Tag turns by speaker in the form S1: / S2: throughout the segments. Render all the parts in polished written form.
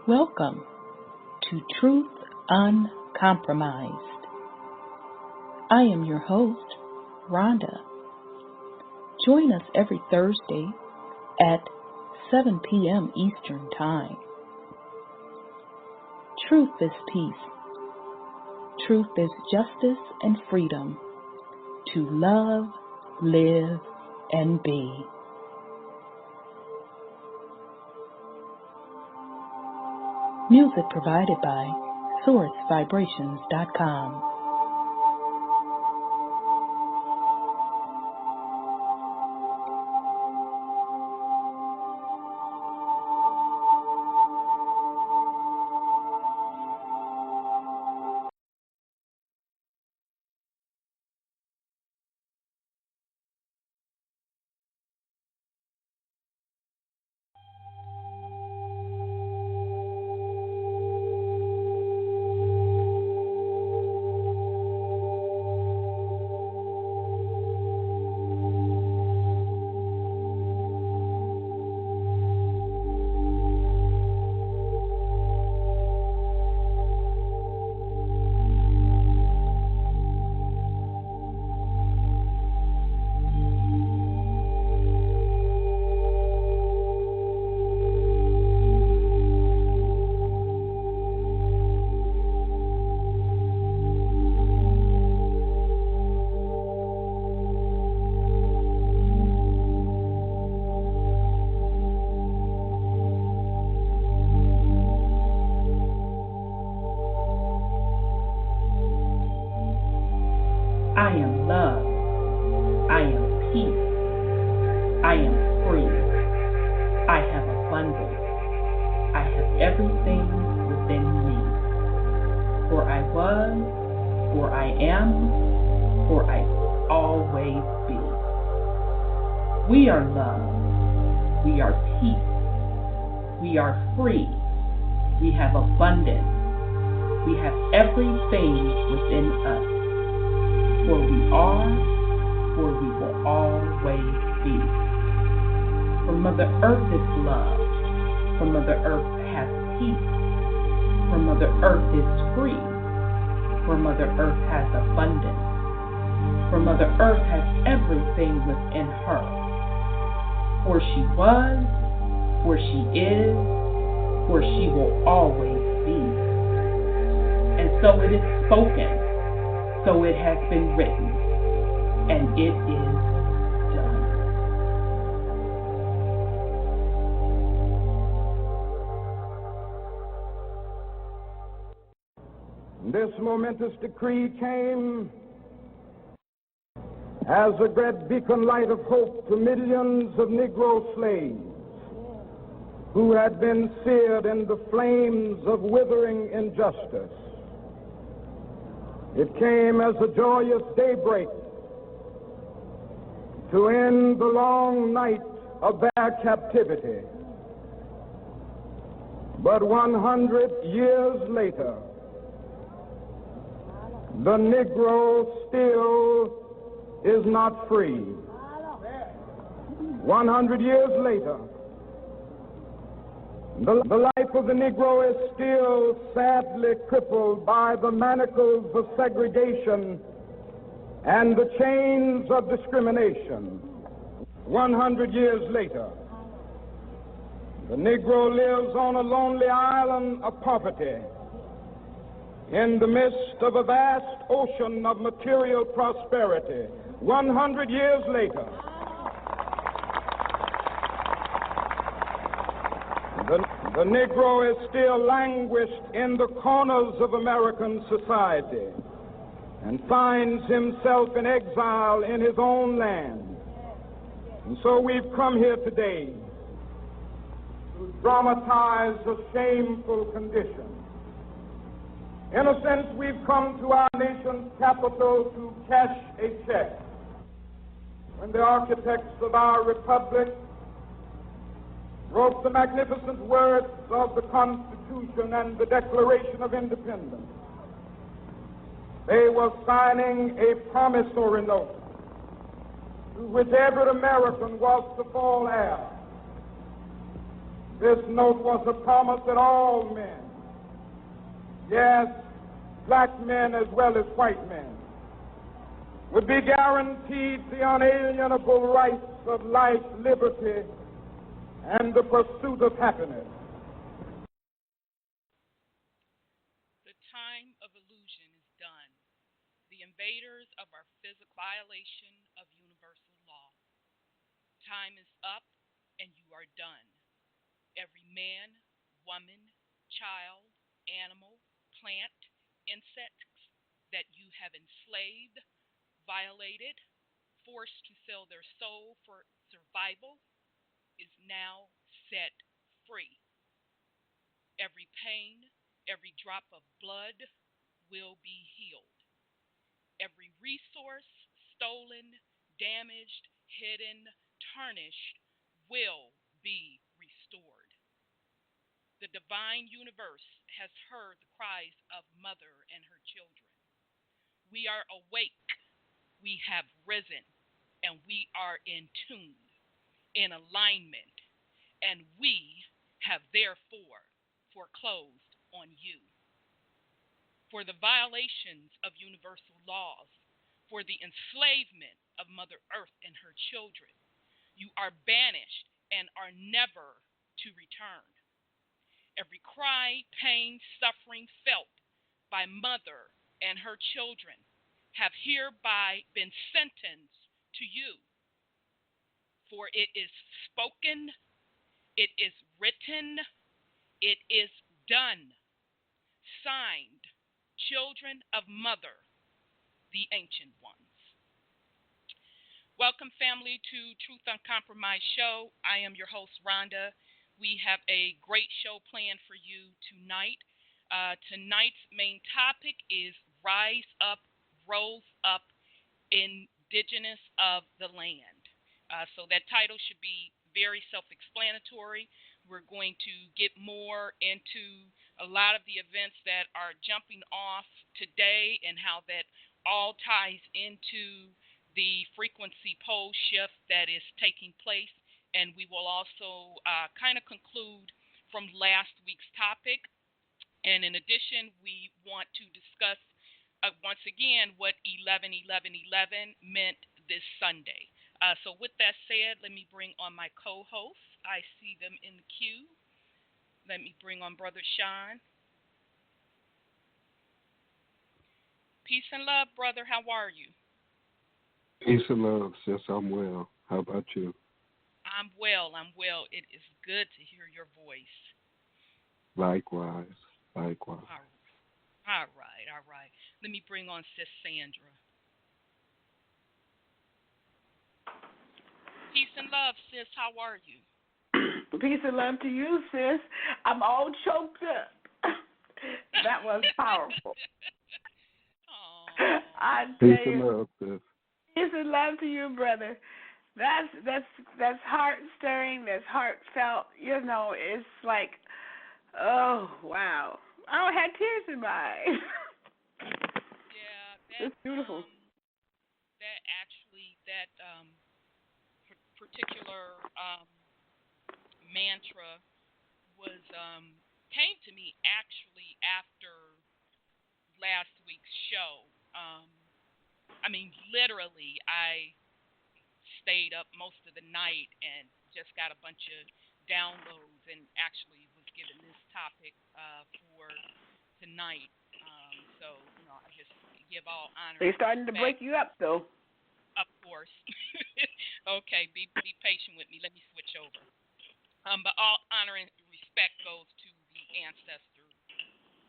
S1: Welcome to Truth Uncompromised. I am your host, Rhonda. Join us every Thursday at 7 p.m. Eastern Time. Truth is peace. Truth is justice and freedom to love, live, and be. Music provided by SourceVibrations.com. I am love. I am peace. I am free. I have abundance. I have everything within me. For I was, for I am, for I will always be. We are love. We are peace. We are free. We have abundance. We have everything within us. For we are, for we will always be. For Mother Earth is love. For Mother Earth has peace. For Mother Earth is free. For Mother Earth has abundance. For Mother Earth has everything within her. For she was, for she is, for she will always be. And so it is spoken. So it has been written, and it is done.
S2: This momentous decree came as a great beacon light of hope to millions of Negro slaves who had been seared in the flames of withering injustice. It came as a joyous daybreak to end the long night of their captivity. But 100 years later, the Negro still is not free. 100 years later, the life of the Negro is still sadly crippled by the manacles of segregation and the chains of discrimination. 100 years later, the Negro lives on a lonely island of poverty in the midst of a vast ocean of material prosperity. 100 years later, the Negro is still languished in the corners of American society and finds himself in exile in his own land. And so we've come here today to dramatize a shameful condition. In a sense, we've come to our nation's capital to cash a check. When the architects of our republic wrote the magnificent words of the Constitution and the Declaration of Independence, they were signing a promissory note to which every American was to fall heir. This note was a promise that all men, yes, black men as well as white men, would be guaranteed the unalienable rights of life, liberty, and the pursuit of happiness.
S3: The time of illusion is done. The invaders of our physical violation of universal law. Time is up, and you are done. Every man, woman, child, animal, plant, insect that you have enslaved, violated, forced to sell their soul for survival is now set free. Every pain, every drop of blood will be healed. Every resource stolen, damaged, hidden, tarnished will be restored. The divine universe has heard the cries of mother and her children. We are awake, we have risen, and we are in tune, in alignment, and we have therefore foreclosed on you. For the violations of universal laws, for the enslavement of Mother Earth and her children, you are banished and are never to return. Every cry, pain, suffering felt by Mother and her children have hereby been sentenced to you. For it is spoken, it is written, it is done. Signed, Children of Mother, the Ancient Ones. Welcome, family, to Truth Uncompromised Show. I am your host, Rhonda. We have a great show planned for you tonight. Tonight's main topic is Rise Up, Rose Up, Indigenous of the Land. So that title should be very self-explanatory. We're going to get more into a lot of the events that are jumping off today and how that all ties into the frequency pole shift that is taking place. And we will also kind of conclude from last week's topic. And in addition, we want to discuss once again what 11-11-11 meant this Sunday. So with that said, let me bring on my co-hosts. I see them in the queue. Let me bring on Brother Sean. Peace and love, brother. How are you?
S4: Peace and love, sis. I'm well. How about you?
S3: I'm well. It is good to hear your voice.
S4: Likewise.
S3: All right. Let me bring on Sis Sandra. Peace and love, sis. How are you?
S1: Peace and love to you, sis. I'm all choked up. That was powerful. I tell
S4: Peace
S1: you,
S4: and love, sis.
S1: Peace and love to you, brother. That's heart stirring. That's heartfelt. You know, it's like, oh wow. I don't have tears in my eyes.
S3: Yeah,
S1: it's beautiful.
S3: That particular mantra was came to me actually after last week's show. I mean, literally, I stayed up most of the night and just got a bunch of downloads and actually was given this topic for tonight. So, you know, I just give all honor.
S1: They're starting to break you up, though.
S3: Of course. Okay, be patient with me. Let me switch over. But all honor and respect goes to the ancestors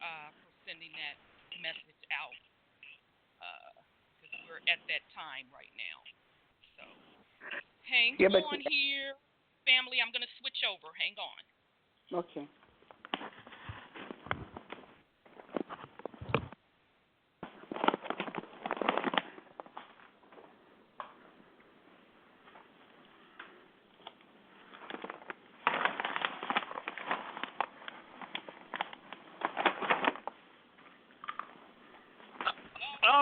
S3: for sending that message out. Because we're at that time right now. So, hang on here. Family, I'm going to switch over. Hang on.
S1: Okay.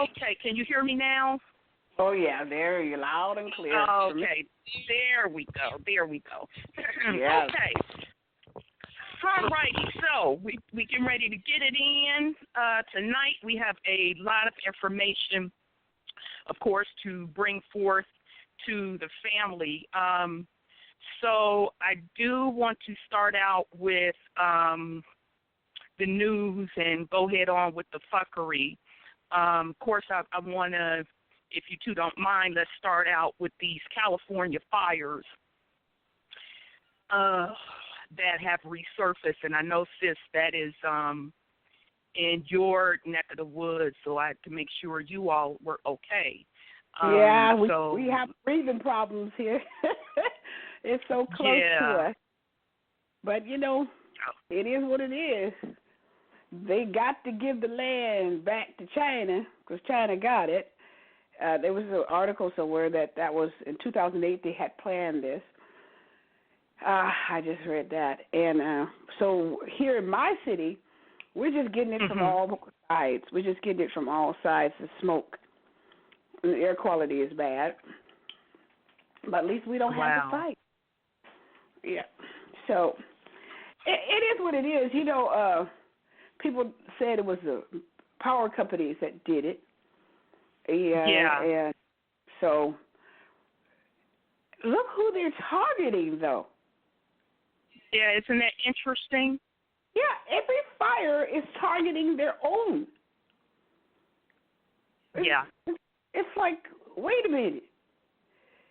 S5: Okay, can you hear me now?
S1: Oh, yeah, there you're loud and clear.
S5: Okay, there we go.
S1: Yes.
S5: Okay, All righty, so we getting ready to get it in. Tonight we have a lot of information, of course, to bring forth to the family. So I do want to start out with the news and go head on with the fuckery. Of course, I want to, if you two don't mind, let's start out with these California fires that have resurfaced. And I know, sis, that is in your neck of the woods, so I had to make sure you all were okay.
S6: Yeah, we have breathing problems here. It's so close to us. But, you know, it is what it is. They got to give the land back to China because China got it. There was an article somewhere that was in 2008 they had planned this. I just read that. And so here in my city, we're just getting it from all sides. We're just getting it from all sides, the smoke. And the air quality is bad. But at least we don't have to fight. Yeah. So it is what it is. You know, people said it was the power companies that did it. And so look who they're targeting, though.
S5: Yeah, isn't that interesting?
S6: Yeah, every fire is targeting their own. It's like, wait a minute.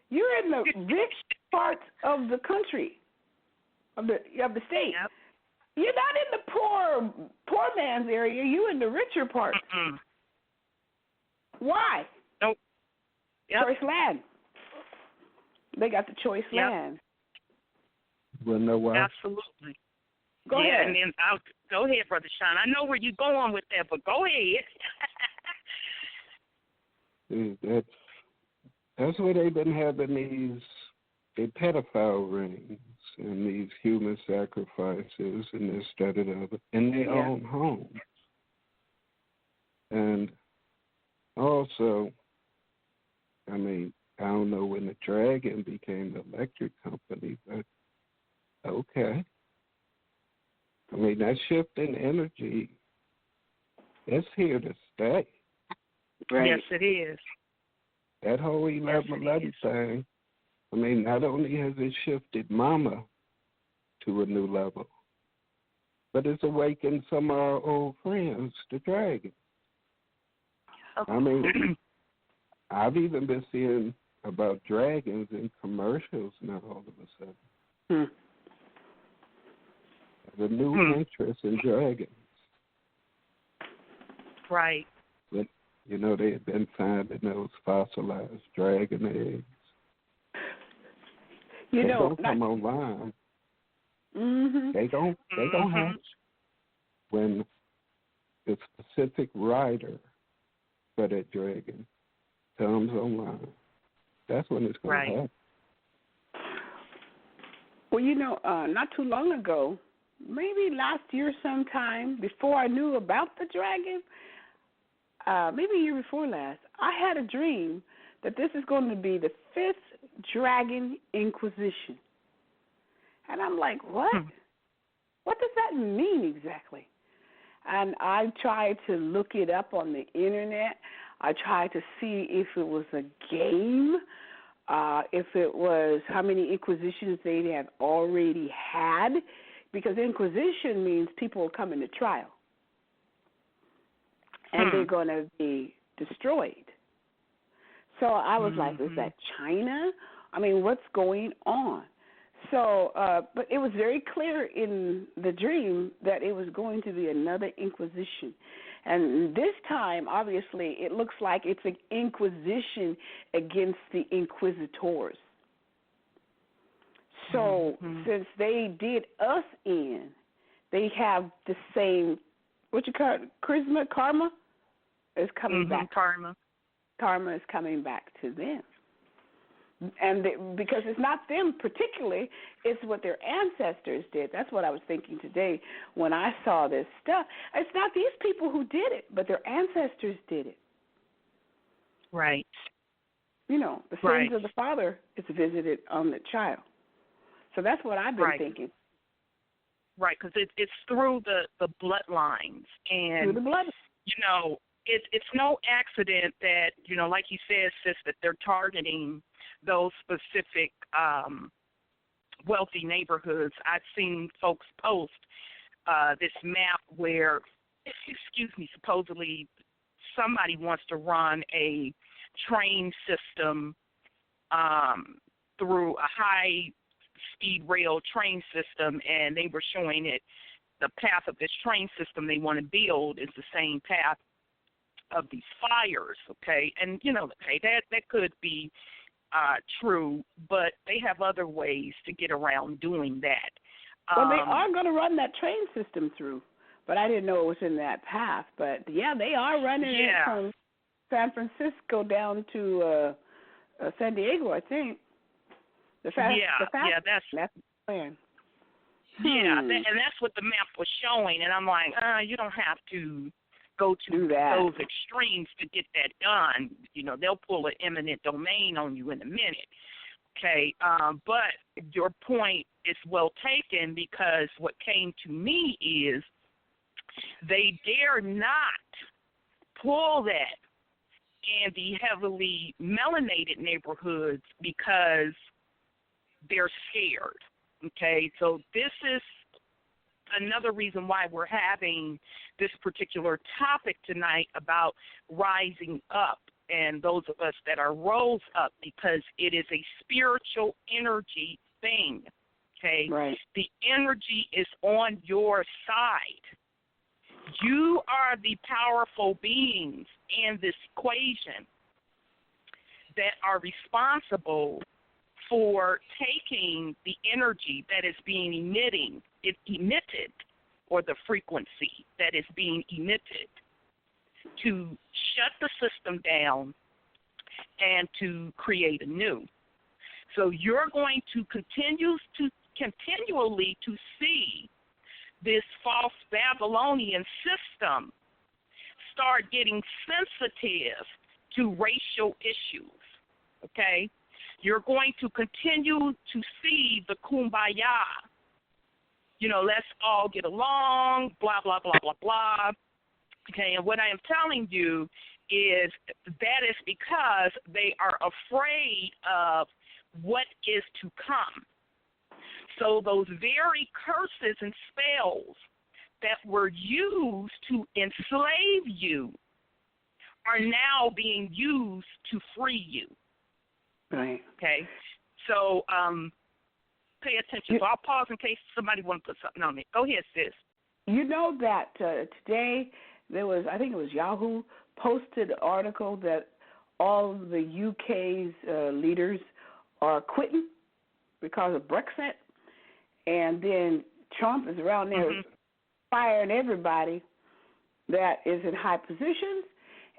S6: You're in the rich parts of the country, of the state.
S5: Yep.
S6: You're not in the poor man's area. You're in the richer part. Why?
S5: Nope. Yep.
S6: Choice land. They got the choice land.
S4: Well, no, why?
S5: Absolutely.
S6: Go ahead.
S5: And then go ahead, Brother Sean. I know where you're going with that, but go ahead.
S4: That's where they've been having these pedophile rings and these human sacrifices and this, that, and other in their own homes. And also, I mean, I don't know when the Dragon became the electric company, but okay. I mean, that shift in energy, it's here to stay.
S6: Right.
S5: Yes, it is.
S4: That whole 11/11 thing, I mean, not only has it shifted Mama to a new level, but it's awakened some of our old friends, the Dragon. I mean, I've even been seeing about dragons in commercials now all of a sudden. There's a new interest in dragons.
S5: Right.
S4: But, you know, they had been finding those fossilized dragon eggs.
S6: They
S4: don't come online. They don't hatch when the specific rider for that dragon comes online. That's when it's going to happen.
S6: Well, you know, not too long ago, maybe last year sometime, before I knew about the dragon, maybe a year before last, I had a dream that this is going to be the 5th Dragon Inquisition. And I'm like, what? What does that mean exactly? And I tried to look it up on the internet. I tried to see if it was a game, if it was how many Inquisitions they have already had, because Inquisition means people are coming to trial. And they're going to be destroyed. So I was like, is that China? I mean, what's going on? So, but it was very clear in the dream that it was going to be another Inquisition. And this time, obviously, it looks like it's an Inquisition against the Inquisitors. So since they did us in, they have the same, what you call it, karma is coming back. Karma is coming back to them. And because it's not them particularly, it's what their ancestors did. That's what I was thinking today when I saw this stuff. It's not these people who did it, but their ancestors did it.
S5: Right.
S6: You know, the sins of the father is visited on the child. So that's what I've been thinking.
S5: Right, because it's through the bloodlines. And,
S6: through the blood.
S5: It's no accident that, like you said, sis, that they're targeting those specific wealthy neighborhoods. I've seen folks post this map where, supposedly somebody wants to run a train system through a high-speed rail train system, and they were showing it. The path of this train system they want to build is the same path of these fires, okay? And, that could be true, but they have other ways to get around doing that.
S6: Well, they are going to run that train system through, but I didn't know it was in that path. But, yeah, they are running it from San Francisco down to San Diego, I think. That's the plan.
S5: Yeah, and that's what the map was showing, and I'm like, you don't have to go to those extremes to get that done. They'll pull an eminent domain on you in a minute. Okay, but your point is well taken, because what came to me is they dare not pull that in the heavily melanated neighborhoods because they're scared. Okay, so this is another reason why we're having this particular topic tonight about rising up, and those of us that are rose up, because it is a spiritual energy thing. Okay,
S6: right.
S5: The energy is on your side. You are the powerful beings in this equation that are responsible for taking the energy that is being emitted, or the frequency that is being emitted, to shut the system down and to create a new. So you're going to continually to see this false Babylonian system start getting sensitive to racial issues, okay? You're going to continue to see the kumbaya. Let's all get along, blah, blah, blah, blah, blah. Okay, and what I am telling you is that is because they are afraid of what is to come. So those very curses and spells that were used to enslave you are now being used to free you.
S6: Right.
S5: Okay. So pay attention. So I'll pause in case somebody wants to put something on it. Go ahead, sis.
S6: You know that today there was, I think it was Yahoo, posted an article that all the UK's leaders are quitting because of Brexit, and then Trump is around there firing everybody that is in high positions.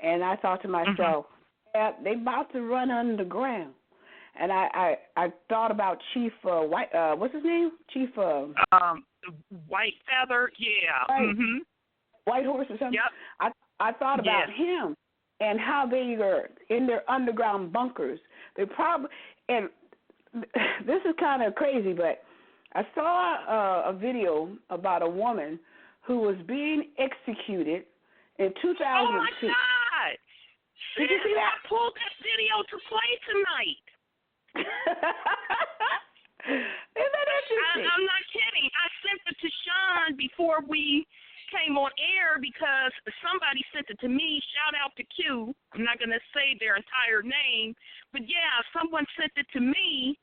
S6: And I thought to myself, yeah, they about to run underground. And I thought about Chief White, what's his name? Chief
S5: White Feather, yeah.
S6: Right. White Horse or something.
S5: Yep.
S6: I thought about him and how they are in their underground bunkers. They probably, and this is kind of crazy, but I saw a video about a woman who was being executed in 2002.
S5: Oh my God!
S6: Did you see that?
S5: I pulled that video to play tonight.
S6: Isn't that interesting?
S5: I'm not kidding. I sent it to Sean before we came on air because somebody sent it to me. Shout out to Q. I'm not going to say their entire name, but yeah, someone sent it to me,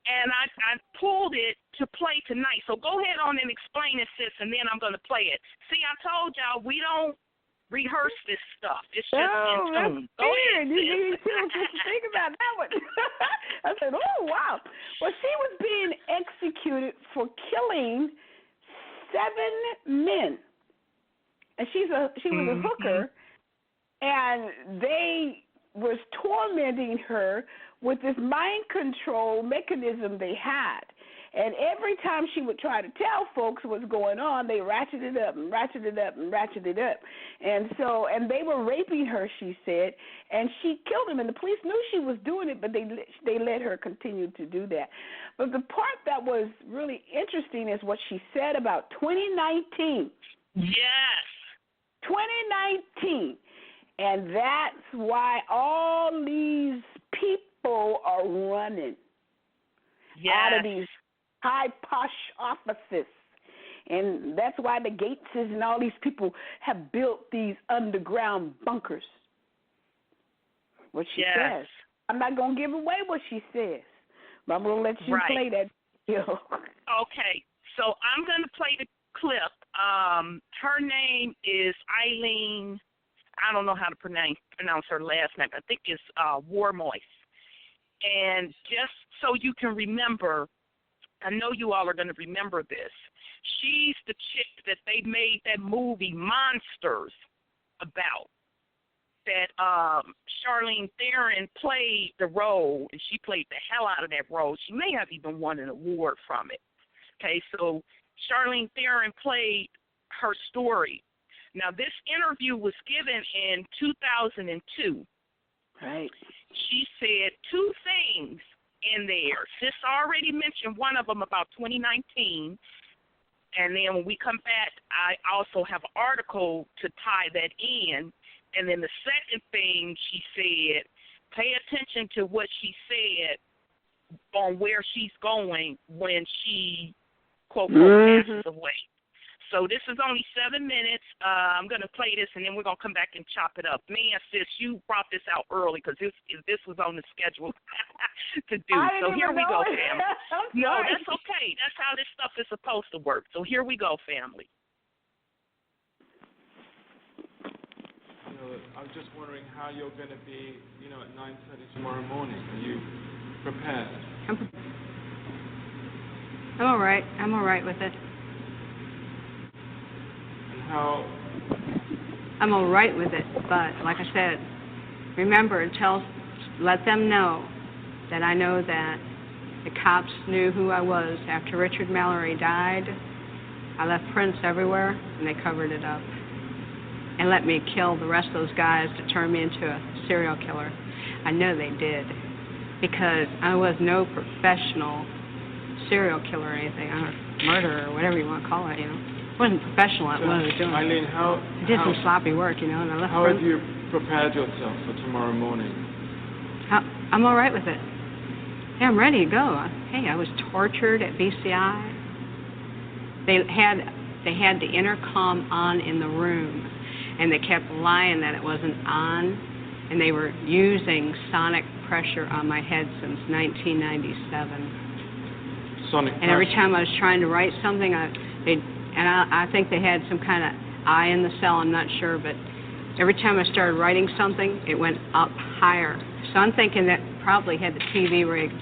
S5: and I pulled it to play tonight. So go ahead on and explain it, sis, and then I'm going to play it. See, I told y'all we don't rehearse this stuff. It's just in tune. Go ahead.
S6: You think about that one. I said, oh, wow. Well, she was being executed for killing 7 men. And she was a hooker, and they was tormenting her with this mind control mechanism they had. And every time she would try to tell folks what's going on, they ratcheted up and ratcheted up and ratcheted up. And they were raping her, she said, and she killed him. And the police knew she was doing it, but they let her continue to do that. But the part that was really interesting is what she said about 2019.
S5: Yes.
S6: 2019. And that's why all these people are running out of these high posh offices. And that's why the Gateses and all these people have built these underground bunkers. What she says. I'm not going to give away what she says, but I'm going to let you play that.
S5: Okay, so I'm going to play the clip. Her name is Eileen. I don't know how to pronounce her last name. I think it's Warmoist. And just so you can remember, I know you all are going to remember this. She's the chick that they made that movie Monsters about. That Charlene Theron played the role, and she played the hell out of that role. She may have even won an award from it. Okay, so Charlene Theron played her story. Now, this interview was given in 2002.
S6: Right.
S5: She said two things in there. Sis already mentioned one of them about 2019. And then when we come back, I also have an article to tie that in. And then the second thing she said, pay attention to what she said on where she's going when she, quote, passes away. So this is only 7 minutes. I'm going to play this, and then we're going to come back and chop it up. Man, sis, you brought this out early because this was on the schedule to do. So here we go, family. No, that's okay. That's how this stuff is supposed to work. So here we go, family.
S7: I'm just wondering how you're going to be, at 9:30 tomorrow morning. Are you prepared?
S8: I'm all right. I'm all right with it.
S7: How?
S8: I'm all right with it, but like I said, remember, let them know that I know that the cops knew who I was. After Richard Mallory died, I left prints everywhere, and they covered it up and let me kill the rest of those guys to turn me into a serial killer. I know they did, because I was no professional serial killer or anything, murderer or whatever you want to call it, I wasn't professional at what I was doing.
S7: Eileen,
S8: I did some sloppy work, and I left.
S7: How have you prepared yourself for tomorrow morning?
S8: I'm all right with it. Yeah, I'm ready to go. Hey, I was tortured at BCI. They had the intercom on in the room, and they kept lying that it wasn't on, and they were using sonic pressure on my head since 1997.
S7: Sonic pressure.
S8: And every time I was trying to write something, I think they had some kind of eye in the cell, I'm not sure, but every time I started writing something, it went up higher. So I'm thinking that probably had the TV rigged.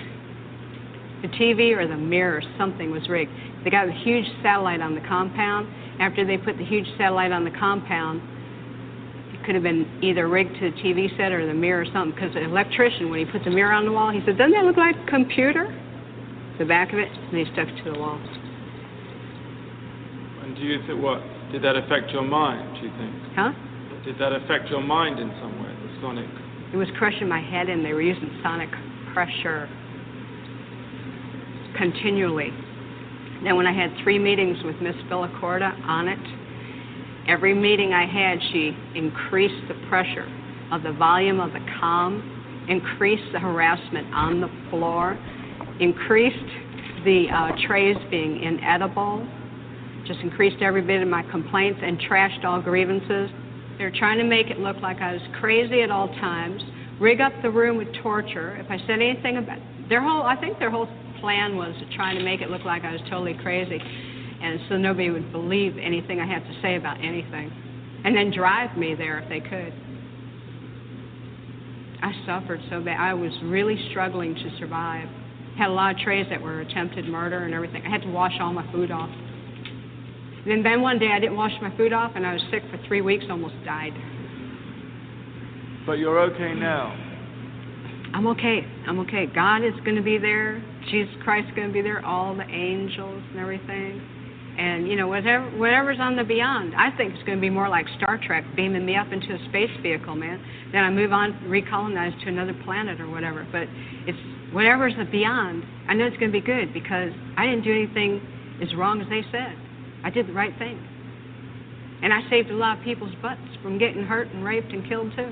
S8: The TV or the mirror, something was rigged. They got a huge satellite on the compound. After they put the huge satellite on the compound, it could have been either rigged to the TV set or the mirror or something, because the electrician, when he put the mirror on the wall, he said, doesn't that look like a computer? The back of it, and he stuck it to the wall.
S7: And do you think, did that affect your mind, do you think?
S8: Huh?
S7: Did that affect your mind in some way, the sonic?
S8: It was crushing my head, and they were using sonic pressure continually. Then when I had 3 meetings with Miss Villacorta on it, every meeting I had, she increased the pressure of the volume of the comm, increased the harassment on the floor, increased the trays being inedible, just increased every bit of my complaints and trashed all grievances. They're trying to make it look like I was crazy at all times, rig up the room with torture. If I said anything about I think their whole plan was to try to make it look like I was totally crazy, and so nobody would believe anything I had to say about anything, and then drive me there if they could. I suffered so bad. I was really struggling to survive. Had a lot of trays that were attempted murder and everything. I had to wash all my food off. And then one day I didn't wash my food off, and I was sick for 3 weeks, almost died.
S7: But you're okay now.
S8: I'm okay. I'm okay. God is going to be there. Jesus Christ is going to be there, all the angels and everything. And, you know, whatever's on the beyond. I think it's going to be more like Star Trek, beaming me up into a space vehicle, man. Then I move on, recolonize to another planet or whatever. But it's whatever's the beyond. I know it's going to be good because I didn't do anything as wrong as they said. I did the right thing. And I saved a lot of people's butts from getting hurt and raped and killed, too.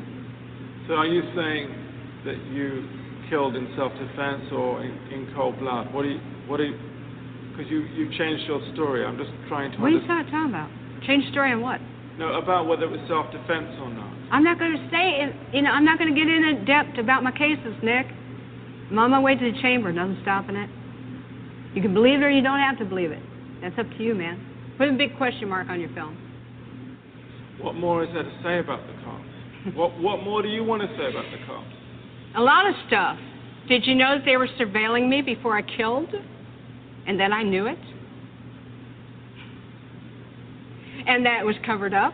S7: So are you saying that you killed in self-defense or in cold blood? What do you, because you changed your story. I'm just trying to
S8: What are you talking about? Change story on what?
S7: No, about whether it was self-defense or not.
S8: I'm not going to say, I'm not going to get in depth about my cases, Nick. I'm on my way to the chamber. Nothing stopping it. You can believe it or you don't have to believe it. That's up to you, man. Put a big question mark on your film.
S7: What more is there to say about the cops? What more do you want to say about the cops?
S8: A lot of stuff. Did you know that they were surveilling me before I killed? And then I knew it? And that it was covered up?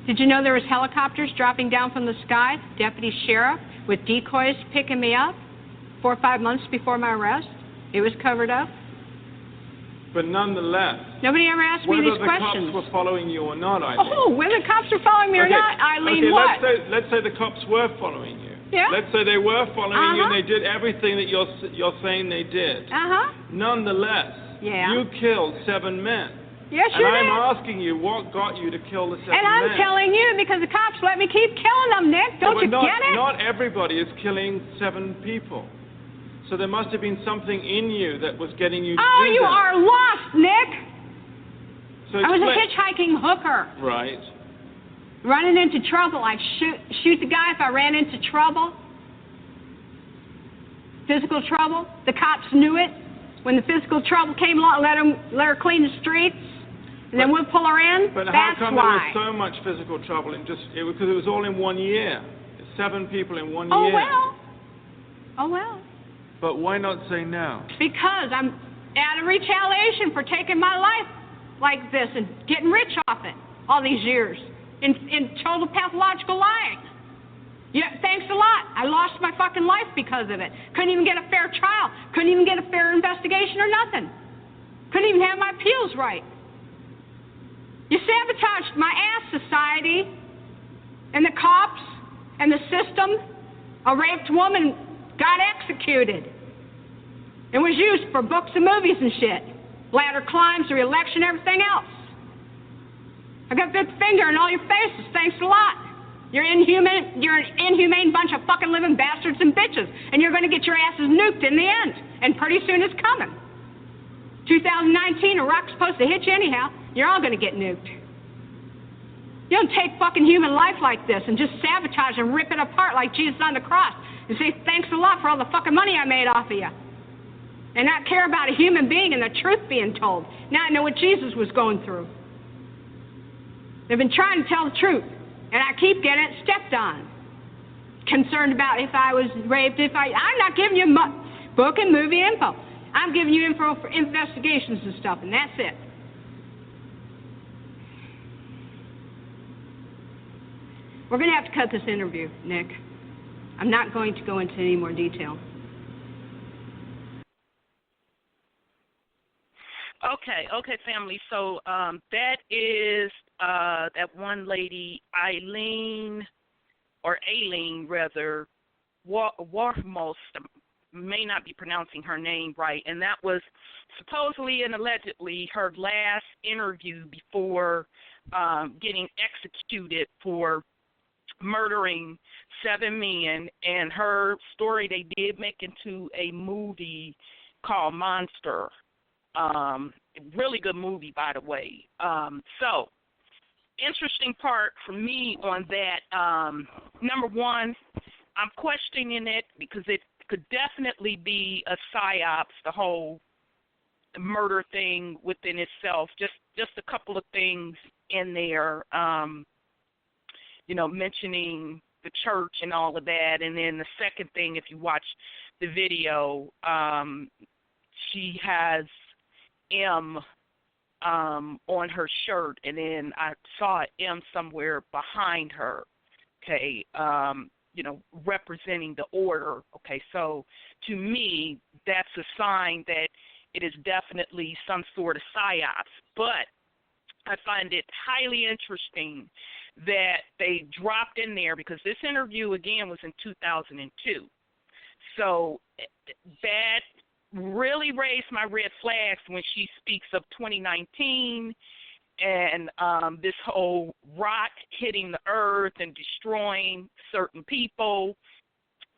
S8: Did you know there was helicopters dropping down from the sky, deputy sheriff, with decoys picking me up 4 or 5 months before my arrest? It was covered up?
S7: But nonetheless,
S8: nobody ever asked me these questions.
S7: Whether the cops were following you or not, Eileen.
S8: Oh, whether the cops were following me or not, Eileen, what?
S7: Let's say the cops were following you.
S8: Yeah.
S7: Let's say they were following you and they did everything that you're saying they did. Nonetheless, you killed 7 men.
S8: Yes, you did.
S7: And I'm asking you, what got you to kill the 7 men?
S8: And I'm telling you because the cops let me keep killing them, Nick. Don't you get it?
S7: Not everybody is killing 7 people. So there must have been something in you that was getting you to do that.
S8: You are lost, Nick.
S7: So
S8: I was a hitchhiking hooker.
S7: Right.
S8: Running into trouble. I'd shoot the guy if I ran into trouble. Physical trouble. The cops knew it. When the physical trouble came along, let her clean the streets. And then we'll pull her in.
S7: But
S8: That's
S7: how come
S8: why.
S7: there was so much physical trouble in because it was all in 1 year. 7 people in 1
S8: Oh,
S7: year.
S8: Oh, well.
S7: But why not say no?
S8: Because I'm out of retaliation for taking my life like this and getting rich off it all these years in total pathological lying. Yeah, thanks a lot. I lost my fucking life because of it. Couldn't even get a fair trial. Couldn't even get a fair investigation or nothing. Couldn't even have my appeals right. You sabotaged my ass, society, and the cops, and the system. A raped woman got executed and was used for books and movies and shit. Ladder climbs, the election, everything else. I got a big finger in all your faces. Thanks a lot. You're an inhumane bunch of fucking living bastards and bitches, and you're going to get your asses nuked in the end. And pretty soon it's coming. 2019, a rock's supposed to hit you anyhow. You're all going to get nuked. You don't take fucking human life like this and just sabotage and rip it apart like Jesus on the cross and say thanks a lot for all the fucking money I made off of you. And not care about a human being and the truth being told. Now I know what Jesus was going through. They've been trying to tell the truth, and I keep getting it stepped on. Concerned about if I was raped, I'm not giving you book and movie info. I'm giving you info for investigations and stuff, and that's it. We're going to have to cut this interview, Nick. I'm not going to go into any more detail.
S5: Okay, family. So that is that one lady, Aileen, Warmost, may not be pronouncing her name right, and that was supposedly and allegedly her last interview before getting executed for murdering 7 men. And her story they did make into a movie called Monster. Really good movie, by the way. So, interesting part for me on that, number one, I'm questioning it because it could definitely be a psyops, the whole murder thing within itself. Just a couple of things in there, mentioning the church and all of that. And then the second thing, if you watch the video, she has M on her shirt, and then I saw M somewhere behind her. Okay, representing the order. Okay, so to me, that's a sign that it is definitely some sort of psyops. But I find it highly interesting that they dropped in there, because this interview, again, was in 2002. So that really raised my red flags when she speaks of 2019 and this whole rock hitting the earth and destroying certain people.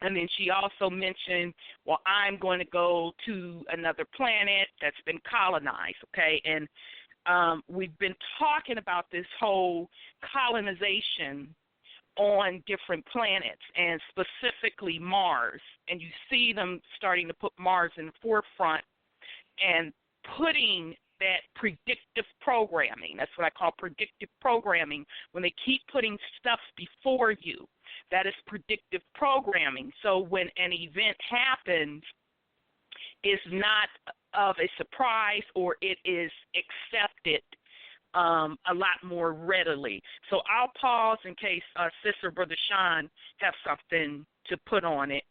S5: And then she also mentioned, well, I'm going to go to another planet that's been colonized, okay? And we've been talking about this whole colonization on different planets, and specifically Mars. And you see them starting to put Mars in the forefront and putting that predictive programming. That's what I call predictive programming. When they keep putting stuff before you, that is predictive programming. So when an event happens, it's not of a surprise, or it is accepted a lot more readily. So I'll pause in case Sister Brother Sean have something to put on it,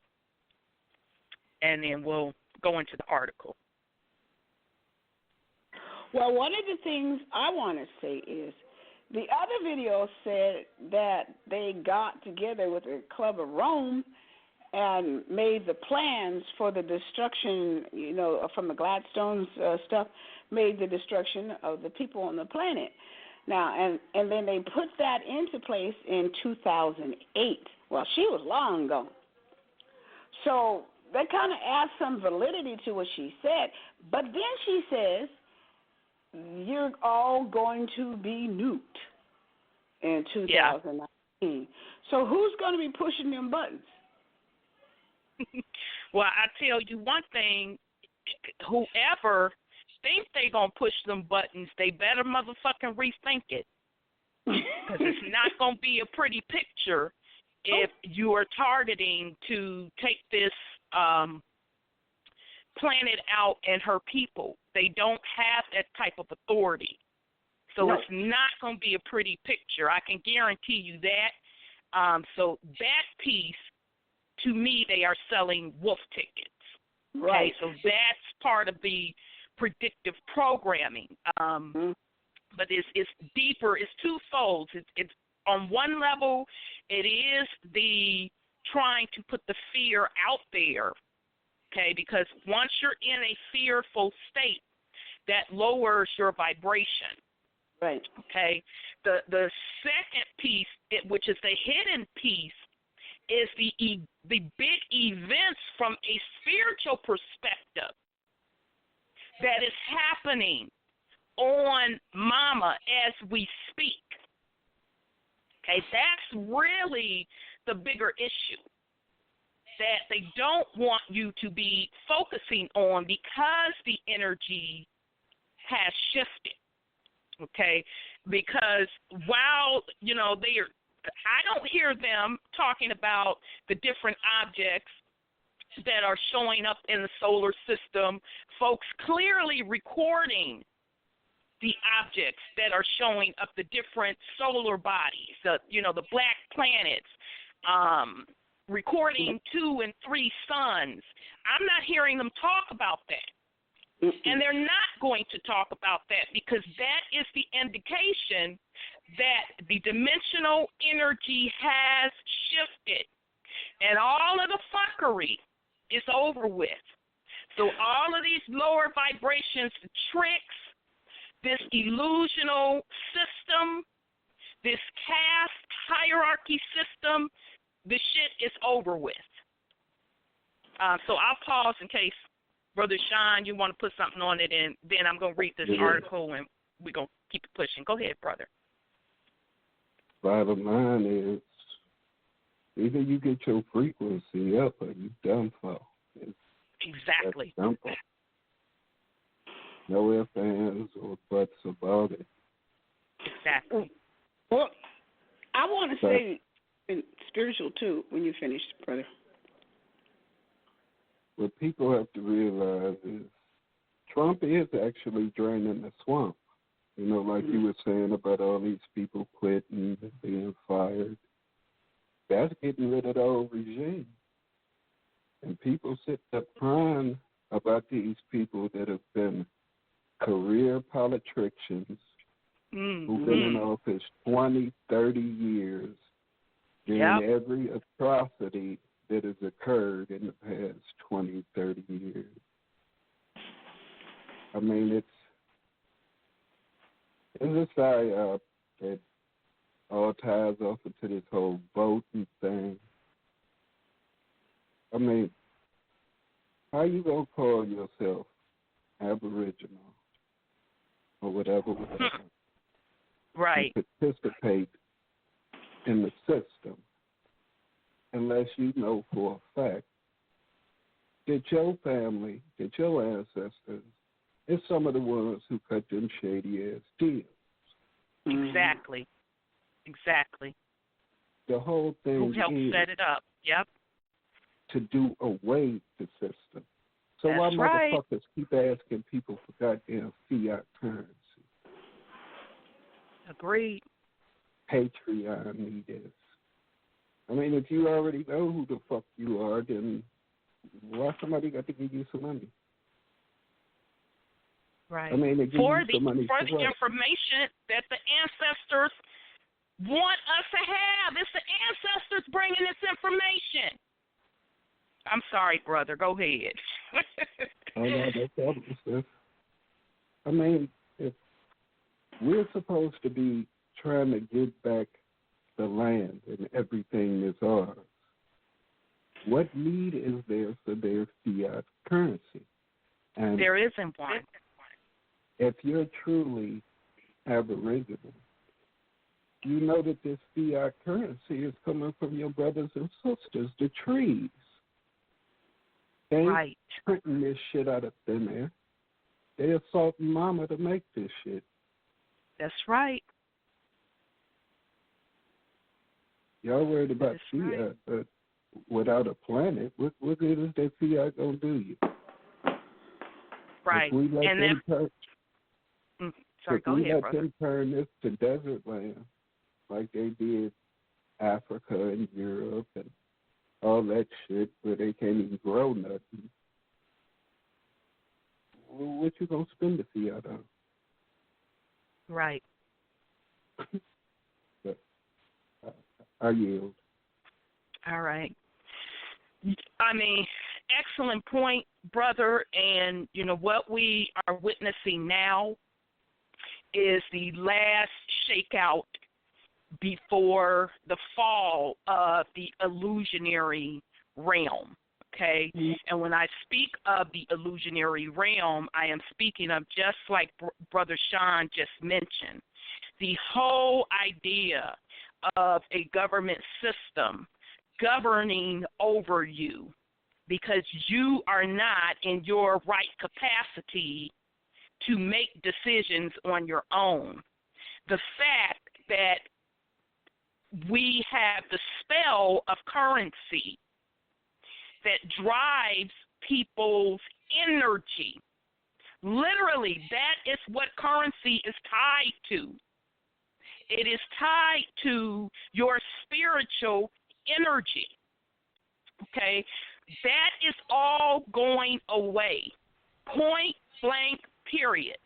S5: and then we'll go into the article.
S6: Well, one of the things I want to say is the other video said that they got together with the Club of Rome and made the plans for the destruction, from the Gladstone's stuff, made the destruction of the people on the planet. Now, and then they put that into place in 2008. Well, she was long gone. So that kind of adds some validity to what she said. But then she says, you're all going to be nuked in 2019. Yeah. So who's going to be pushing them buttons?
S5: Well, I tell you one thing, whoever thinks they going to push them buttons, they better motherfucking rethink it. Because it's not going to be a pretty picture if you are targeting to take this planet out and her people. They don't have that type of authority. So it's not going to be a pretty picture. I can guarantee you that. So that piece, to me, they are selling wolf tickets.
S6: Right.
S5: Okay, so that's part of the predictive programming. But it's deeper. It's twofold. It's on one level, it is the trying to put the fear out there. Okay, because once you're in a fearful state, that lowers your vibration.
S6: Right.
S5: Okay. The second piece, which is the hidden piece, is the big events from a spiritual perspective that is happening on Mama as we speak. Okay, that's really the bigger issue that they don't want you to be focusing on, because the energy has shifted. Okay, because while, I don't hear them talking about the different objects that are showing up in the solar system, folks clearly recording the objects that are showing up, the different solar bodies, the black planets, recording 2 and 3 suns. I'm not hearing them talk about that. And they're not going to talk about that, because that is the indication that the dimensional energy has shifted. And all of the fuckery is over with. So all of these lower vibrations, the tricks, this illusional system, this caste hierarchy system, the shit is over with. So I'll pause in case Brother Sean, you want to put something on it, and then I'm going to read this article, and we're going to keep it pushing. Go ahead, brother.
S4: Bottom line is, either you get your frequency up or you done for.
S5: Exactly.
S4: Simple. No ifs, ands, or buts about it.
S5: Exactly.
S6: Well, I want to say spiritual, too, when you finish, brother.
S4: What people have to realize is Trump is actually draining the swamp. Like you were saying about all these people quitting and being fired. That's getting rid of the old regime. And people sit up crying about these people that have been career politicians who've been in office 20, 30 years, doing every atrocity that has occurred in the past 20, 30 years. I mean, it's a psyop that all ties off into this whole voting thing. I mean, how you gonna call yourself Aboriginal or whatever,
S5: right,
S4: and participate in the system unless you know for a fact that your family, that your ancestors, is some of the ones who cut them shady-ass deals.
S5: Exactly.
S4: The whole thing
S5: who helped set it up,
S4: to do away with the system. So why motherfuckers keep asking people for goddamn fiat currency?
S5: Agreed.
S4: Patreon me this. I mean, if you already know who the fuck you are, then why somebody got to give you some money?
S5: Right.
S4: I mean, they give
S5: for
S4: you
S5: the
S4: some money
S5: for the information that the ancestors want us to have. It's the ancestors bringing this information. I'm sorry, brother. Go ahead.
S4: Oh, no, no problem, sis. I mean, if we're supposed to be trying to get back the land and everything is ours, what need is there for their fiat currency? And
S5: there isn't one.
S4: If you're truly Aboriginal, you know that this fiat currency is coming from your brothers and sisters, the trees. They ain't printing this shit out of thin air. They assaulting mama to make this shit.
S5: That's right.
S4: Y'all worried about fiat, but without a planet, what good is that fiat gonna do you?
S5: Right.
S4: If we let
S5: and
S4: them
S5: then, sorry, go ahead, brother.
S4: them turn this to desert land like they did Africa and Europe and all that shit where they can't even grow nothing, what you gonna spend the fiat on?
S5: Right.
S4: But, I yield.
S5: All right. I mean, excellent point, brother. And, you know, what we are witnessing now is the last shakeout before the fall of the illusionary realm, okay? Mm-hmm. And when I speak of the illusionary realm, I am speaking of, just like Brother Sean just mentioned, the whole idea of a government system governing over you because you are not in your right capacity to make decisions on your own. The fact that we have the spell of currency that drives people's energy. Literally, that is what currency is tied to. It is tied to your spiritual energy. Okay? That is all going away. Point blank, period.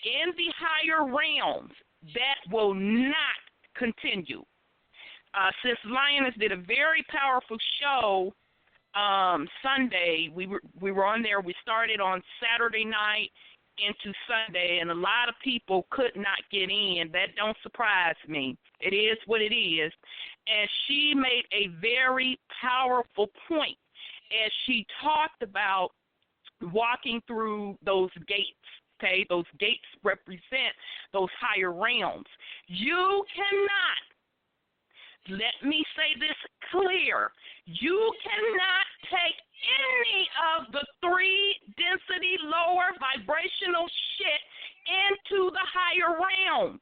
S5: In the higher realms, that will not continue. Sis Lioness did a very powerful show Sunday. We were on there. We started on Saturday night into Sunday, and a lot of people could not get in. That don't surprise me. It is what it is. And she made a very powerful point as she talked about walking through those gates. Okay, those gates represent those higher realms. You cannot, let me say this clear, you cannot take any of the 3-density lower vibrational shit into the higher realms.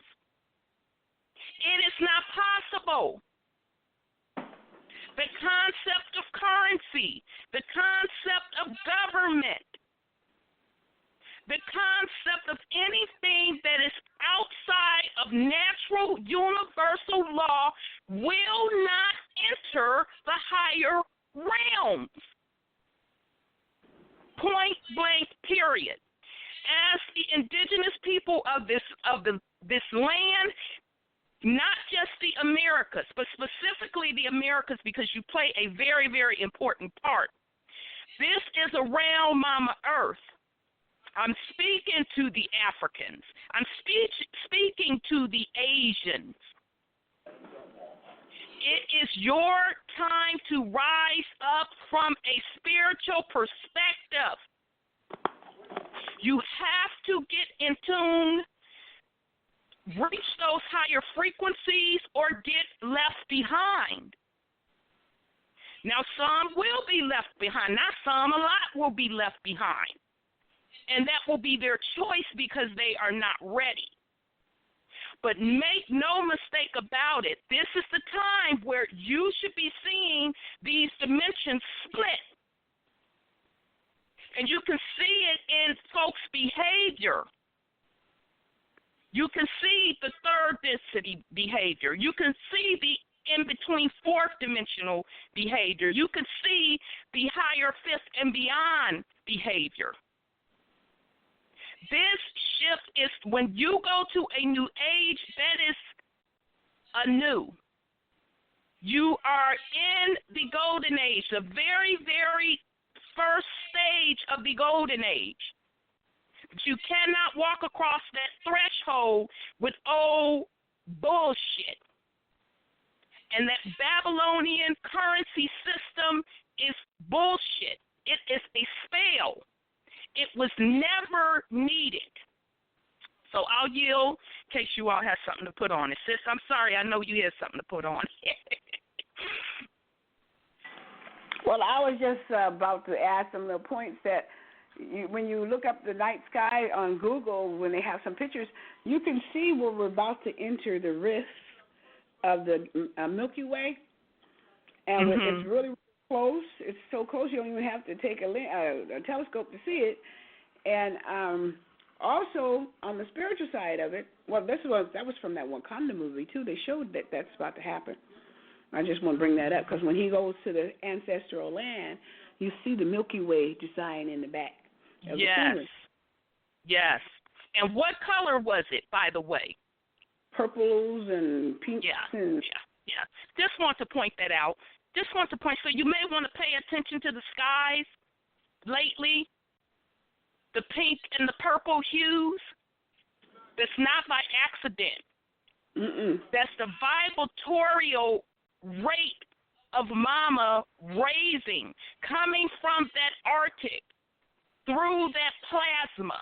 S5: It is not possible. The concept of currency, the concept of government, the concept of anything that is outside of natural universal law will not enter the higher realms. Point blank, period. As the indigenous people of this land, not just the Americas, but specifically the Americas, because you play a very, very important part. This is around Mama Earth. I'm speaking to the Africans. I'm speaking to the Asians. It is your time to rise up from a spiritual perspective. You have to get in tune, reach those higher frequencies, or get left behind. Now, some will be left behind. Not some, a lot will be left behind. And that will be their choice because they are not ready. But make no mistake about it, this is the time where you should be seeing these dimensions split. And you can see it in folks' behavior. You can see the third density behavior. You can see the in-between fourth dimensional behavior. You can see the higher fifth and beyond behavior. This shift is when you go to a new age, that is anew. You are in the golden age, the very, very first stage of the golden age. But you cannot walk across that threshold with old bullshit. And that Babylonian currency system is bullshit. It is a spell. It was never needed. So I'll yield in case you all have something to put on it. Sis, I'm sorry. I know you had something to put on.
S6: Well, I was just about to add some little points that when you look up the night sky on Google, when they have some pictures, you can see where we're about to enter the rift of the Milky Way. And it's really close. It's so close you don't even have to take a telescope to see it. And also on the spiritual side of it, well, that was from that Wakanda movie too. They showed that that's about to happen. I just want to bring that up because when he goes to the ancestral land, you see the Milky Way design in the back.
S5: Yes. Yes. And what color was it, by the way?
S6: Purples and pinks.
S5: Yeah. Just want to point that out. So you may want to pay attention to the skies lately, the pink and the purple hues. That's not by accident. That's the vibratorial rate of Mama raising, coming from that Arctic through that plasma.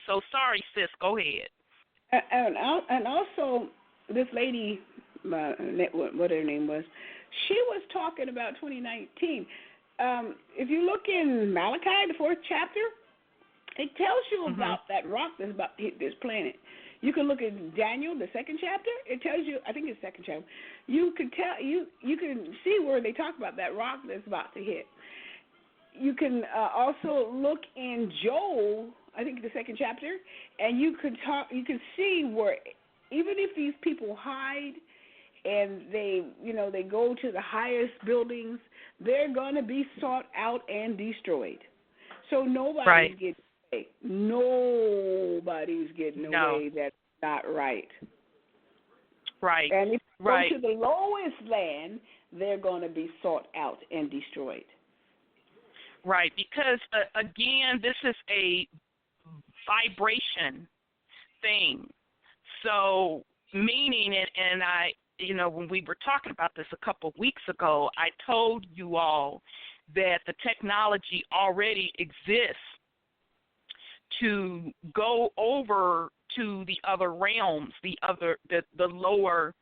S5: So sorry, sis, go ahead.
S6: And also, this lady, what her name was, she was talking about 2019. If you look in Malachi, the 4th chapter, it tells you about that rock that's about to hit this planet. You can look at Daniel, the 2nd chapter. It tells you, I think it's 2nd chapter. You can see where they talk about that rock that's about to hit. You can also look in Joel, I think the 2nd chapter, and you can see where even if these people hide and they go to the highest buildings, they're going to be sought out and destroyed. So nobody's getting away. Nobody's getting away. That's not right.
S5: Right.
S6: And if you go to the lowest land, they're going to be sought out and destroyed.
S5: Right, because, again, this is a vibration thing. So, meaning it, and when we were talking about this a couple of weeks ago, I told you all that the technology already exists to go over to the other realms, the lower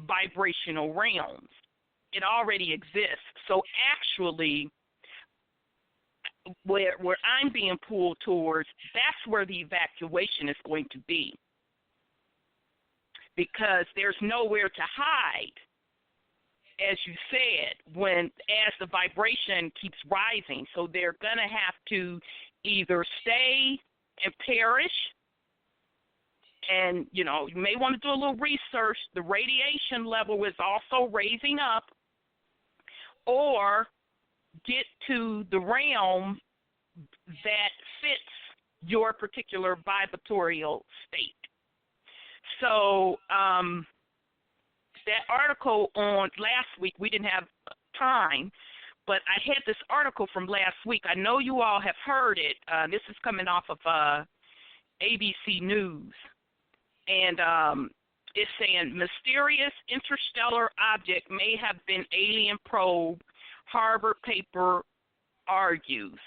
S5: vibrational realms. It already exists. So actually, where I'm being pulled towards, that's where the evacuation is going to be. Because there's nowhere to hide, as you said, as the vibration keeps rising. So they're going to have to either stay and perish And, you may want to do a little research. The radiation level is also raising up, or get to the realm that fits your particular vibratorial state. So that article on last week, we didn't have time, but I had this article from last week. I know you all have heard it. This is coming off of ABC News. And it's saying mysterious interstellar object may have been alien probe, Harvard paper argues,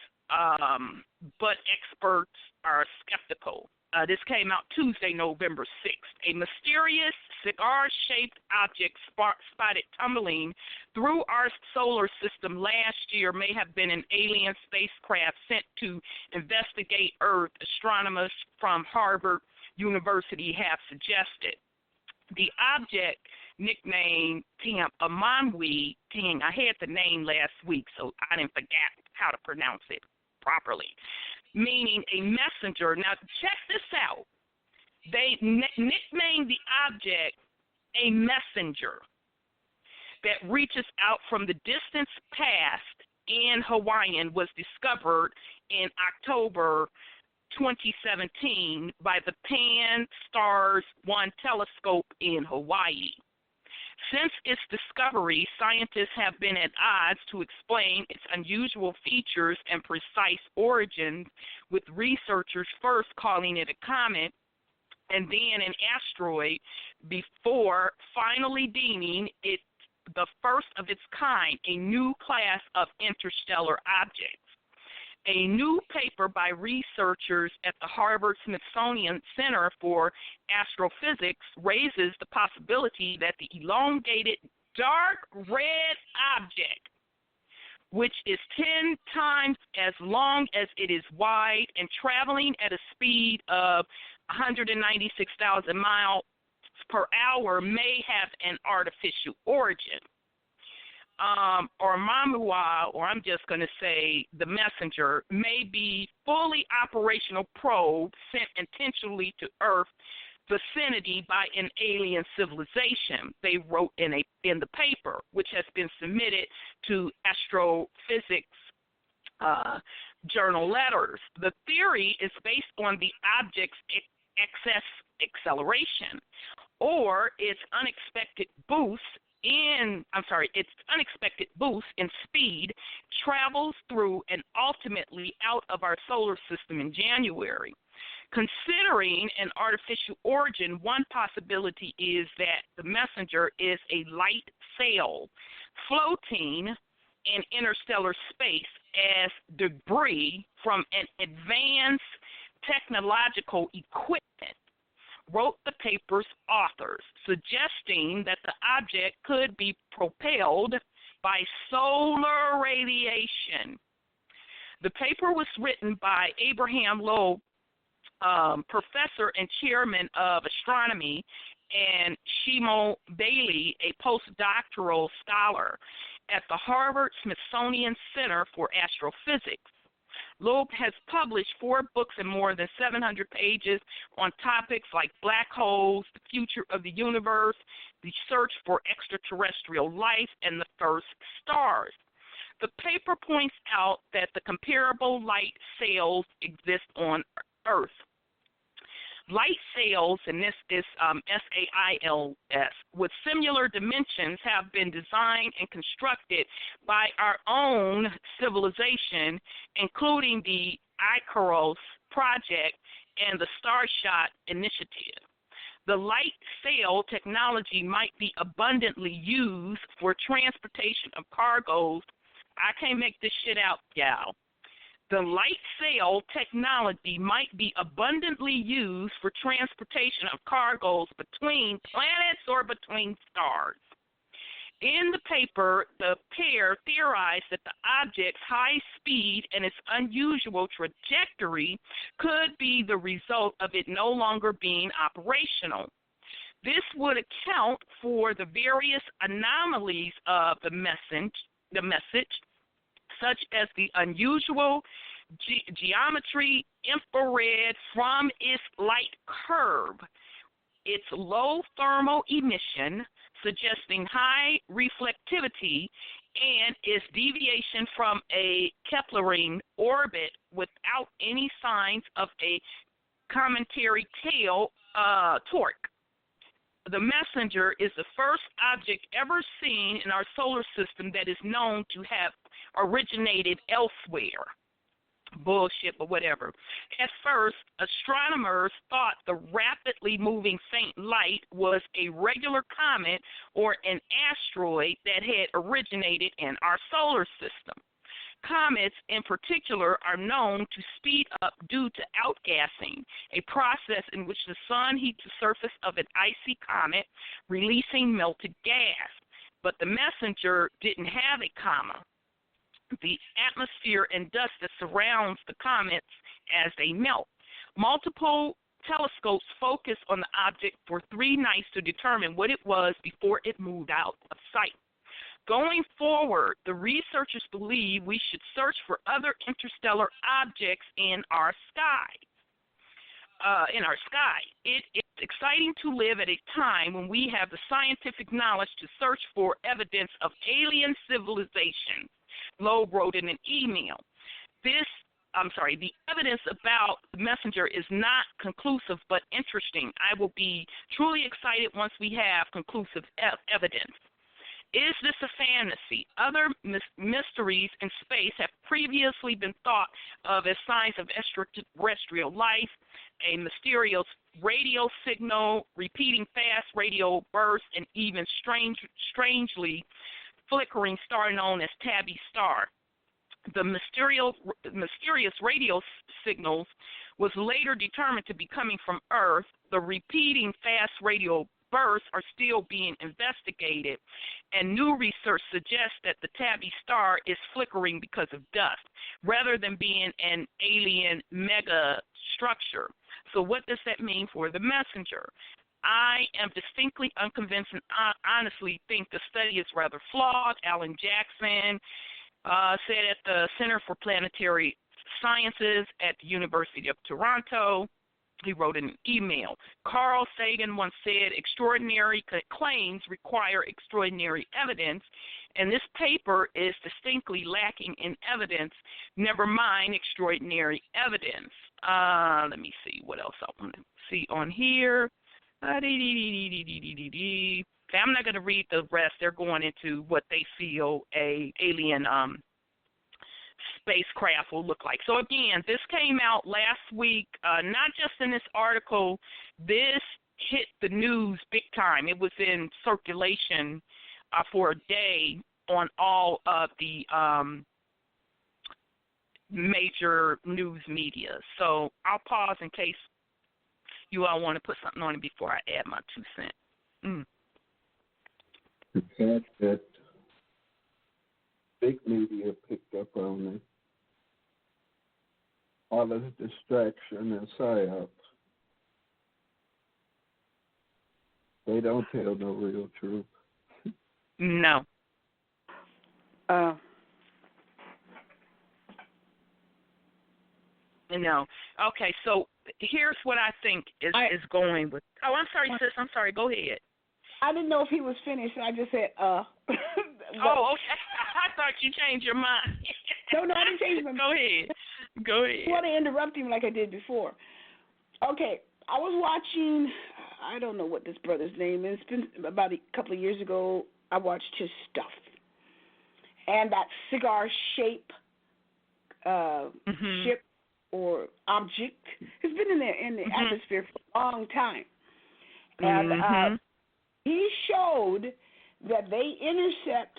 S5: but experts are skeptical. This came out Tuesday, November 6th. A mysterious cigar-shaped object spotted tumbling through our solar system last year may have been an alien spacecraft sent to investigate Earth, astronomers from Harvard University have suggested. The object, nicknamed Amanwi Ting, I had the name last week, so I didn't forget how to pronounce it properly, meaning a messenger. Now, check this out. They nicknamed the object a messenger that reaches out from the distance past in Hawaiian, was discovered in October 2017 by the Pan-STARRS-1 telescope in Hawaii. Since its discovery, scientists have been at odds to explain its unusual features and precise origins, with researchers first calling it a comet and then an asteroid, before finally deeming it the first of its kind, a new class of interstellar objects. A new paper by researchers at the Harvard-Smithsonian Center for Astrophysics raises the possibility that the elongated dark red object, which is 10 times as long as it is wide and traveling at a speed of 196,000 miles per hour, may have an artificial origin. Or Mamua, or I'm just going to say the messenger, may be fully operational probe sent intentionally to Earth vicinity by an alien civilization, they wrote in the paper, which has been submitted to Astrophysics journal letters. The theory is based on the object's excess acceleration, or its unexpected boost in speed, travels through and ultimately out of our solar system in January. Considering an artificial origin, one possibility is that the messenger is a light sail floating in interstellar space as debris from an advanced technological equipment, wrote the paper's authors, suggesting that the object could be propelled by solar radiation. The paper was written by Abraham Loeb, professor and chairman of astronomy, and Shimo Bailey, a postdoctoral scholar at the Harvard-Smithsonian Center for Astrophysics. Loeb has published 4 books and more than 700 pages on topics like black holes, the future of the universe, the search for extraterrestrial life, and the first stars. The paper points out that the comparable light sails exist on Earth. Light sails, and this is SAILS, with similar dimensions have been designed and constructed by our own civilization, including the Icaros project and the Starshot initiative. The light sail technology might be abundantly used for transportation of cargoes. I can't make this shit out, y'all. The light sail technology might be abundantly used for transportation of cargoes between planets or between stars. In the paper, the pair theorized that the object's high speed and its unusual trajectory could be the result of it no longer being operational. This would account for the various anomalies of the message, such as the unusual geometry infrared from its light curve its low thermal emission, suggesting high reflectivity, and its deviation from a Keplerian orbit without any signs of a cometary tail torque. The messenger is the first object ever seen in our solar system that is known to have originated elsewhere. Bullshit or whatever. At first, astronomers thought the rapidly moving faint light was a regular comet or an asteroid that had originated in our solar system. Comets, in particular, are known to speed up due to outgassing, a process in which the sun heats the surface of an icy comet, releasing melted gas. But the messenger didn't have a comma. The atmosphere and dust that surrounds the comets as they melt. Multiple telescopes focused on the object for 3 nights to determine what it was before it moved out of sight. Going forward, the researchers believe we should search for other interstellar objects in our sky. It's exciting to live at a time when we have the scientific knowledge to search for evidence of alien civilization. Loeb wrote in an email. The evidence about the messenger is not conclusive but interesting. I will be truly excited once we have conclusive evidence. Is this a fantasy? Other mysteries in space have previously been thought of as signs of extraterrestrial life, a mysterious radio signal, repeating fast radio bursts, and even strangely flickering star known as Tabby star. The mysterious radio signals was later determined to be coming from Earth. The repeating fast radio bursts are still being investigated, and new research suggests that the Tabby star is flickering because of dust, rather than being an alien mega structure. So what does that mean for the messenger? I am distinctly unconvinced and honestly think the study is rather flawed. Alan Jackson said at the Center for Planetary Sciences at the University of Toronto. He wrote in an email. Carl Sagan once said, extraordinary claims require extraordinary evidence, and this paper is distinctly lacking in evidence, never mind extraordinary evidence. Let me see what else I want to see on here. I'm not going to read the rest. They're going into what they feel a alien spacecraft will look like. So again, this came out last week, not just in this article. This hit the news big time. It was in circulation for a day on all of the major news media. So I'll pause in case you all want to put something on it before I add my 2 cents.
S4: The fact that big media picked up on it, all of the distraction and psyops, they don't tell no real truth.
S5: No. No. Okay, so here's what I think is going with. Oh, I'm sorry, sis. I'm sorry. Go ahead.
S6: I didn't know if he was finished. So I just said,
S5: Oh, okay. I thought you changed your mind.
S6: No, I didn't change my mind.
S5: Go ahead.
S6: I want to interrupt him like I did before. Okay, I was watching, I don't know what this brother's name is. It's been about a couple of years ago. I watched his stuff. And that cigar shape ship or object has been in the atmosphere for a long time. And he showed that they intercept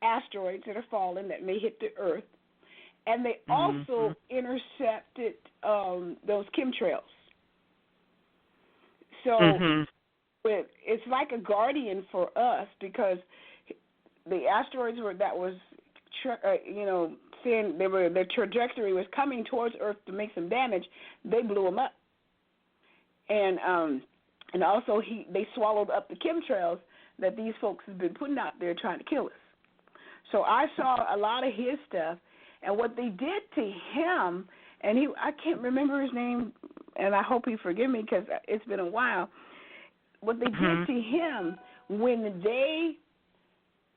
S6: asteroids that are falling that may hit the Earth, and they also intercepted those chemtrails. So it's like a guardian for us, because the asteroids saying their trajectory was coming towards Earth to make some damage. They blew them up, and also they swallowed up the chemtrails that these folks have been putting out there trying to kill us. So I saw a lot of his stuff, and what they did to him, and I can't remember his name, and I hope he forgive me because it's been a while. what they did to him when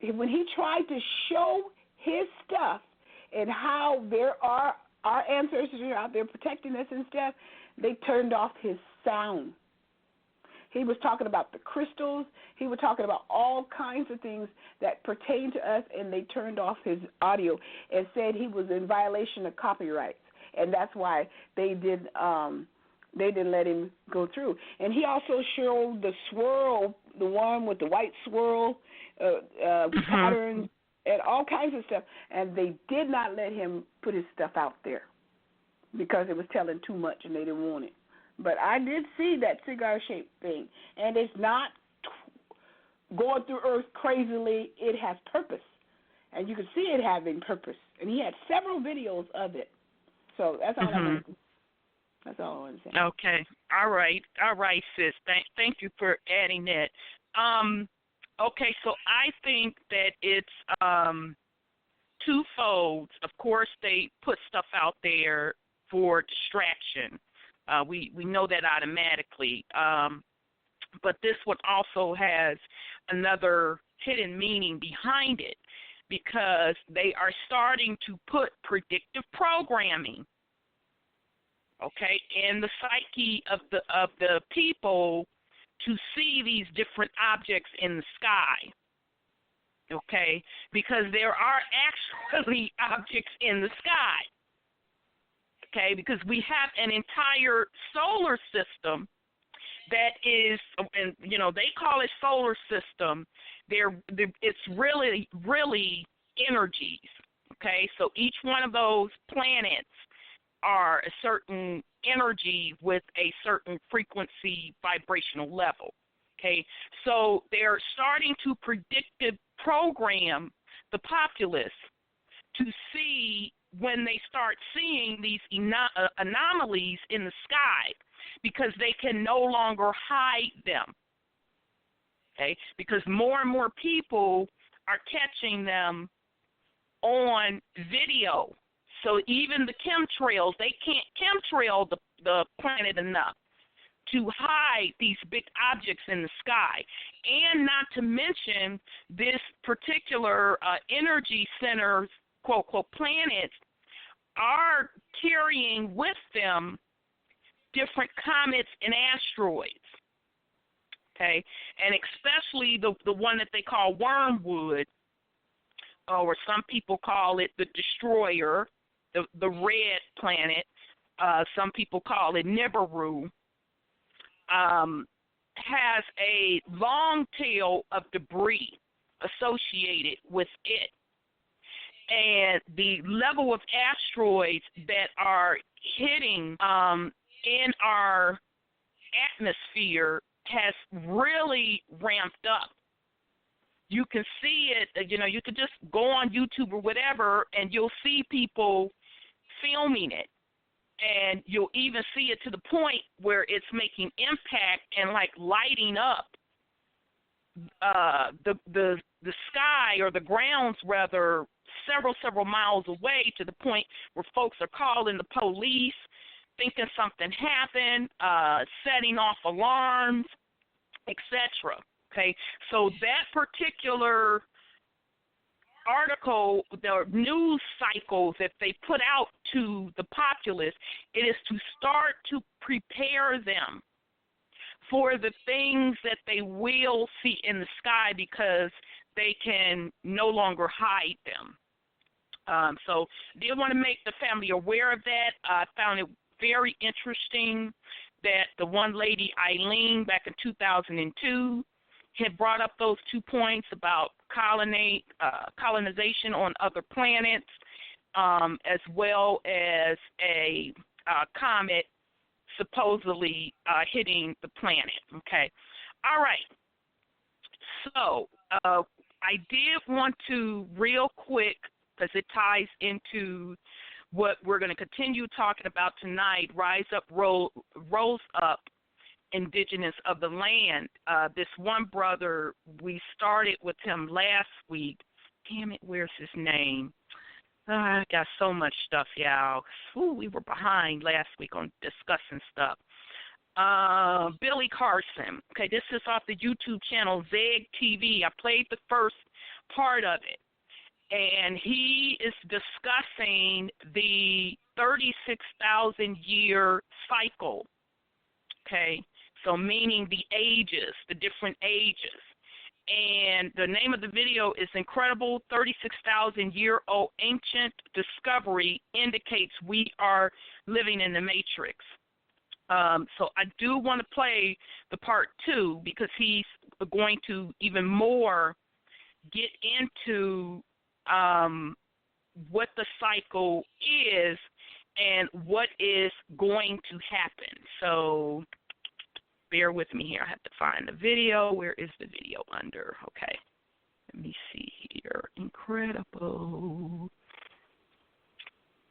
S6: he tried to show his stuff and how our ancestors are out there protecting us and stuff, they turned off his sound. He was talking about the crystals. He was talking about all kinds of things that pertain to us, and they turned off his audio and said he was in violation of copyrights, and that's why they didn't let him go through. And he also showed the swirl, the one with the white swirl patterns and all kinds of stuff, and they did not let him put his stuff out there because it was telling too much and they didn't want it. But I did see that cigar-shaped thing, and it's not going through Earth crazily. It has purpose, and you can see it having purpose. And he had several videos of it. So that's all I want to say. That's all I want to say.
S5: Okay. All right, sis. Thank you for adding that. Okay, so I think that it's twofold. Of course, they put stuff out there for distraction. We know that automatically. But this one also has another hidden meaning behind it, because they are starting to put predictive programming, okay, in the psyche of the people to see these different objects in the sky, okay, because there are actually objects in the sky, okay, because we have an entire solar system that is, and you know, they call it solar system. It's really energies, okay, so each one of those planets are a certain energy with a certain frequency vibrational level, okay? So they're starting to predictive program the populace to see when they start seeing these anomalies in the sky, because they can no longer hide them, okay? Because more and more people are catching them on video. So even the chemtrails, they can't chemtrail the planet enough to hide these big objects in the sky. And not to mention this particular energy centers, quote, quote, planets are carrying with them different comets and asteroids, okay? And especially the one that they call Wormwood, or some people call it the Destroyer, the red planet, some people call it Nibiru, has a long tail of debris associated with it. And the level of asteroids that are hitting in our atmosphere has really ramped up. You can see it, you know, you could just go on YouTube or whatever, and you'll see people filming it. And you'll even see it to the point where it's making impact and like lighting up the sky, or the grounds rather, several miles away, to the point where folks are calling the police, thinking something happened, setting off alarms, etc. Okay, so that particular article, the news cycles that they put out to the populace, it is to start to prepare them for the things that they will see in the sky, because they can no longer hide them. So did want to make the family aware of that. I found it very interesting that the one lady, Eileen, back in 2002, had brought up those 2 points about colonization on other planets, as well as a comet supposedly hitting the planet. Okay. All right. So I did want to, real quick, because it ties into what we're going to continue talking about tonight, Rise Up, Rose Up, Indigenous of the land. This one brother, we started with him last week. Damn it, where's his name? I got so much stuff, y'all. Ooh, we were behind last week on discussing stuff. Billy Carson. Okay, this is off the YouTube channel Zeg TV. I played the first part of it, and he is discussing the 36,000 year cycle. Okay, so meaning the ages, the different ages. And the name of the video is Incredible 36,000-Year-Old Ancient Discovery Indicates We Are Living in the Matrix. So I do want to play the part 2 because he's going to even more get into what the cycle is and what is going to happen. So bear with me here. I have to find the video. Where is the video under? Okay. Let me see here. Incredible.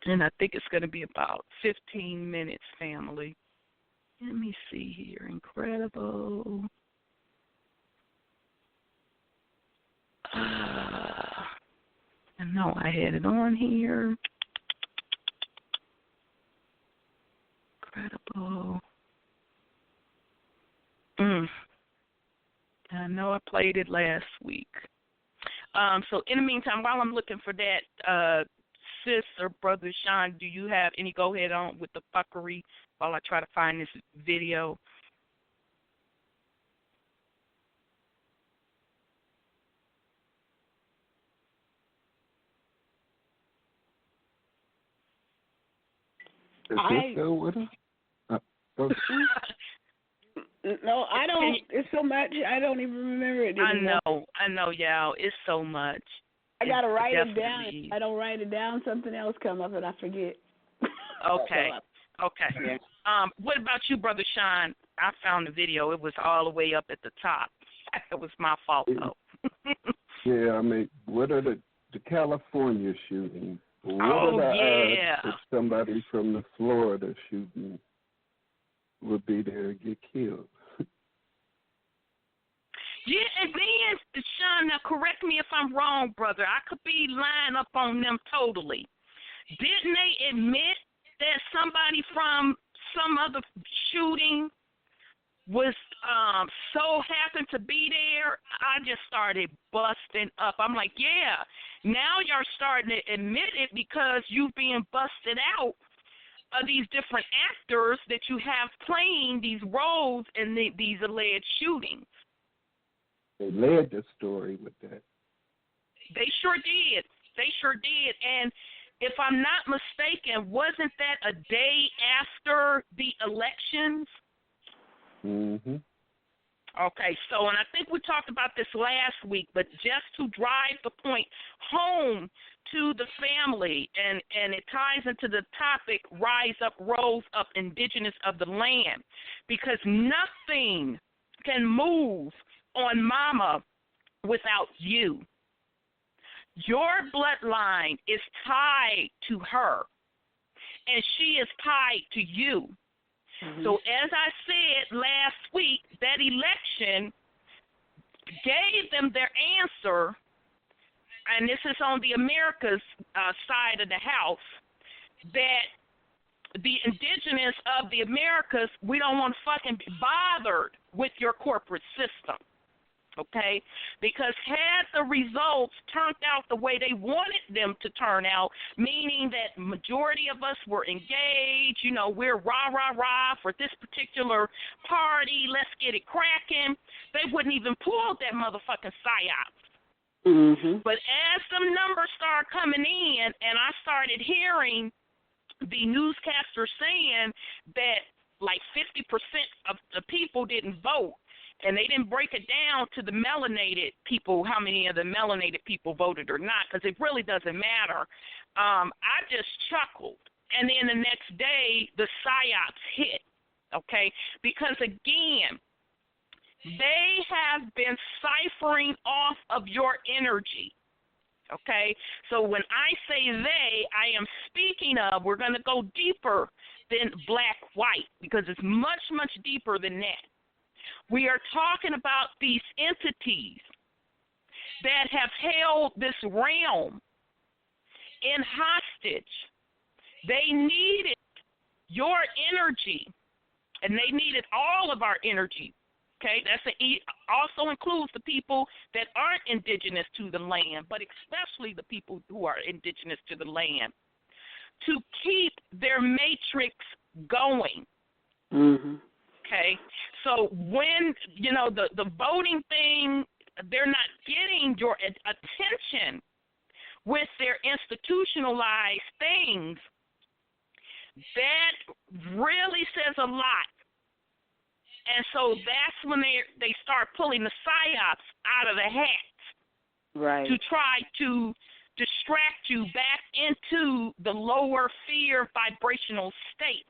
S5: And I think it's going to be about 15 minutes, family. Let me see here. Incredible. I know I had it on here. Incredible. I know I played it last week. So in the meantime, while I'm looking for that, sis or Brother Sean, do you have any go ahead on with the fuckery while I try to find this video?
S4: Is this still with us?
S6: No, I don't. It's so much. I don't even remember it anymore.
S5: I know, y'all. It's so much.
S6: I gotta write it down. If I don't write it down, something else come up and I forget.
S5: Okay. Okay. Yeah. What about you, Brother Sean? I found the video. It was all the way up at the top. It was my fault, though.
S4: Yeah, I mean, what are the California shooting? What are the odds that somebody from the Florida shooting would be there and get killed?
S5: Yeah, and then, Sean, now correct me if I'm wrong, brother. I could be lying up on them totally. Didn't they admit that somebody from some other shooting was so happened to be there? I just started busting up. I'm like, yeah, now you're starting to admit it because you've been busted out of these different actors that you have playing these roles in these alleged shootings.
S4: They led the story with that.
S5: They sure did. They sure did. And if I'm not mistaken, wasn't that a day after the elections?
S4: Mm-hmm.
S5: Okay, so, and I think we talked about this last week, but just to drive the point home to the family, and it ties into the topic, Rise Up, Rose Up, Indigenous of the Land, because nothing can move on Mama without you. Your bloodline is tied to her, and she is tied to you. Mm-hmm. So as I said last week, that election gave them their answer, and this is on the Americas side of the house, that the Indigenous of the Americas, we don't want to fucking be bothered with your corporate system. Okay, because had the results turned out the way they wanted them to turn out, meaning that majority of us were engaged, you know, we're rah, rah, rah for this particular party, let's get it cracking, they wouldn't even pull that motherfucking Psyops.
S6: Mm-hmm.
S5: But as some numbers started coming in, and I started hearing the newscasters saying that like 50% of the people didn't vote, and they didn't break it down to the melanated people, how many of the melanated people voted or not, because it really doesn't matter. I just chuckled. And then the next day, the Psyops hit, okay? Because, again, they have been ciphering off of your energy, okay? So when I say they, I am speaking of, we're going to go deeper than black-white, because it's much, much deeper than that. We are talking about these entities that have held this realm in hostage. They needed your energy and they needed all of our energy. Okay, also includes the people that aren't indigenous to the land, but especially the people who are indigenous to the land, to keep their matrix going.
S6: Mm-hmm.
S5: Okay, so when, the voting thing, they're not getting your attention with their institutionalized things, that really says a lot. And so that's when they start pulling the Psyops out of the hat,
S6: right,
S5: to try to distract you back into the lower fear vibrational state.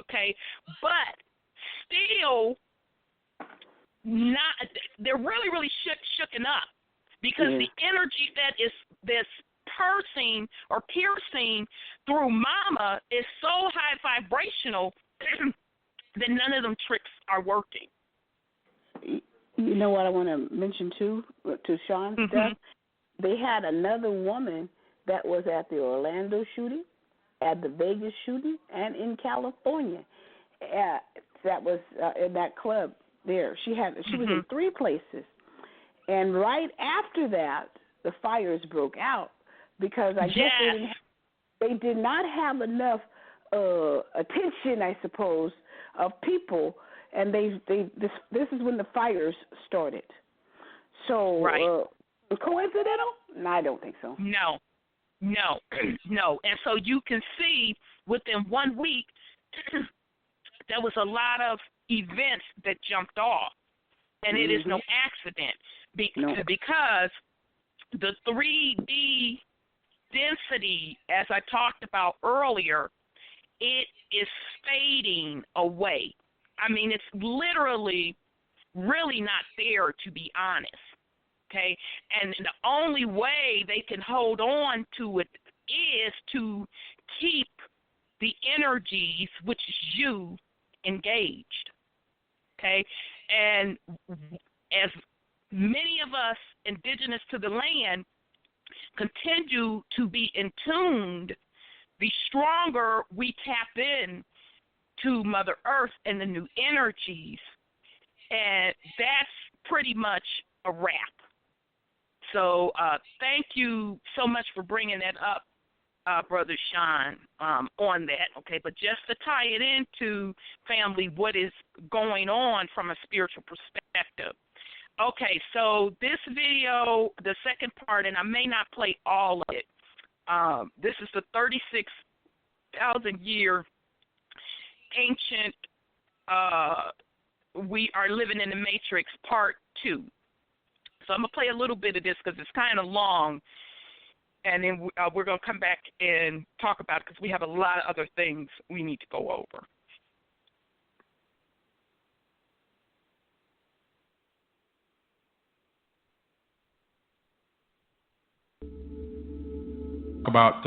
S5: Okay, but still not. They're really, really shooken up, because the energy that is this piercing through Mama is so high vibrational that none of them tricks are working.
S6: You know what I want to mention too, to Sean's stuff? They had another woman that was at the Orlando shooting, at the Vegas shooting, and in California. That was in that club there. She was in 3 places. And right after that, the fires broke out, because I guess they did not have enough attention, I suppose, of people, and this is when the fires started. So, coincidental? No, I don't think so.
S5: No. And so you can see within 1 week, there was a lot of events that jumped off, and it is no accident, because the 3D density, as I talked about earlier, it is fading away. I mean, it's literally really not there, to be honest. Okay? And the only way they can hold on to it is to keep the energies, which is you, engaged. Okay? And as many of us indigenous to the land continue to be in tuned, the stronger we tap in to Mother Earth and the new energies. And that's pretty much a wrap. So thank you so much for bringing that up, Brother Sean, on that. Okay, but just to tie it into, family, what is going on from a spiritual perspective. Okay, so this video, the second part, and I may not play all of it, this is the 36,000-year ancient, we are living in the Matrix, part 2. So I'm going to play a little bit of this because it's kind of long, and then we're going to come back and talk about it because we have a lot of other things we need to go over.
S9: About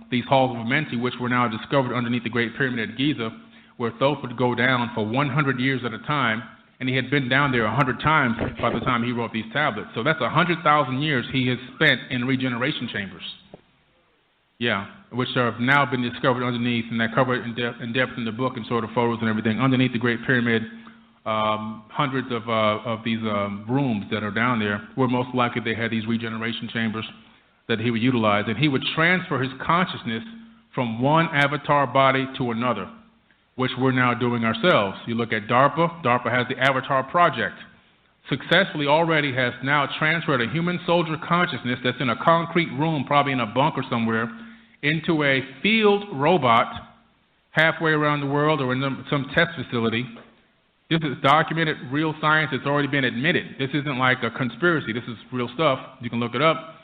S9: these halls of Amenti, which were now discovered underneath the Great Pyramid at Giza, where Thoth would go down for 100 years at a time, and he had been down there 100 times by the time he wrote these tablets. So that's 100,000 years he has spent in regeneration chambers. Yeah, which have now been discovered underneath, and they're covered in depth in the book and sort of photos and everything. Underneath the Great Pyramid, hundreds of these rooms that are down there, where most likely they had these regeneration chambers that he would utilize, and he would transfer his consciousness from one avatar body to another, which we're now doing ourselves. You look at DARPA. DARPA has the Avatar Project. Successfully already has now transferred a human soldier consciousness that's in a concrete room, probably in a bunker somewhere, into a field robot halfway around the world or in some test facility. This is documented, real science. It's already been admitted. This isn't like a conspiracy. This is real stuff. You can look it up.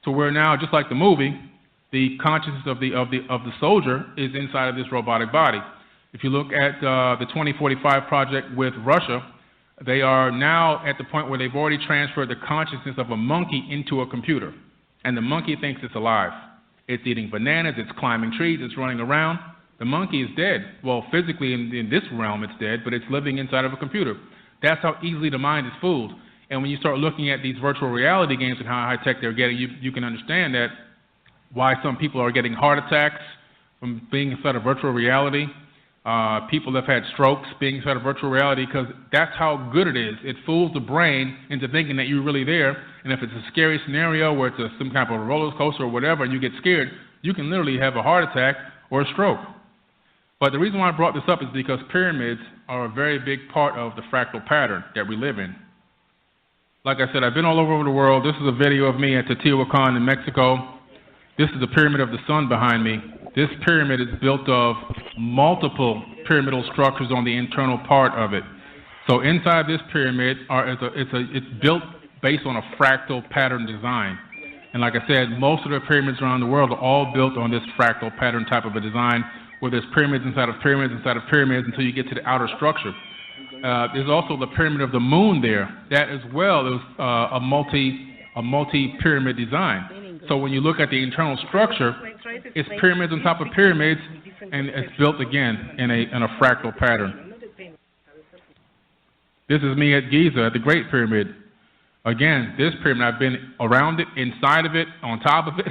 S9: So we're now, just like the movie, the consciousness of the soldier is inside of this robotic body. If you look at the 2045 project with Russia, they are now at the point where they've already transferred the consciousness of a monkey into a computer. And the monkey thinks it's alive. It's eating bananas, it's climbing trees, it's running around. The monkey is dead. Well, physically in this realm it's dead, but it's living inside of a computer. That's how easily the mind is fooled. And when you start looking at these virtual reality games and how high-tech they're getting, you can understand that why some people are getting heart attacks from being inside of virtual reality. People have had strokes being inside of virtual reality because that's how good it is. It fools the brain into thinking that you're really there. And if it's a scary scenario where it's some kind of a roller coaster or whatever and you get scared, you can literally have a heart attack or a stroke. But the reason why I brought this up is because pyramids are a very big part of the fractal pattern that we live in. Like I said, I've been all over the world. This is a video of me at Teotihuacan in Mexico. This is the Pyramid of the Sun behind me. This pyramid is built of multiple pyramidal structures on the internal part of it. So inside this pyramid, it's built based on a fractal pattern design. And like I said, most of the pyramids around the world are all built on this fractal pattern type of a design, where there's pyramids inside of pyramids inside of pyramids until you get to the outer structure. There's also the Pyramid of the Moon there. That as well is a multi-pyramid design. So when you look at the internal structure, it's pyramids on top of pyramids, and it's built again in a fractal pattern. This is me at Giza at the Great Pyramid. Again, this pyramid, I've been around it, inside of it, on top of it.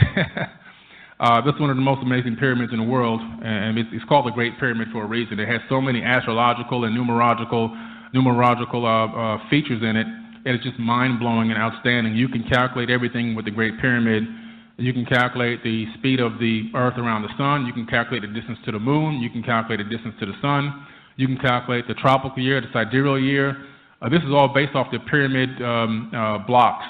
S9: This is one of the most amazing pyramids in the world, and it's called the Great Pyramid for a reason. It has so many astrological and numerological features in it, and it's just mind-blowing and outstanding. You can calculate everything with the Great Pyramid. You can calculate the speed of the Earth around the Sun. You can calculate the distance to the Moon. You can calculate the distance to the Sun. You can calculate the tropical year, the sidereal year. This is all based off the pyramid blocks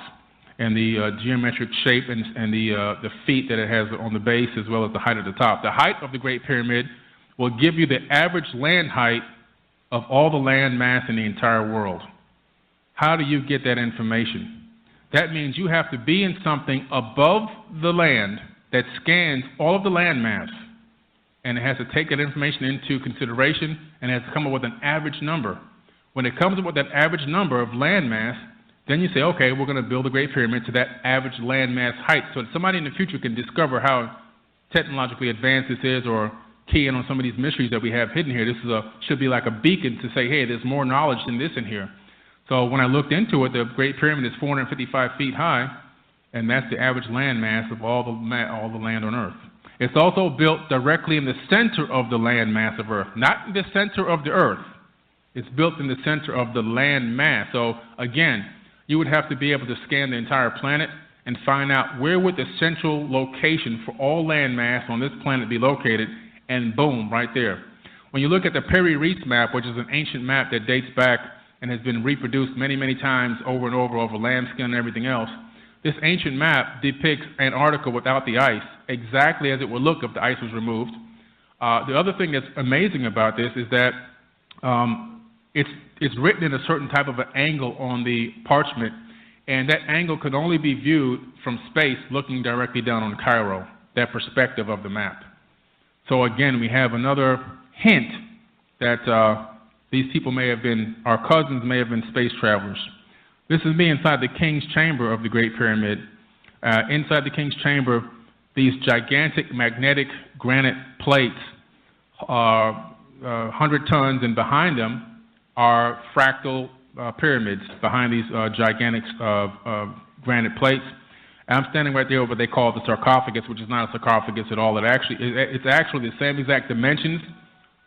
S9: and the geometric shape and the feet that it has on the base, as well as the height at the top. The height of the Great Pyramid will give you the average land height of all the land mass in the entire world. How do you get that information? That means you have to be in something above the land that scans all of the land mass, and it has to take that information into consideration and has to come up with an average number. When it comes up with that average number of land mass, then you say, okay, we're going to build a Great Pyramid to that average land mass height, so that somebody in the future can discover how technologically advanced this is, or key in on some of these mysteries that we have hidden here. This should be like a beacon to say, hey, there's more knowledge than this in here. So when I looked into it, the Great Pyramid is 455 feet high, and that's the average land mass of all the land on Earth. It's also built directly in the center of the land mass of Earth, not in the center of the Earth. It's built in the center of the land mass. So again, you would have to be able to scan the entire planet and find out where would the central location for all land mass on this planet be located, and boom, right there. When you look at the Peri-Reis map, which is an ancient map that dates back and has been reproduced many, many times over and over lambskin and everything else, this ancient map depicts Antarctica without the ice, exactly as it would look if the ice was removed. The other thing that's amazing about this is that it's written in a certain type of an angle on the parchment, and that angle could only be viewed from space looking directly down on Cairo, that perspective of the map. So again, we have another hint that these people may have been, our cousins may have been space travelers. This is me inside the King's Chamber of the Great Pyramid. Inside the King's Chamber, these gigantic magnetic granite plates are 100 tons, and behind them are fractal pyramids behind these gigantic granite plates. And I'm standing right there over what they call the sarcophagus, which is not a sarcophagus at all. It's actually the same exact dimensions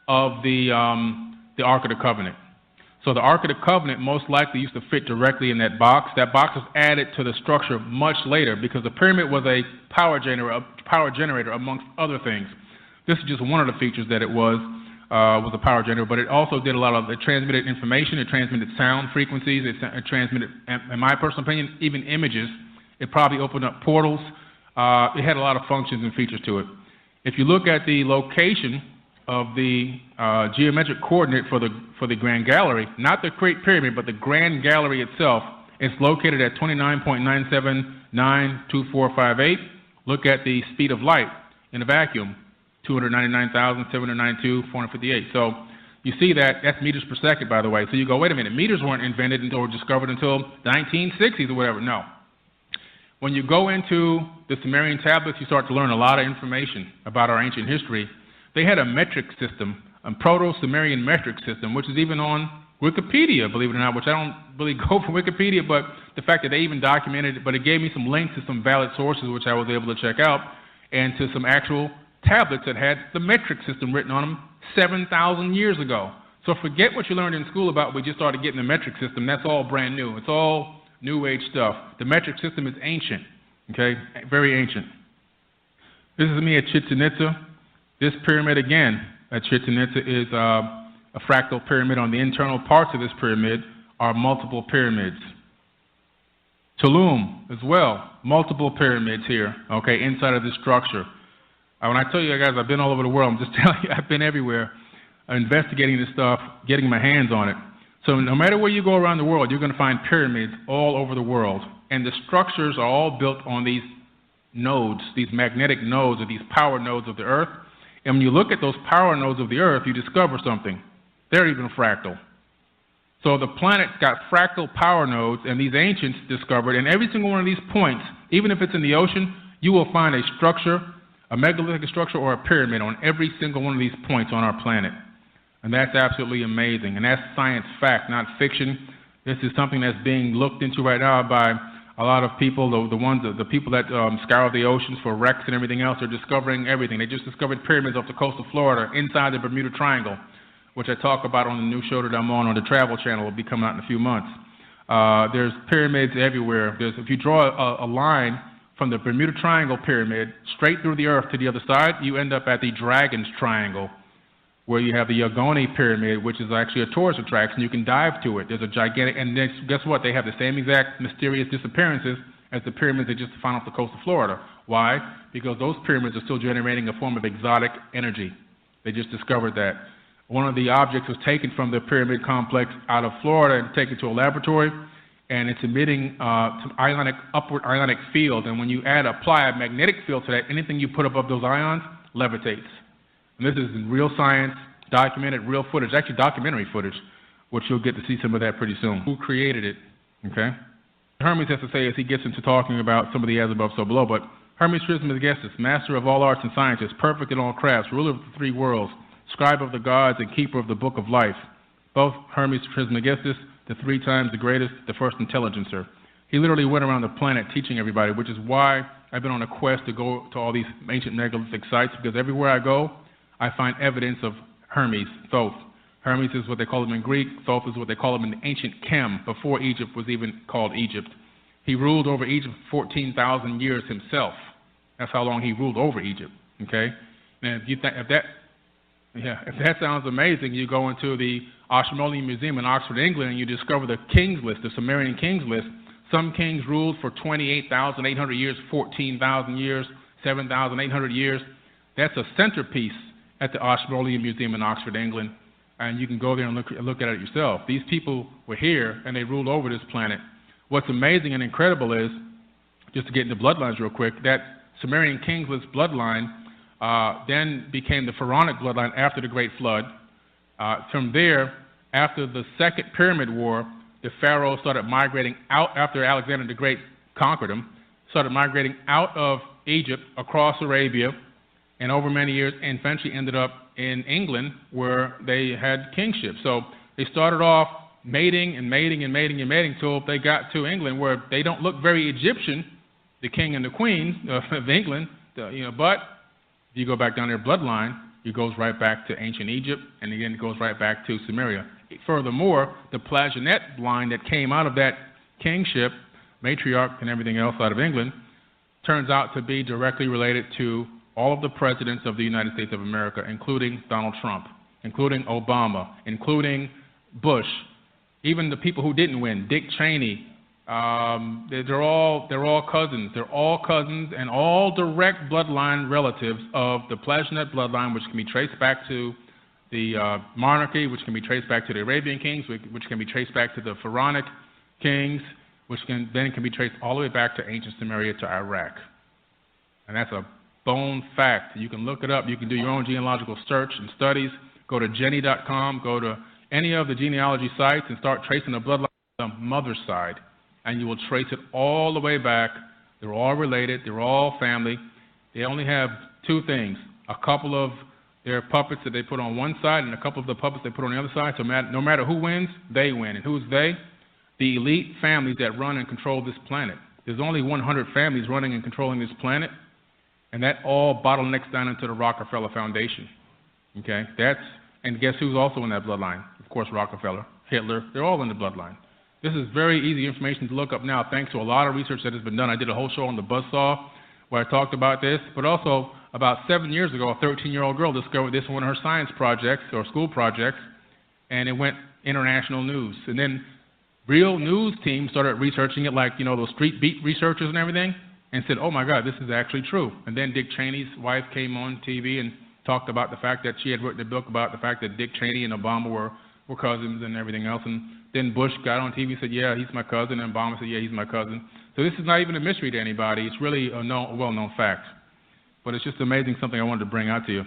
S9: of the Ark of the Covenant. So the Ark of the Covenant most likely used to fit directly in that box. That box was added to the structure much later because the pyramid was a power generator amongst other things. This is just one of the features that it was a power generator, but it also did it transmitted information, it transmitted sound frequencies, it transmitted, in my personal opinion, even images. It probably opened up portals. It had a lot of functions and features to it. If you look at the location of the geometric coordinate for the Grand Gallery, not the Great Pyramid, but the Grand Gallery itself, it's located at 29.9792458. Look at the speed of light in a vacuum, 299,792,458. So you see that's meters per second, by the way. So you go, wait a minute, meters weren't invented or discovered until the 1960s or whatever. No. When you go into the Sumerian tablets, you start to learn a lot of information about our ancient history. They had a metric system, a Proto-Sumerian metric system, which is even on Wikipedia, believe it or not, which I don't really go for Wikipedia, but the fact that they even documented it, but it gave me some links to some valid sources, which I was able to check out, and to some actual tablets that had the metric system written on them 7,000 years ago. So forget what you learned in school about we just started getting the metric system. That's all brand new. It's all New Age stuff. The metric system is ancient, okay, very ancient. This is me at Chichen Itza. This pyramid again at Chichen Itza is a fractal pyramid. On the internal parts of this pyramid are multiple pyramids. Tulum as well, multiple pyramids here, okay, inside of this structure. When I tell you guys I've been all over the world, I'm just telling you I've been everywhere investigating this stuff, getting my hands on it. So no matter where you go around the world, you're going to find pyramids all over the world. And the structures are all built on these nodes, these magnetic nodes or these power nodes of the Earth. And when you look at those power nodes of the Earth, you discover something. They're even fractal. So the planet's got fractal power nodes, and these ancients discovered, and every single one of these points, even if it's in the ocean, you will find a structure, a megalithic structure or a pyramid on every single one of these points on our planet. And that's absolutely amazing. And that's science fact, not fiction. This is something that's being looked into right now by a lot of people, the people that scour the oceans for wrecks and everything else. They're discovering everything. They just discovered pyramids off the coast of Florida, inside the Bermuda Triangle, which I talk about on the new show that I'm on the Travel Channel. Will be coming out in a few months. There's pyramids everywhere. If you draw a line from the Bermuda Triangle pyramid straight through the Earth to the other side, you end up at the Dragon's Triangle, where you have the Yagoni Pyramid, which is actually a tourist attraction. You can dive to it. There's a gigantic, and then guess what? They have the same exact mysterious disappearances as the pyramids they just found off the coast of Florida. Why? Because those pyramids are still generating a form of exotic energy. They just discovered that. One of the objects was taken from the pyramid complex out of Florida and taken to a laboratory, and it's emitting some upward ionic field. And when you apply a magnetic field to that, anything you put above those ions levitates. And this is in real science, documented, real footage, actually documentary footage, which you'll get to see some of that pretty soon. Who created it, okay? Hermes has to say as he gets into talking about some of the as above, so below, but Hermes Trismegistus, master of all arts and sciences, perfect in all crafts, ruler of the three worlds, scribe of the gods and keeper of the book of life. Both Hermes Trismegistus, the 3 times the greatest, the first intelligencer. He literally went around the planet teaching everybody, which is why I've been on a quest to go to all these ancient megalithic sites, because everywhere I go, I find evidence of Hermes, Thoth. Hermes is what they call him in Greek. Thoth is what they call him in ancient Chem, before Egypt was even called Egypt. He ruled over Egypt for 14,000 years himself. That's how long he ruled over Egypt, okay? And if that sounds amazing, you go into the Ashmolean Museum in Oxford, England, and you discover the kings list, the Sumerian kings list. Some kings ruled for 28,800 years, 14,000 years, 7,800 years. That's a centerpiece at the Ashmolean Museum in Oxford, England, and you can go there and look at it yourself. These people were here, and they ruled over this planet. What's amazing and incredible is, just to get into bloodlines real quick, that Sumerian kings list bloodline then became the Pharaonic bloodline after the Great Flood. From there, after the Second Pyramid War, the pharaohs started migrating out after Alexander the Great conquered them, started migrating out of Egypt across Arabia, and over many years, and eventually ended up in England, where they had kingship. So they started off mating until they got to England, where they don't look very Egyptian, the king and the queen of England, but if you go back down their bloodline, it goes right back to ancient Egypt, and again it goes right back to Sumeria. Furthermore, the Plantagenet line that came out of that kingship, matriarch and everything else out of England, turns out to be directly related to all of the presidents of the United States of America, including Donald Trump, including Obama, including Bush, even the people who didn't win, Dick Cheney. They're all cousins. They're all cousins and all direct bloodline relatives of the Plantagenet bloodline, which can be traced back to the monarchy, which can be traced back to the Arabian kings, which can be traced back to the Pharaonic kings, which can be traced all the way back to ancient Sumeria to Iraq. And that's a bone fact. You can look it up. You can do your own genealogical search and studies. Go to Jenny.com, go to any of the genealogy sites and start tracing the bloodline on the mother's side. And you will trace it all the way back. They're all related. They're all family. They only have 2 things. A couple of their puppets that they put on one side and a couple of the puppets they put on the other side. So no matter who wins, they win. And who's they? The elite families that run and control this planet. There's only 100 families running and controlling this planet, and that all bottlenecks down into the Rockefeller Foundation. Okay, and guess who's also in that bloodline? Of course, Rockefeller, Hitler, they're all in the bloodline. This is very easy information to look up now thanks to a lot of research that has been done. I did a whole show on the buzzsaw where I talked about this, but also about 7 years ago, a 13-year-old girl discovered this in one of her science projects or school projects, and it went international news. And then real news teams started researching it, like, you know, those street beat researchers and everything, and said, oh my God, this is actually true. And then Dick Cheney's wife came on TV and talked about the fact that she had written a book about the fact that Dick Cheney and Obama were cousins and everything else. And then Bush got on TV and said, yeah, he's my cousin, and Obama said, yeah, he's my cousin. So this is not even a mystery to anybody. It's really a well-known fact. But it's just amazing, something I wanted to bring out to you.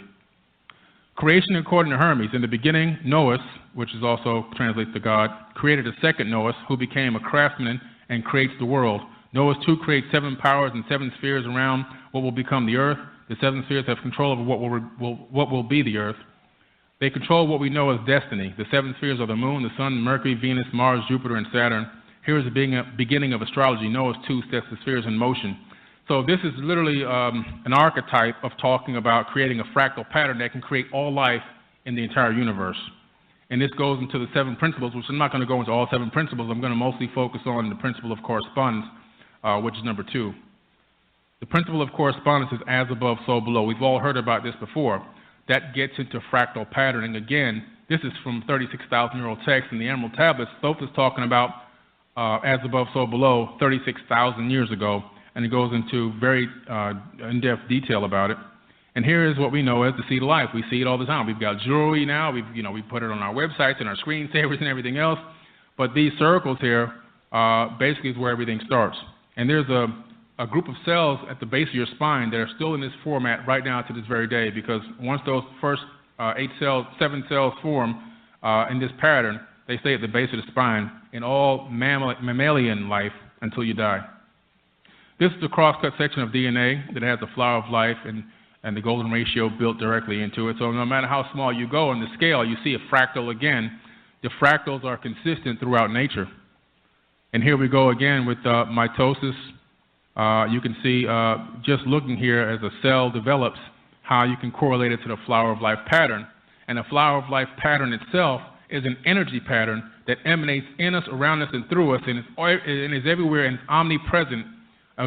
S9: Creation according to Hermes. In the beginning, Noah, which is also translates to God, created a second Noah who became a craftsman and creates the world. Noah too creates 7 powers and 7 spheres around what will become the earth. The 7 spheres have control over what will be the earth. They control what we know as destiny. The 7 spheres are the moon, the sun, Mercury, Venus, Mars, Jupiter, and Saturn. Here is the beginning of astrology. Noah too sets the spheres in motion. So this is literally an archetype of talking about creating a fractal pattern that can create all life in the entire universe. And this goes into the 7 principles, which I'm not going to go into all 7 principles. I'm going to mostly focus on the principle of correspondence, which is number 2. The principle of correspondence is as above, so below. We've all heard about this before. That gets into fractal patterning. Again, this is from 36,000-year-old text in the Emerald Tablets. Thoth is talking about as above, so below 36,000 years ago, and it goes into very in-depth detail about it. And here is what we know as the seed of life. We see it all the time. We've got jewelry now. We put it on our websites and our screensavers and everything else. But these circles here basically is where everything starts. And there's a group of cells at the base of your spine that are still in this format right now to this very day, because once those first 7 cells form in this pattern, they stay at the base of the spine in all mammalian life until you die. This is a cross-cut section of DNA that has a flower of life and the golden ratio built directly into it. So no matter how small you go in the scale, you see a fractal again. The fractals are consistent throughout nature. And here we go again with mitosis. You can see just looking here as a cell develops how you can correlate it to the flower of life pattern. And the flower of life pattern itself is an energy pattern that emanates in us, around us, and through us, and is everywhere and is omnipresent,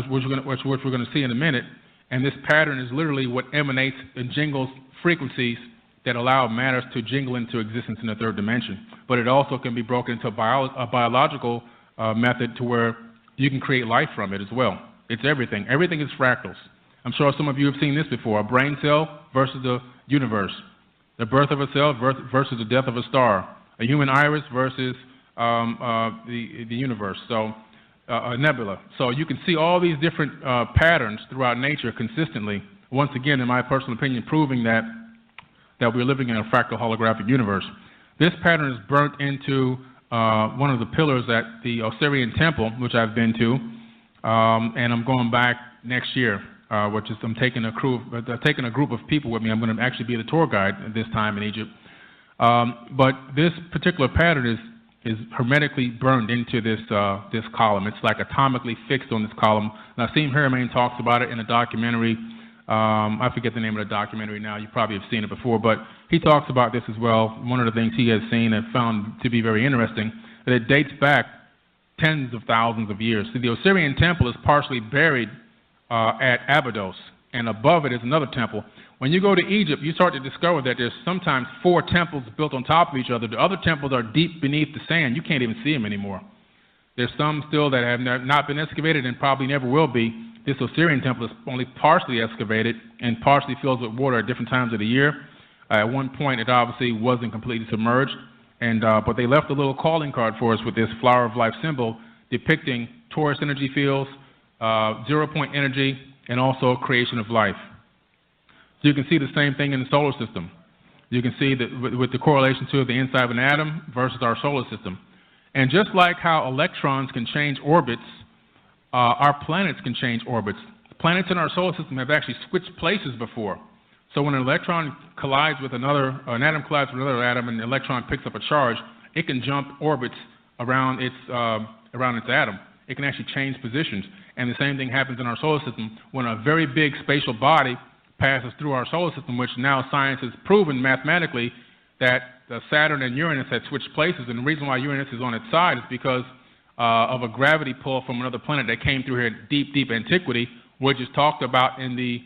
S9: which we're going to see in a minute. And this pattern is literally what emanates and jingles frequencies that allow matters to jingle into existence in the 3rd dimension. But it also can be broken into a biological method to where you can create life from it as well. It's everything. Everything is fractals. I'm sure some of you have seen this before. A brain cell versus the universe. The birth of a cell versus the death of a star. A human iris versus the universe. So a nebula. So you can see all these different patterns throughout nature consistently. Once again, in my personal opinion, proving that we're living in a fractal holographic universe. This pattern is burnt into one of the pillars at the Osirian Temple, which I've been to. And I'm going back next year, which is I'm taking a group of people with me. I'm going to actually be the tour guide at this time in Egypt. But this particular pattern is hermetically burned into this column. It's like atomically fixed on this column. Nassim Haramein talks about it in a documentary. I forget the name of the documentary now. You probably have seen it before, but he talks about this as well. One of the things he has seen and found to be very interesting, that it dates back tens of thousands of years. See, the Osirian temple is partially buried at Abydos, and above it is another temple. When you go to Egypt, you start to discover that there's sometimes 4 temples built on top of each other. The other temples are deep beneath the sand. You can't even see them anymore. There's some still that have not been excavated and probably never will be. This Osirian temple is only partially excavated and partially filled with water at different times of the year. At one point, it obviously wasn't completely submerged. But they left a little calling card for us with this flower of life symbol depicting torus energy fields, 0-point energy, and also creation of life. So you can see the same thing in the solar system. You can see that with the correlation to the inside of an atom versus our solar system. And just like how electrons can change orbits, our planets can change orbits. Planets in our solar system have actually switched places before. So when an electron collides with an atom collides with another atom, and the electron picks up a charge, it can jump orbits around its atom. It can actually change positions. And the same thing happens in our solar system. When a very big spatial body passes through our solar system, which now science has proven mathematically that Saturn and Uranus had switched places, and the reason why Uranus is on its side is because of a gravity pull from another planet that came through here in deep, deep antiquity, which is talked about in the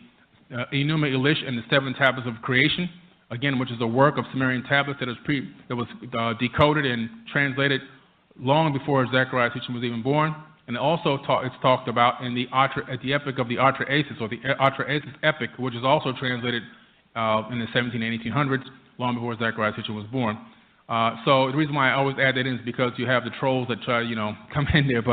S9: Enuma Elish and the Seven Tablets of Creation, again, which is a work of Sumerian tablets that was decoded and translated long before Zechariah was even born. And also it's talked about in the epic of the Atrahasis, or the Atrahasis epic, which is also translated in the 17 and 1800s, long before Zechariah was born. So the reason why I always add that in is because you have the trolls that try to, come in there.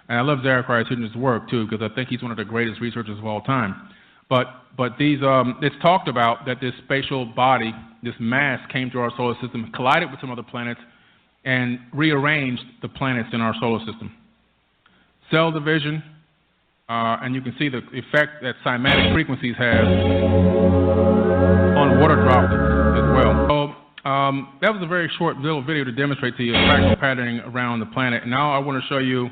S9: And I love Zechariah Sitchin's work too, because I think he's one of the greatest researchers of all time. But it's talked about that this spatial body, this mass, came through our solar system, collided with some other planets, and rearranged the planets in our solar system. Cell division, and you can see the effect that cymatic frequencies have on water droplets as well. So that was a very short little video to demonstrate to you fractal patterning around the planet. And now I want to show you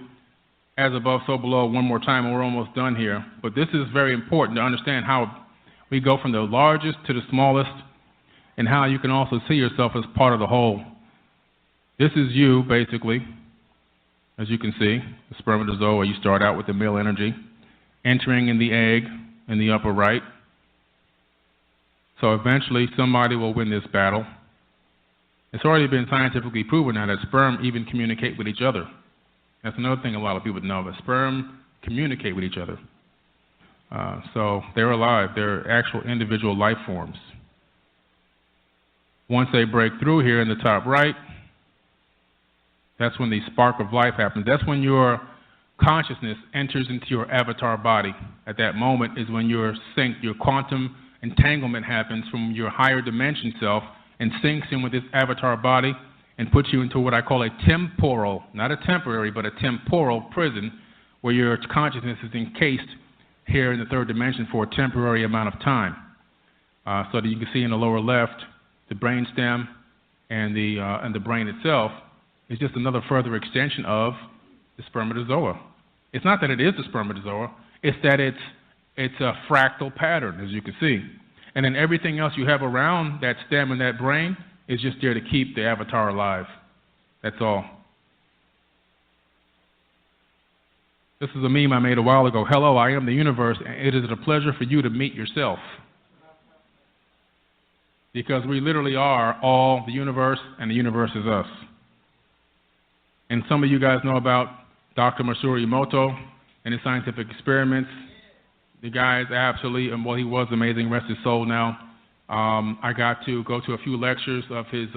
S9: as above, so below one more time, and we're almost done here. But this is very important to understand how we go from the largest to the smallest, and how you can also see yourself as part of the whole. This is you, basically. As you can see, the spermatozoa, you start out with the male energy, entering in the egg in the upper right. So eventually somebody will win this battle. It's already been scientifically proven now that sperm even communicate with each other. That's another thing a lot of people know, that sperm communicate with each other. So they're alive. They're actual individual life forms. Once they break through here in the top right, that's when the spark of life happens. That's when your consciousness enters into your avatar body. At that moment is when your quantum entanglement happens from your higher dimension self and sinks in with this avatar body and puts you into what I call a temporal, not a temporary, but a temporal prison, where your consciousness is encased here in the third dimension for a temporary amount of time. So that you can see in the lower left, the brainstem and the brain itself is just another further extension of the spermatozoa. It's not that it is the spermatozoa, it's that it's a fractal pattern, as you can see. And then everything else you have around that stem and that brain is just there to keep the avatar alive. That's all. This is a meme I made a while ago. Hello, I am the universe, and it is a pleasure for you to meet yourself. Because we literally are all the universe, and the universe is us. And some of you guys know about Dr. Masaru Emoto and his scientific experiments. The guy is absolutely, well, he was amazing, rest his soul now. I got to go to a few lectures of his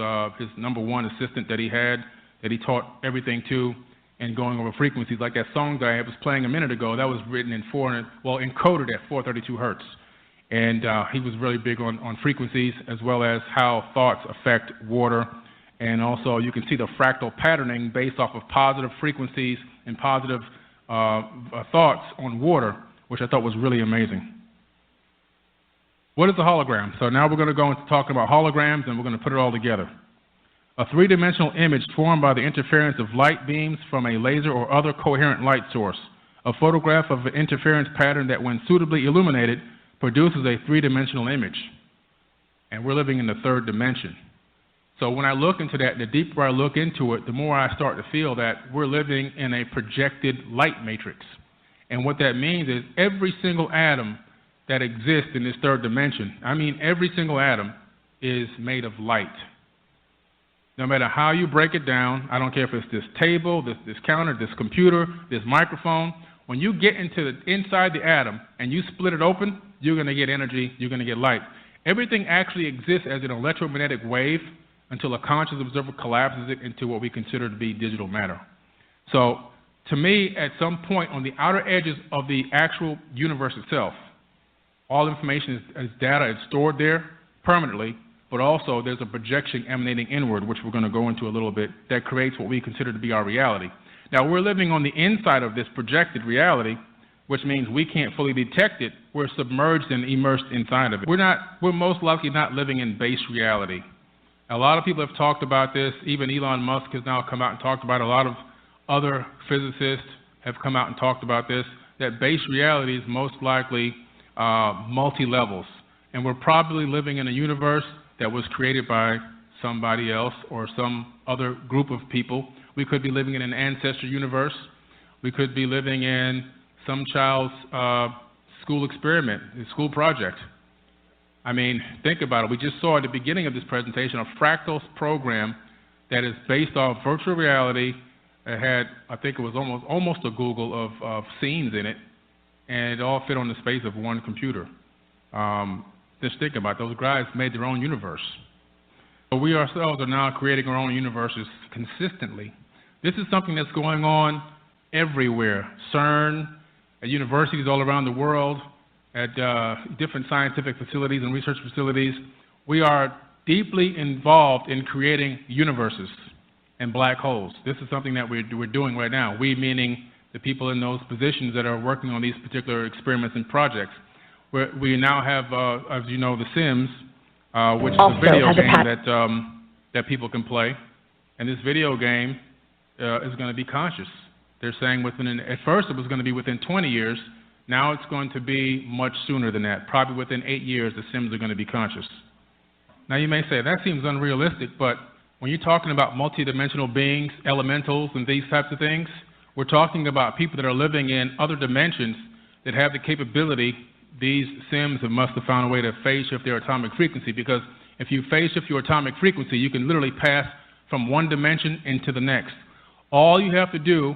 S9: number one assistant that he taught everything to, and going over frequencies. Like that song that I was playing a minute ago, that was written in encoded at 432 hertz. And he was really big on frequencies, as well as how thoughts affect water. And also you can see the fractal patterning based off of positive frequencies and positive thoughts on water, which I thought was really amazing. What is a hologram? So now we're going to go into talking about holograms, and we're going to put it all together. A three-dimensional image formed by the interference of light beams from a laser or other coherent light source. A photograph of an interference pattern that, when suitably illuminated, produces a three-dimensional image. And we're living in the third dimension. So when I look into that, the deeper I look into it, the more I start to feel that we're living in a projected light matrix. And what that means is every single atom that exists in this third dimension, I mean every single atom, is made of light. No matter how you break it down, I don't care if it's this table, this counter, this computer, this microphone, when you get into inside the atom and you split it open, you're going to get energy, you're going to get light. Everything actually exists as an electromagnetic wave until a conscious observer collapses it into what we consider to be digital matter. So, to me, at some point on the outer edges of the actual universe itself, all information is data, it's stored there permanently, but also there's a projection emanating inward, which we're going to go into a little bit, that creates what we consider to be our reality. Now, we're living on the inside of this projected reality, which means we can't fully detect it. We're submerged and immersed inside of it. We're most likely not living in base reality. A lot of people have talked about this. Even Elon Musk has now come out and talked about it. A lot of other physicists have come out and talked about this, that base reality is most likely multi-levels. and we're probably living in a universe that was created by somebody else or some other group of people. We could be living in an ancestor universe. We could be living in some child's school experiment, a school project. I mean, think about it. We just saw at the beginning of this presentation a fractal program that is based off virtual reality. It had, I think it was almost a Google of scenes in it, and it all fit on the space of one computer. Just think about it. Those guys made their own universe. So we ourselves are now creating our own universes consistently. This is something that's going on everywhere. CERN, at universities all around the world, at different scientific facilities and research facilities. We are deeply involved in creating universes and black holes. This is something that we're doing right now. We meaning the people in those positions that are working on these particular experiments and projects. We now have, as you know, The Sims, which is a video game that people can play. And this video game is going to be conscious. They're saying at first it was going to be within 20 years. Now it's going to be much sooner than that. Probably within 8 years, the Sims are going to be conscious. Now you may say, that seems unrealistic, but when you're talking about multidimensional beings, elementals, and these types of things, we're talking about people that are living in other dimensions that have the capability. These Sims must have found a way to phase shift their atomic frequency, because if you phase shift your atomic frequency, you can literally pass from one dimension into the next. All you have to do,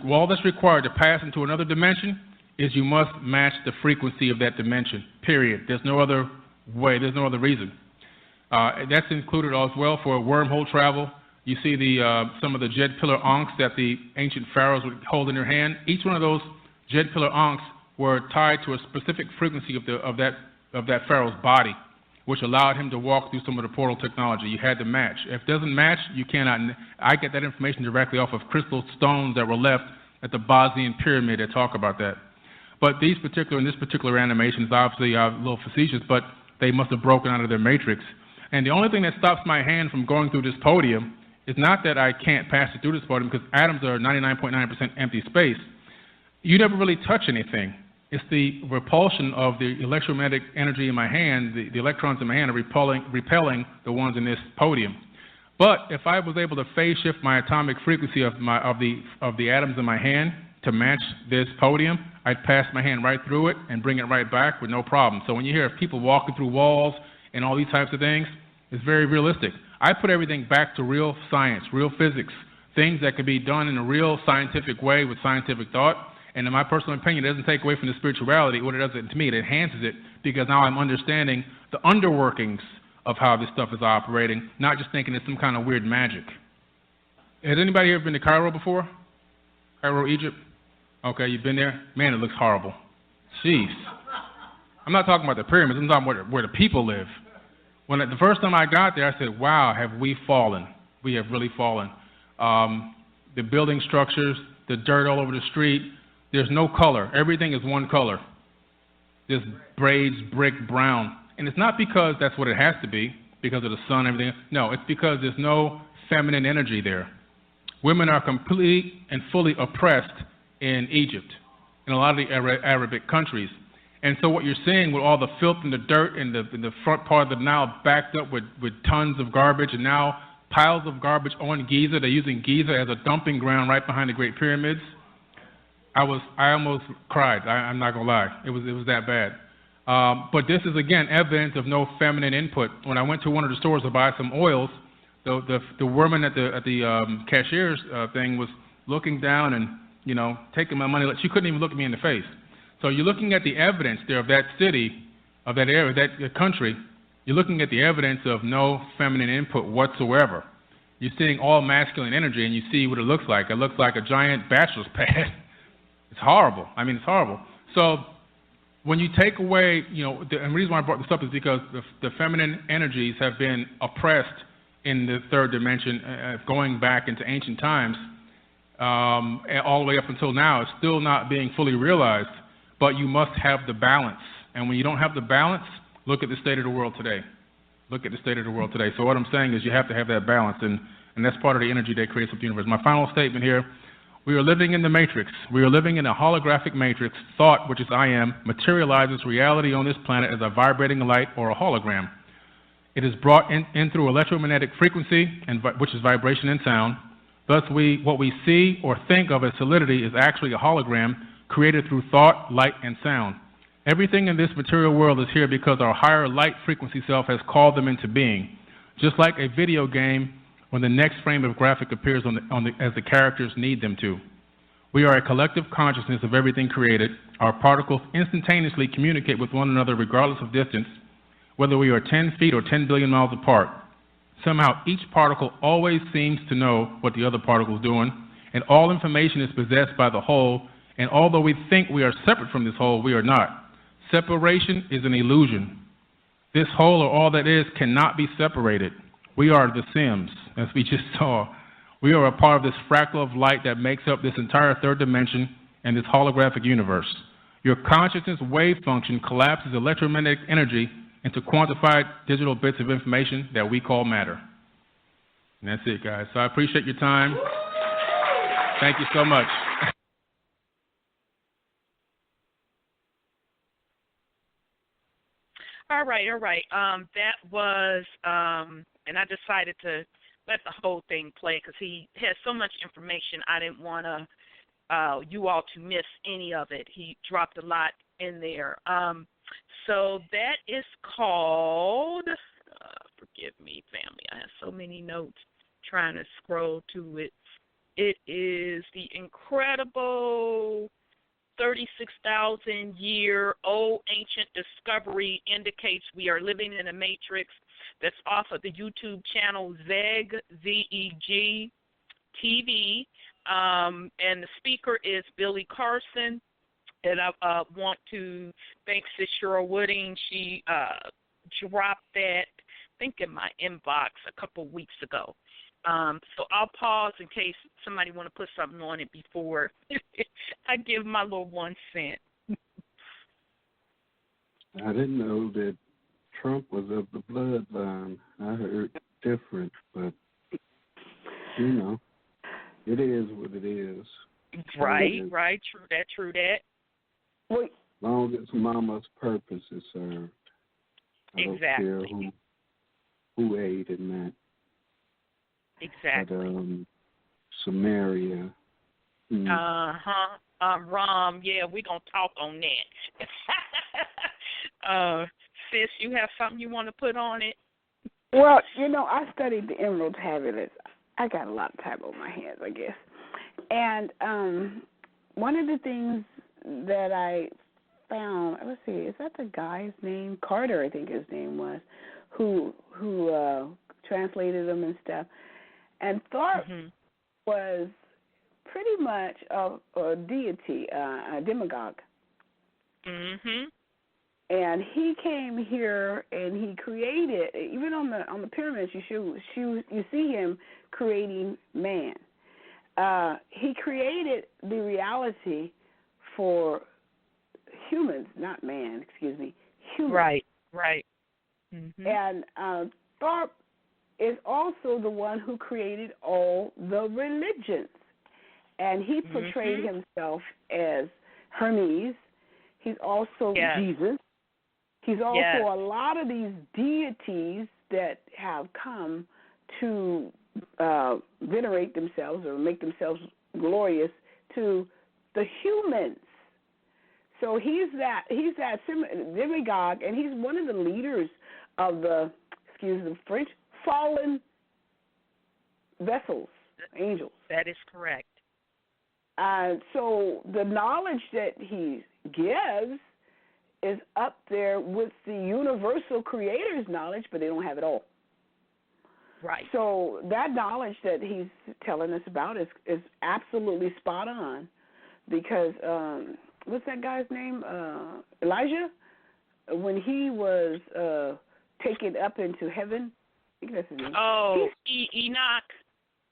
S9: all that's required to pass into another dimension, is you must match the frequency of that dimension, period. There's no other way, there's no other reason. That's included as well for wormhole travel. You see some of the jet pillar ankhs that the ancient pharaohs would hold in their hand. Each one of those jet pillar ankhs were tied to a specific frequency of that pharaoh's body, which allowed him to walk through some of the portal technology. You had to match. If it doesn't match, you cannot. I get that information directly off of crystal stones that were left at the Bosnian pyramid that talk about that. But in this particular animation is obviously a little facetious, but they must have broken out of their matrix. And the only thing that stops my hand from going through this podium is not that I can't pass it through this podium, because atoms are 99.9% empty space. You never really touch anything. It's the repulsion of the electromagnetic energy in my hand, the electrons in my hand are repelling the ones in this podium. But if I was able to phase shift my atomic frequency of the atoms in my hand to match this podium, I'd pass my hand right through it and bring it right back with no problem. So when you hear people walking through walls and all these types of things, it's very realistic. I put everything back to real science, real physics, things that could be done in a real scientific way with scientific thought. And in my personal opinion, it doesn't take away from the spirituality. What it does to me, it enhances it, because now I'm understanding the underworkings of how this stuff is operating, not just thinking it's some kind of weird magic. Has anybody here been to Cairo before? Cairo, Egypt? Okay, you've been there? Man, it looks horrible. Jeez. I'm not talking about the pyramids. I'm talking about where the people live. The first time I got there, I said, wow, have we fallen. We have really fallen. The building structures, the dirt all over the street, there's no color. Everything is one color. Just braids, brick, brown. And it's not because that's what it has to be, because of the sun and everything. No, it's because there's no feminine energy there. Women are completely and fully oppressed in Egypt, in a lot of the Arabic countries. And so what you're seeing with all the filth and the dirt in the front part of the Nile backed up with tons of garbage, and now piles of garbage on Giza. They're using Giza as a dumping ground right behind the Great Pyramids. I almost cried. I'm not gonna lie. It was that bad. But this is again evidence of no feminine input. When I went to one of the stores to buy some oils, the woman at the cashier's thing was looking down and taking my money. She couldn't even look at me in the face. So you're looking at the evidence there of that city, of that area, that country. You're looking at the evidence of no feminine input whatsoever. You're seeing all masculine energy, and you see what it looks like. It looks like a giant bachelor's pad. It's horrible. I mean, it's horrible. So when you take away, and the reason why I brought this up is because the feminine energies have been oppressed in the third dimension, going back into ancient times, all the way up until now. It's still not being fully realized, but you must have the balance. And when you don't have the balance, look at the state of the world today. Look at the state of the world today. So what I'm saying is you have to have that balance, and that's part of the energy that creates the universe. My final statement here, We are living in the matrix. We are living in a holographic matrix. Thought, which is I am, materializes reality on this planet as a vibrating light or a hologram. It is brought in through electromagnetic frequency, which is vibration and sound. Thus, what we see or think of as solidity is actually a hologram created through thought, light, and sound. Everything in this material world is here because our higher light frequency self has called them into being. Just like a video game, when the next frame of graphic appears as the characters need them to. We are a collective consciousness of everything created. Our particles instantaneously communicate with one another regardless of distance, whether we are 10 feet or 10 billion miles apart. Somehow, each particle always seems to know what the other particle is doing, and all information is possessed by the whole, and although we think we are separate from this whole, we are not. Separation is an illusion. This whole, or all that is, cannot be separated. We are the Sims, as we just saw. We are a part of this fractal of light that makes up this entire third dimension and this holographic universe. Your consciousness wave function collapses electromagnetic energy into quantified digital bits of information that we call matter. And that's it, guys. So I appreciate your time. Thank you so much.
S5: All right. That was, and I decided to let the whole thing play because he has so much information. I didn't want you all to miss any of it. He dropped a lot in there. So that is called, forgive me, family, I have so many notes trying to scroll to it. It is the incredible 36,000-year-old ancient discovery indicates we are living in a matrix. That's off of the YouTube channel ZEG, Z-E-G, TV. And the speaker is Billy Carson. And I want to thank Sis Cheryl Wooding. She dropped that, I think, in my inbox a couple weeks ago. So I'll pause in case somebody want to put something on it before I give my little 1 cent.
S4: I didn't know that Trump was of the bloodline. I heard different, but, you know, it is what it is.
S5: Right, true that.
S4: As long as mama's purpose is served. I don't care who aided in that.
S5: Exactly.
S4: But, Samaria.
S5: Rom, yeah, we're going to talk on that. Sis, you have something you want to put on it?
S6: Well, you know, I studied the emerald tabulets. I got a lot of time on my hands, I guess. And one of the things that I found, let's see, is that the guy's name? Carter, I think his name was, who translated them and stuff. And Thorpe was pretty much a deity, a demagogue.
S5: Mm-hmm.
S6: And he came here and he created, even on the pyramids, you see him creating man. He created the reality for humans, not man, excuse me, humans.
S5: Right. Mm-hmm.
S6: And Thorpe is also the one who created all the religions. And he portrayed himself as Hermes. He's also Jesus. He's also a lot of these deities that have come to venerate themselves or make themselves glorious to the humans. So he's that demagogue, and he's one of the leaders of the, excuse the French, fallen vessels, angels.
S5: That is correct.
S6: So the knowledge that he gives is up there with the universal creator's knowledge, but they don't have it all.
S5: Right.
S6: So that knowledge that he's telling us about is absolutely spot on, because what's that guy's name? Elijah? When he was taken up into heaven, I think that's his name.
S5: Oh, Enoch.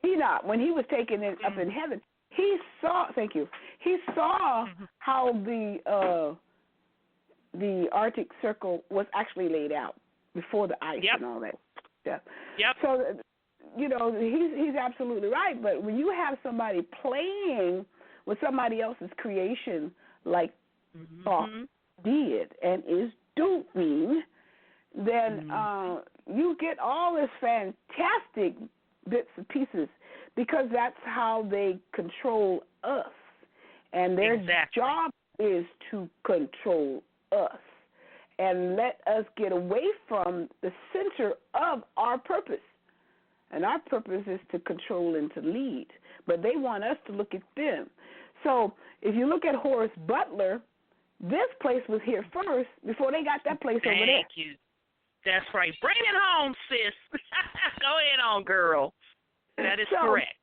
S6: Enoch, when he was taken up in heaven, he saw. Thank you. He saw how the Arctic Circle was actually laid out before the ice and all that stuff.
S5: Yep.
S6: So he's absolutely right. But when you have somebody playing with somebody else's creation, like Thought did and is doing, then you get all this fantastic bits and pieces, because that's how they control us. And their job is to control us and let us get away from the center of our purpose. And our purpose is to control and to lead. But they want us to look at them. So if you look at Horace Butler, this place was here first before they got that place over there.
S5: Thank you. That's right. Bring it home, sis. Go ahead on, girl. That is correct.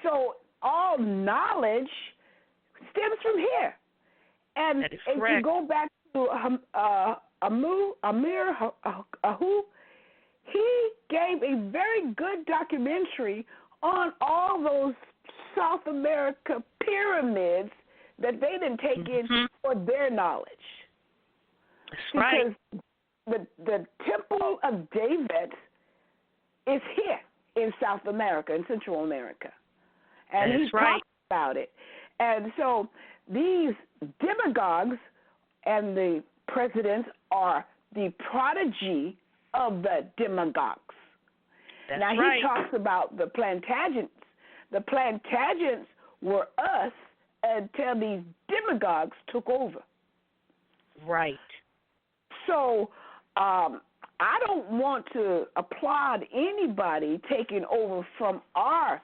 S6: So all knowledge stems from here. And
S5: that is
S6: if
S5: correct.
S6: you go back to Amir Ahu, he gave a very good documentary on all those South America pyramids that they didn't take in for their knowledge.
S5: That's
S6: because the Temple of David is here in South America, in Central America. And he talks about it. And so these demagogues and the presidents are the prodigy of the demagogues.
S5: That's
S6: now, he talks about the Plantagenets. The Plantagenets were us until these demagogues took over.
S5: Right.
S6: So I don't want to applaud anybody taking over from our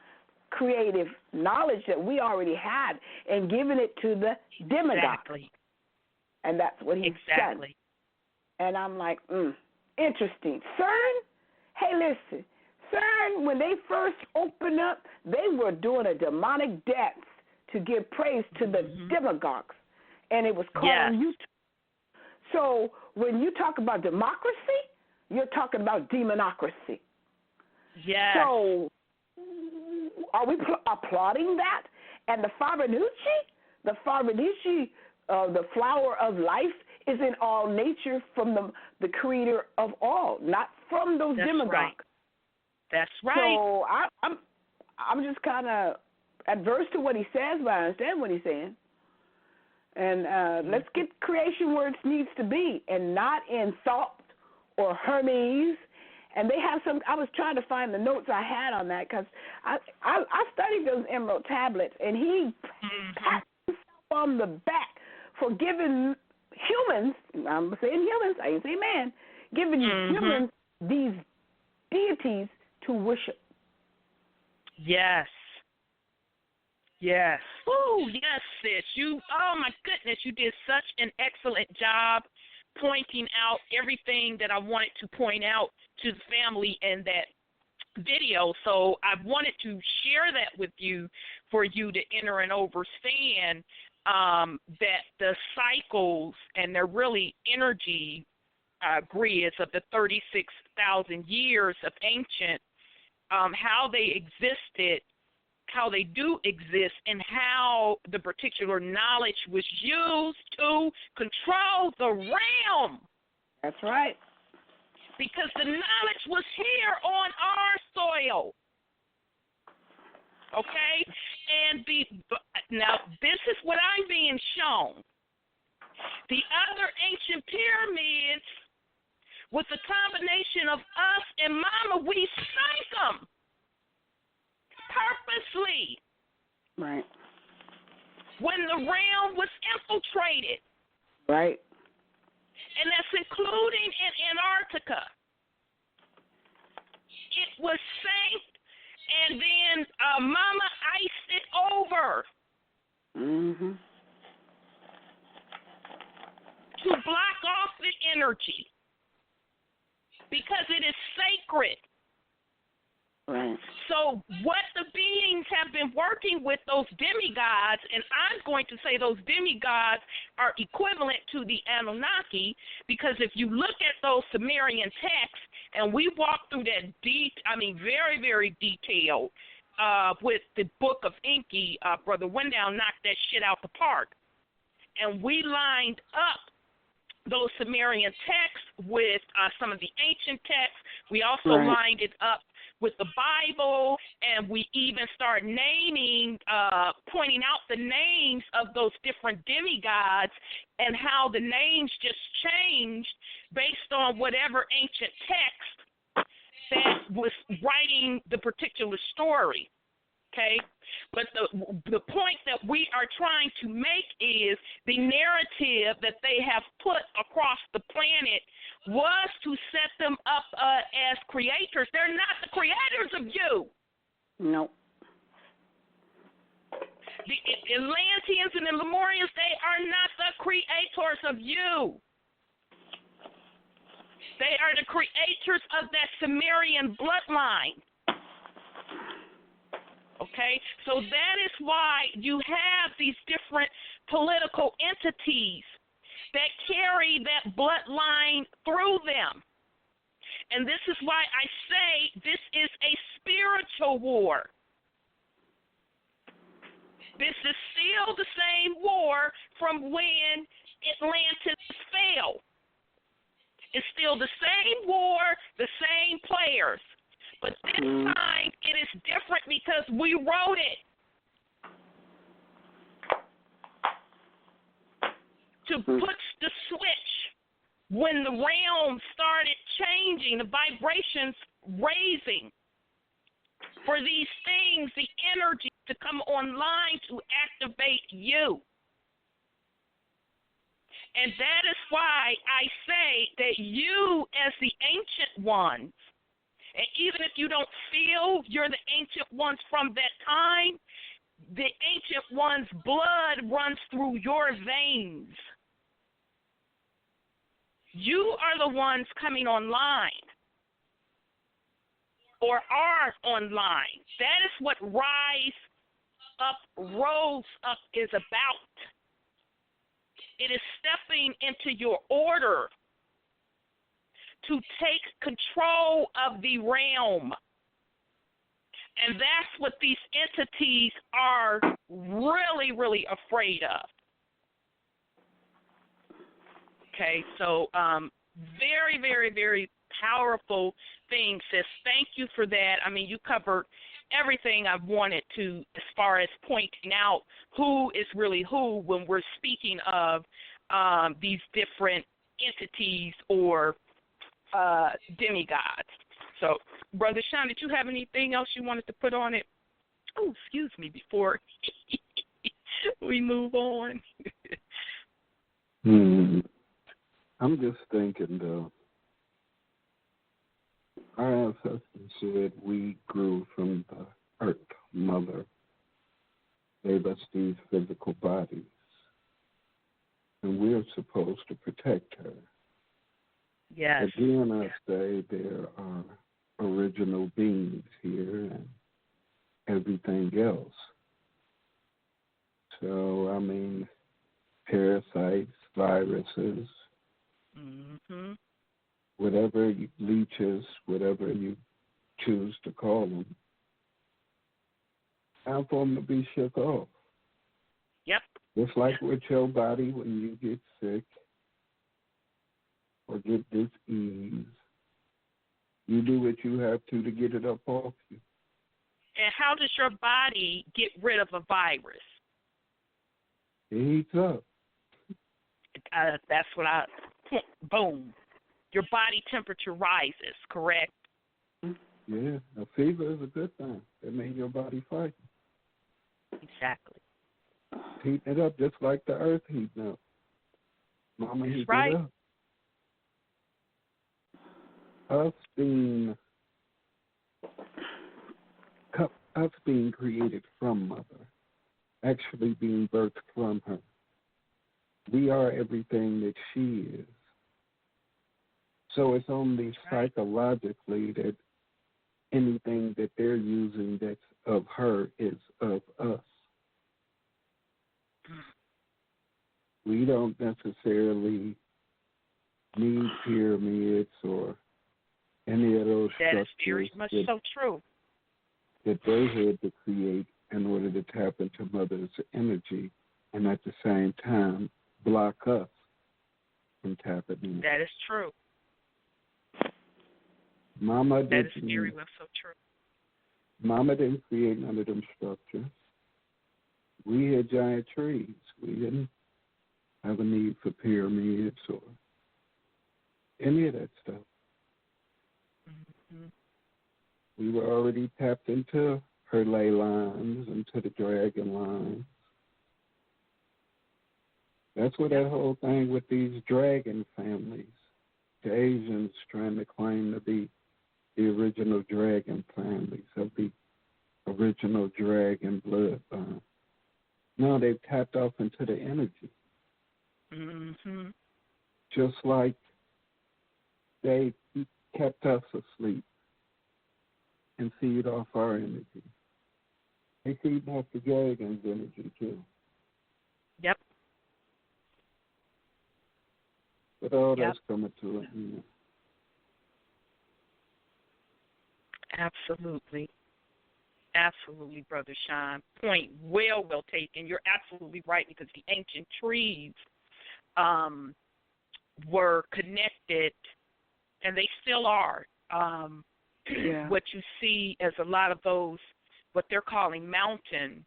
S6: creative knowledge that we already had and giving it to the demagogues.
S5: Exactly.
S6: And that's what he's done. And I'm like, interesting. CERN, hey, listen, CERN, when they first opened up, they were doing a demonic dance to give praise to the demagogues, and it was called YouTube. So when you talk about democracy, you're talking about demonocracy.
S5: Yes.
S6: So are we applauding that? And the Fibonacci, the flower of life, is in all nature from the creator of all, not from those demagogues.
S5: Right. That's right.
S6: So I'm just kind of adverse to what he says, but I understand what he's saying. And let's get creation where it needs to be, and not in Thought or Hermes. And they have some. I was trying to find the notes I had on that, because I studied those emerald tablets, and he pat himself on the back for giving humans. I'm saying humans. I ain't saying man. Giving humans these deities to worship.
S5: Yes. Yes. Oh, yes, sis. Oh my goodness, you did such an excellent job pointing out everything that I wanted to point out to the family in that video. So I wanted to share that with you for you to enter and understand that the cycles and they're really energy grids of the 36,000 years of ancient, how they existed, how they do exist, and how the particular knowledge was used to control the realm.
S6: That's right.
S5: Because the knowledge was here on our soil. Okay? And now this is what I'm being shown. The other ancient pyramids, with the combination of us and Mama, we sank them. Purposely.
S6: Right.
S5: When the realm was infiltrated.
S6: Right.
S5: And that's including in Antarctica. It was sank, and then Mama iced it over. To block off the energy. Because it is sacred.
S6: Right.
S5: So what the beings have been working with, those demigods, and I'm going to say those demigods are equivalent to the Anunnaki, because if you look at those Sumerian texts, and we walk through that very, very detailed with the Book of Enki, Brother Window knocked that shit out the park. And we lined up those Sumerian texts with some of the ancient texts. We also lined it up with the Bible, and we even start naming, pointing out the names of those different demigods and how the names just changed based on whatever ancient text that was writing the particular story. Okay, but the point that we are trying to make is the narrative that they have put across the planet was to set them up as creators. They're not the creators of you.
S6: No.
S5: The Atlanteans and the Lemurians, they are not the creators of you. They are the creators of that Sumerian bloodline. Okay, so that is why you have these different political entities that carry that bloodline through them. And this is why I say this is a spiritual war. This is still the same war from when Atlantis fell. It's still the same war, the same players. But this time, it is different because we wrote it. To put the switch when the realm started changing, the vibrations raising, for these things, the energy to come online to activate you. And that is why I say that you, as the ancient ones, and even if you don't feel you're the ancient ones from that time, the ancient one's blood runs through your veins. You are the ones coming online or are online. That is what Rise Up, Rose Up is about. It is stepping into your order to take control of the realm. And that's what these entities are really, really afraid of. Okay, so very, very, very powerful thing, sis. Thank you for that. I mean, you covered everything I wanted to as far as pointing out who is really who when we're speaking of these different entities or demigods. So, Brother Sean, did you have anything else you wanted to put on it? Oh, excuse me, before we move on.
S4: I'm just thinking, though, our ancestors said we grew from the earth mother, gave us these physical bodies, and we're supposed to protect her.
S5: Yes.
S4: Again, I say there are original beings here and everything else. So, I mean, parasites, viruses, whatever leeches, whatever you choose to call them, time for them to be shook off.
S5: Yep.
S4: Just like with your body when you get sick or get disease, you do what you have to get it up off you.
S5: And how does your body get rid of a virus?
S4: It heats up.
S5: That's what boom. Your body temperature rises, correct?
S4: Yeah, a fever is a good thing. That means your body fighting.
S5: Exactly.
S4: Heating it up just like the earth heating up. Mama heating it up. Us being created from mother, actually being birthed from her. We are everything that she is. So it's only psychologically that anything that they're using that's of her is of us. We don't necessarily need pyramids or any of those
S5: that
S4: structures.
S5: That is very much so true.
S4: That they had to create in order to tap into Mother's energy and at the same time block us from tapping in.
S5: That is true.
S4: Mama
S5: that is very much so true.
S4: Mama didn't create none of them structures. We had giant trees. We didn't have a need for pyramids or any of that stuff.
S5: Mm-hmm.
S4: We were already tapped into her ley lines, into the dragon lines. That's where that whole thing with these dragon families, the Asians trying to claim to be the original dragon families of the original dragon bloodline. No, they've tapped off into the energy.
S5: Mm-hmm.
S4: Just like they kept us asleep and feed off our energy. They feed off the dragon's energy too.
S5: Yep.
S4: But all that's coming to an end.
S5: Absolutely. Absolutely, Brother Sean. Point well taken. You're absolutely right, because the ancient trees were connected, and they still are. What you see as a lot of those, what they're calling mountains,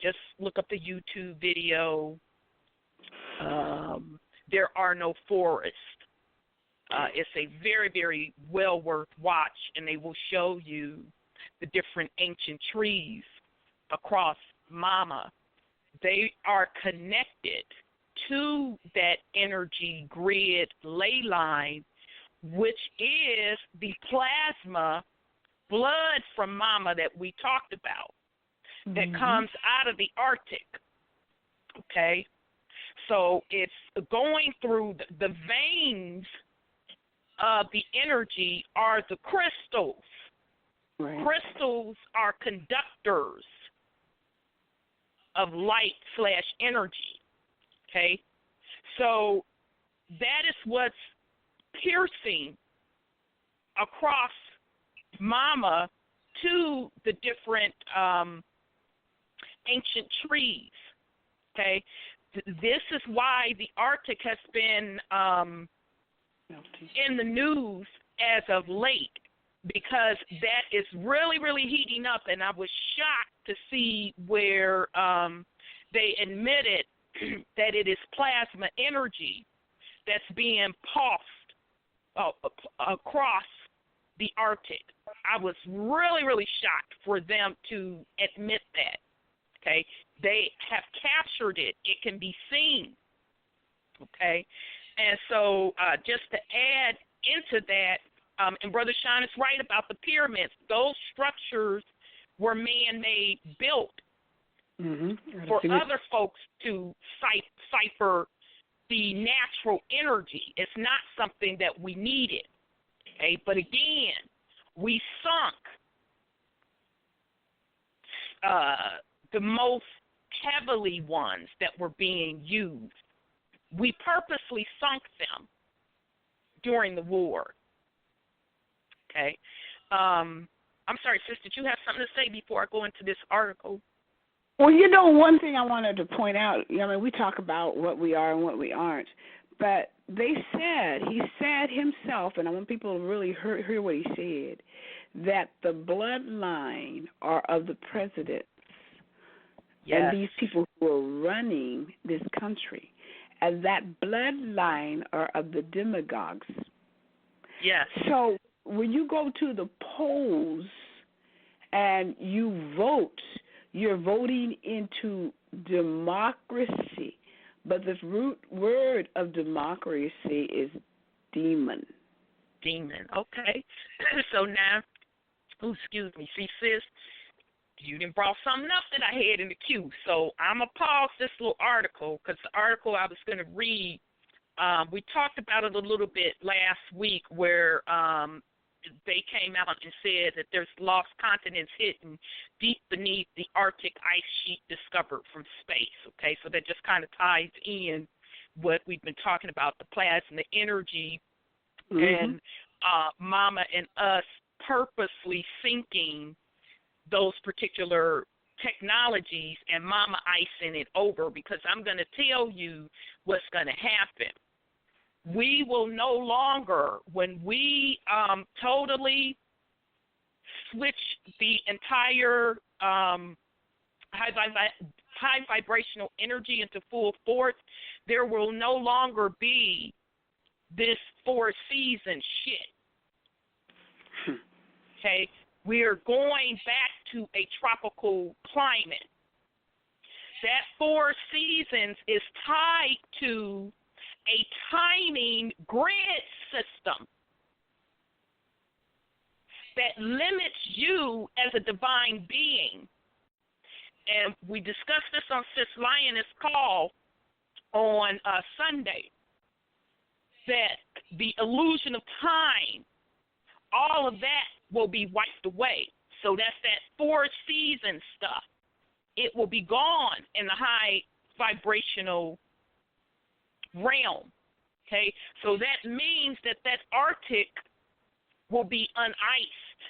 S5: just look up the YouTube video, There Are No Forests. It's a very, very well worth watch, and they will show you the different ancient trees across Mama. They are connected to that energy grid ley line, which is the plasma blood from Mama that we talked about, that comes out of the Arctic. Okay? So it's going through the veins of the energy are the crystals. Right. Crystals are conductors of light/energy. Okay? So that is what's piercing across Mama to the different ancient trees. Okay? This is why the Arctic has been in the news as of late, because that is really, really heating up, and I was shocked to see where they admitted that it is plasma energy that's being pulsed across the Arctic. I was really, really shocked for them to admit that. Okay, they have captured it. It can be seen. Okay, and so just to add into that, and Brother Sean is right about the pyramids. Those structures were man-made, built for other folks to cipher the natural energy. It's not something that we needed. Okay, but again, we sunk the most heavily ones that were being used. We purposely sunk them during the war. Okay. I'm sorry, sis, did you have something to say before I go into this article?
S6: Well, one thing I wanted to point out, we talk about what we are and what we aren't, but he said himself, and I want people to really hear what he said, that the bloodline are of the presidents and these people who are running this country, and that bloodline are of the demagogues. Yes. So when you go to the polls and you vote, you're voting into democracy. But the root word of democracy is demon.
S5: Demon, okay. So now, excuse me, see, sis, you done brought something up that I had in the queue. So I'm going to pause this little article, because the article I was going to read, we talked about it a little bit last week, where they came out and said that there's lost continents hidden deep beneath the Arctic ice sheet discovered from space. Okay, so that just kind of ties in what we've been talking about, the plasma energy and Mama and us purposely sinking those particular technologies and Mama icing it over, because I'm going to tell you what's going to happen. We will no longer, when we totally switch the entire high vibrational energy into full force, there will no longer be this four-season shit. Okay? We are going back to a tropical climate. That 4 seasons is tied to a timing grid system that limits you as a divine being. And we discussed this on Sis Lioness call on Sunday, that the illusion of time, all of that will be wiped away. So that's that 4 season stuff. It will be gone in the high vibrational realm. Okay, so that means that Arctic will be uniced.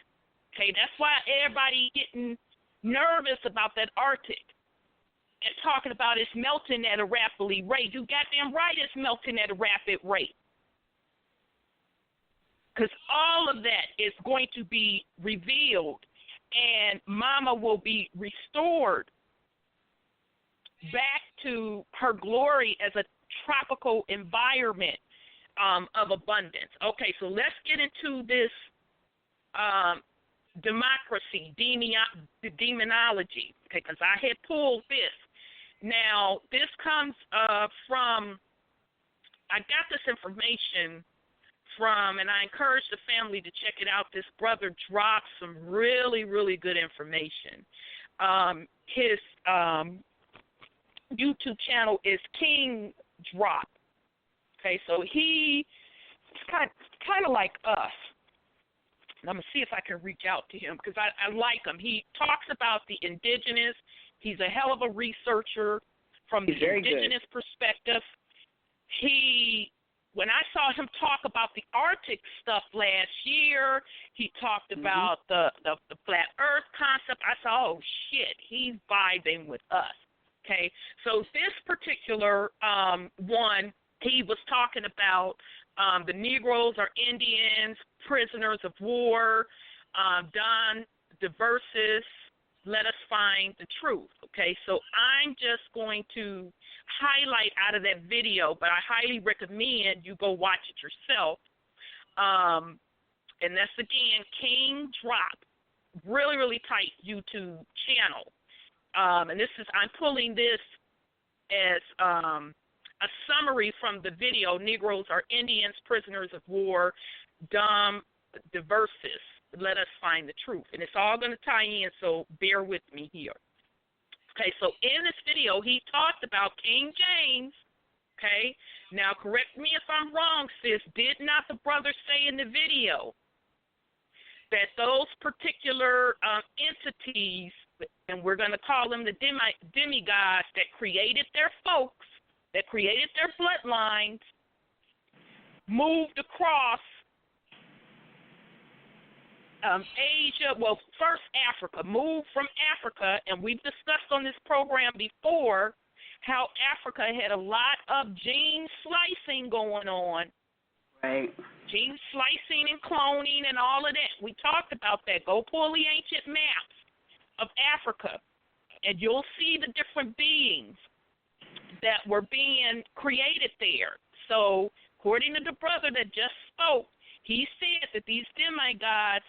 S5: Okay, that's why everybody getting nervous about that Arctic and talking about it's melting at a rapid rate. You goddamn right it's melting at a rapid rate. Because all of that is going to be revealed, and Mama will be restored back to her glory as a tropical environment of abundance. Okay, so let's get into this democracy, demonology, okay, because I had pulled this. Now, this comes from, I got this information from, and I encourage the family to check it out. This brother dropped some really, really good information. His YouTube channel is King Drop. Okay, so he's kind of like us. And I'm going to see if I can reach out to him because I like him. He talks about the Indigenous. He's a hell of a researcher from the Indigenous perspective. When I saw him talk about the Arctic stuff last year, he talked about the flat earth concept. I saw, oh, shit, he's vibing with us. Okay, so this particular one, he was talking about the Negroes are Indians, prisoners of war, Don Diversis, let us find the truth. Okay, so I'm just going to highlight out of that video, but I highly recommend you go watch it yourself. And that's, again, King Drop, really, really tight YouTube channel. And this is, I'm pulling this as a summary from the video, Negroes are Indians, prisoners of war, Dom Diversis, let us find the truth. And it's all going to tie in, so bear with me here. Okay, so in this video, he talked about King James, okay? Now, correct me if I'm wrong, sis. Did not the brother say in the video that those particular entities, and we're going to call them the demigods that created their folks, that created their bloodlines, moved across Asia, well, first Africa, moved from Africa, and we've discussed on this program before how Africa had a lot of gene slicing going on.
S6: Right.
S5: Gene slicing and cloning and all of that. We talked about that. Go pull the ancient maps of Africa, and you'll see the different beings that were being created there. So, according to the brother that just spoke, he said that these demigods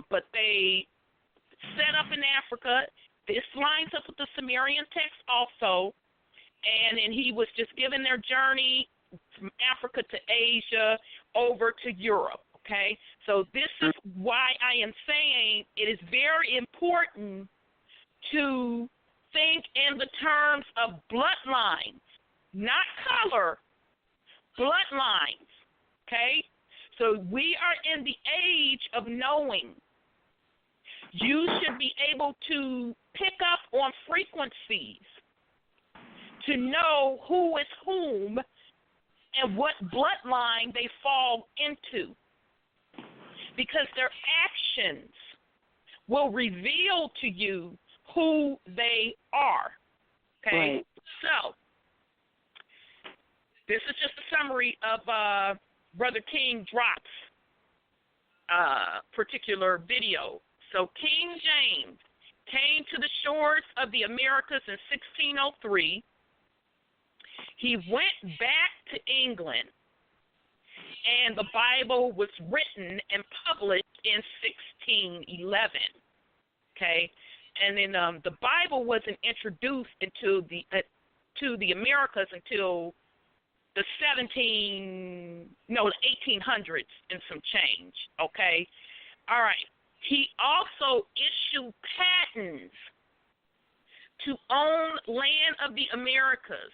S5: but they set up in Africa. This lines up with the Sumerian text also. And then he was just given their journey from Africa to Asia over to Europe, okay? So this is why I am saying it is very important to think in the terms of bloodlines, not color, bloodlines, okay? So we are in the age of knowing. You should be able to pick up on frequencies to know who is whom and what bloodline they fall into, because their actions will reveal to you who they are, okay? Right. So this is just a summary of Brother King Drops particular video. So King James came to the shores of the Americas in 1603. He went back to England, and the Bible was written and published in 1611. Okay, and then the Bible wasn't introduced into the to the Americas until the 1800s and some change. Okay, all right. He also issued patents to own land of the Americas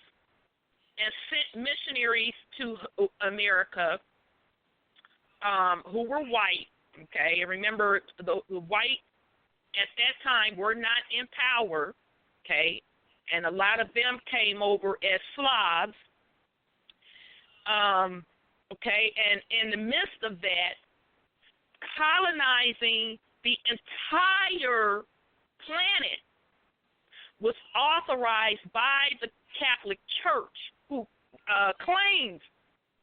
S5: and sent missionaries to America who were white. Okay, and remember the white at that time were not in power. Okay, and a lot of them came over as Slavs. Okay, and in the midst of that, colonizing the entire planet was authorized by the Catholic Church, who claims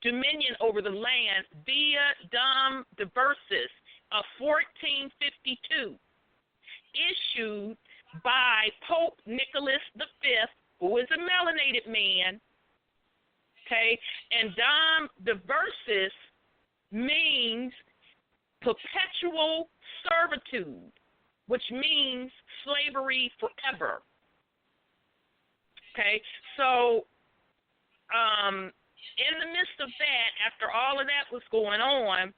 S5: dominion over the land via Dum Diversis of 1452, issued by Pope Nicholas V, who is a melanated man. Okay, and Dum Diversis means perpetual servitude, which means slavery forever. Okay, so in the midst of that, after all of that was going on,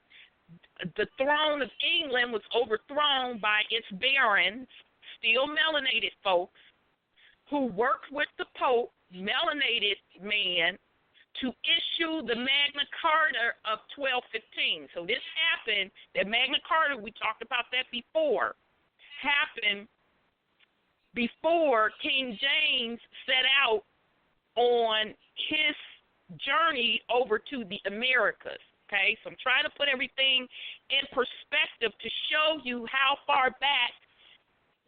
S5: the throne of England was overthrown by its barons, still melanated folks, who worked with the Pope, melanated man, to issue the Magna Carta of 1215. So this happened, that Magna Carta, we talked about that before, happened before King James set out on his journey over to the Americas. Okay, so I'm trying to put everything in perspective to show you how far back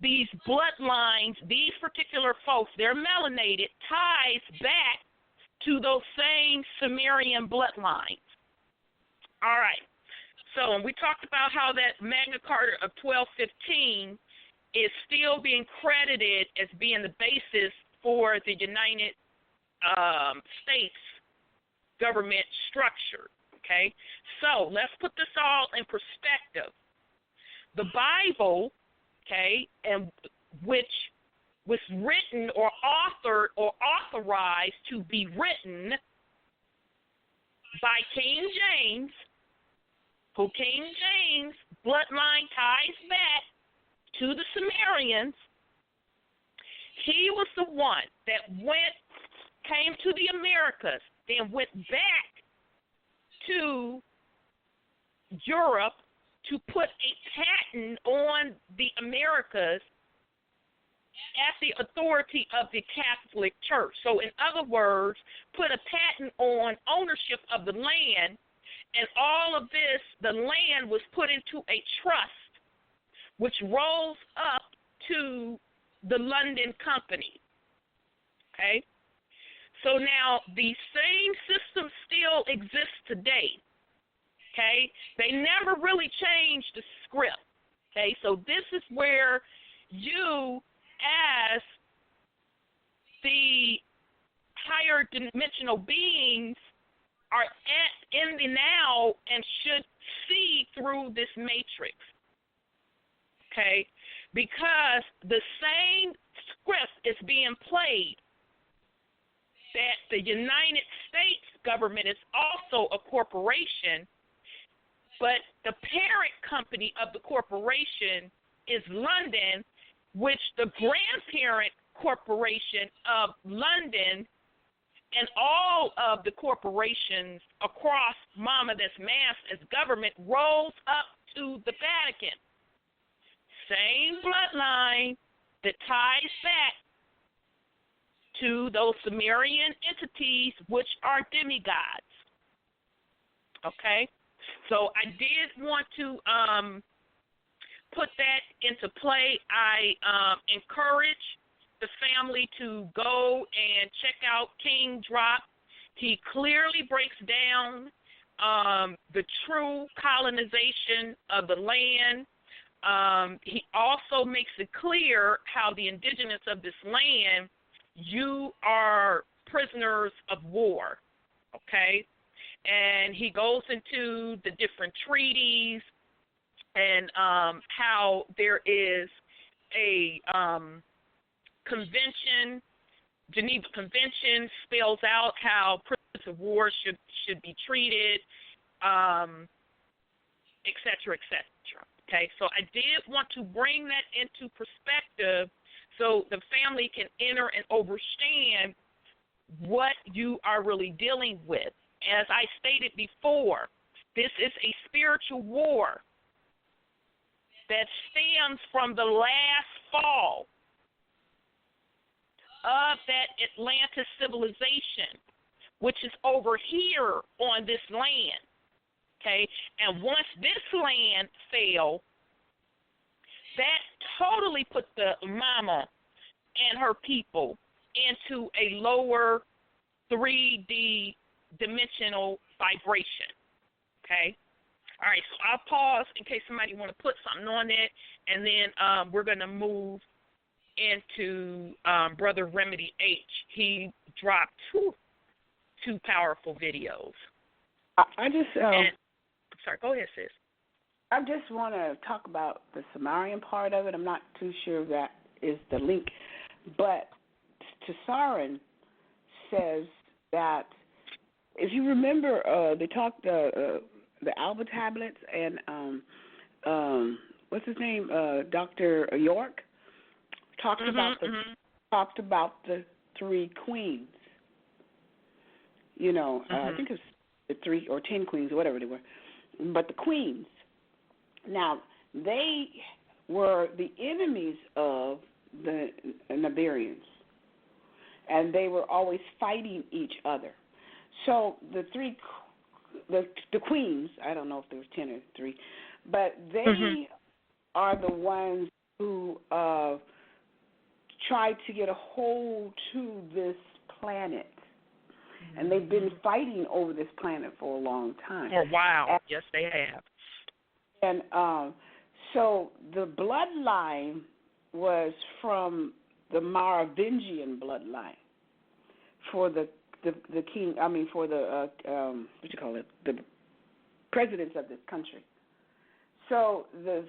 S5: these bloodlines, these particular folks, they're melanated, ties back to those same Sumerian bloodlines. All right. So we talked about how that Magna Carta of 1215 is still being credited as being the basis for the United States government structure. Okay. So let's put this all in perspective. The Bible, okay, and which was written or authored or authorized to be written by King James, who King James bloodline ties back to the Sumerians. He was the one that came to the Americas, then went back to Europe to put a patent on the Americas at the authority of the Catholic Church. So in other words, put a patent on ownership of the land, and all of this, the land was put into a trust, which rolls up to the London Company. Okay? So now the same system still exists today. Okay? They never really changed the script. Okay? So this is where you, as the higher dimensional beings, are in the now and should see through this matrix. Okay? Because the same script is being played, that the United States government is also a corporation, but the parent company of the corporation is London, which the grandparent corporation of London and all of the corporations across Mama that's masked as government rolls up to the Vatican. Same bloodline that ties back to those Sumerian entities, which are demigods. Okay? So I did want to put that into play. I encourage the family to go and check out King Drop. He clearly breaks down the true colonization of the land. He also makes it clear how the indigenous of this land, you are prisoners of war, okay? And he goes into the different treaties and how there is a convention, Geneva Convention spells out how prisoners of war should be treated, et cetera, et cetera. Okay, so I did want to bring that into perspective so the family can enter and understand what you are really dealing with. As I stated before, this is a spiritual war that stems from the last fall of that Atlantis civilization, which is over here on this land. Okay, and once this land fell, that totally put the mama and her people into a lower 3D dimensional vibration. Okay, all right. So I'll pause in case somebody want to put something on it, and then we're gonna move into Brother Remedy H. He dropped two powerful videos.
S6: I just
S5: sorry, go ahead, sis.
S6: I just want to talk about the Sumerian part of it. I'm not too sure if that is the link, but Tsarin says that if you remember, they talked the Alba tablets and what's his name, Dr. York talked about the three queens. You know, I think it's the 3 or 10 queens or whatever they were, but the queens. Now, they were the enemies of the Nabirians, and they were always fighting each other. So the queens, I don't know if there was 10 or 3, but they are the ones who tried to get a hold to this planet. And they've been fighting over this planet for a long time.
S5: Oh, wow. Yes, they have.
S6: And so the bloodline was from the Merovingian bloodline for the king, for the, the presidents of this country. So the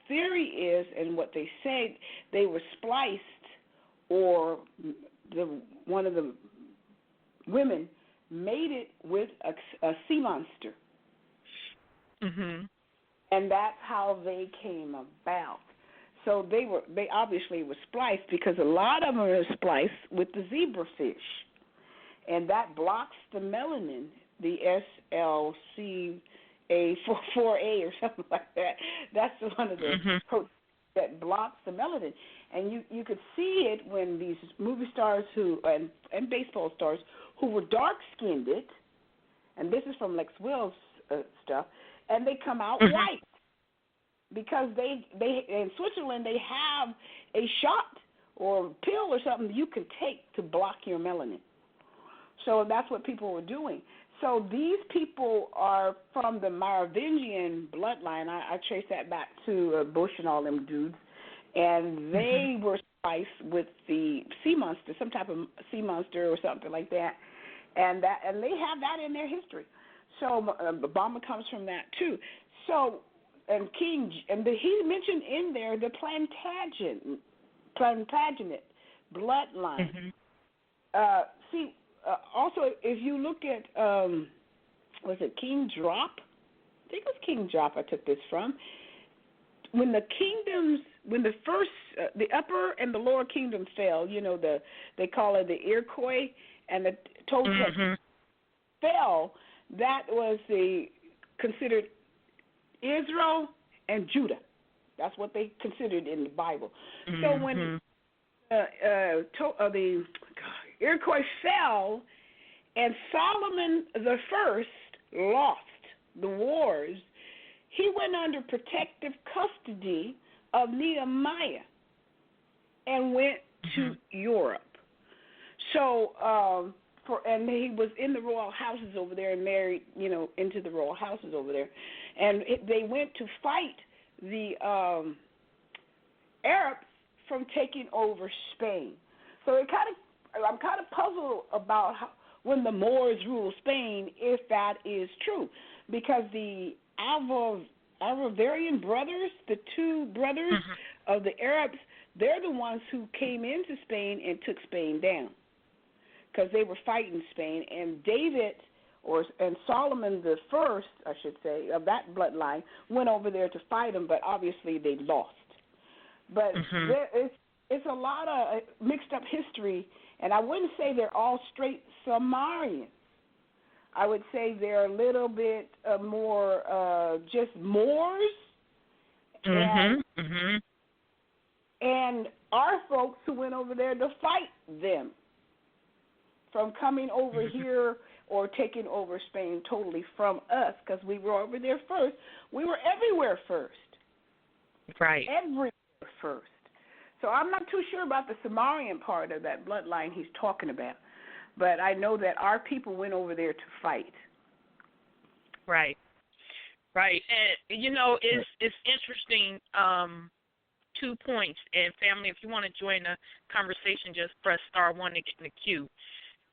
S6: theory is, and what they say, they were spliced, or one of the women made it with a sea monster. And that's how they came about. So they obviously were spliced, because a lot of them are spliced with the zebrafish, and that blocks the melanin, the SLCA4A or something like that. That's one of the proteins that blocks the melanin. And you could see it when these movie stars and baseball stars who were dark-skinned, and this is from Lex Will's stuff, and they come out white, because they in Switzerland they have a shot or pill or something you can take to block your melanin. So that's what people were doing. So these people are from the Merovingian bloodline. I trace that back to Bush and all them dudes, and they were spliced with the sea monster, some type of sea monster or something like that, and they have that in their history. So Obama comes from that too. So he mentioned in there the Plantagenet bloodline. Also, if you look at was it King Drop? I think it was King Drop I took this from. When the first, the upper and the lower kingdoms fell, they call it the Iroquois and the Toltec fell, that was considered Israel and Judah. That's what they considered in the Bible. So when the Iroquois fell and Solomon the First lost the wars, he went under protective custody of Nehemiah and went to Europe. So and he was in the royal houses over there and married, into the royal houses over there, and they went to fight the Arabs from taking over Spain. So I'm kind of puzzled about when the Moors ruled Spain, if that is true, because the Alvarian brothers, the two brothers of the Arabs, they're the ones who came into Spain and took Spain down because they were fighting Spain. And David and Solomon the first, I should say, of that bloodline went over there to fight them, but obviously they lost. But it's a lot of mixed up history, and I wouldn't say they're all straight Sumerians. I would say they're a little bit more just Moors. And our folks who went over there to fight them from coming over here or taking over Spain totally from us, because we were over there first. We were everywhere first.
S5: Right.
S6: Everywhere first. So I'm not too sure about the Sumerian part of that bloodline he's talking about. But I know that our people went over there to fight.
S5: Right. Right. And, it's interesting, 2 points. And, family, if you want to join the conversation, just press *1 to get in the queue.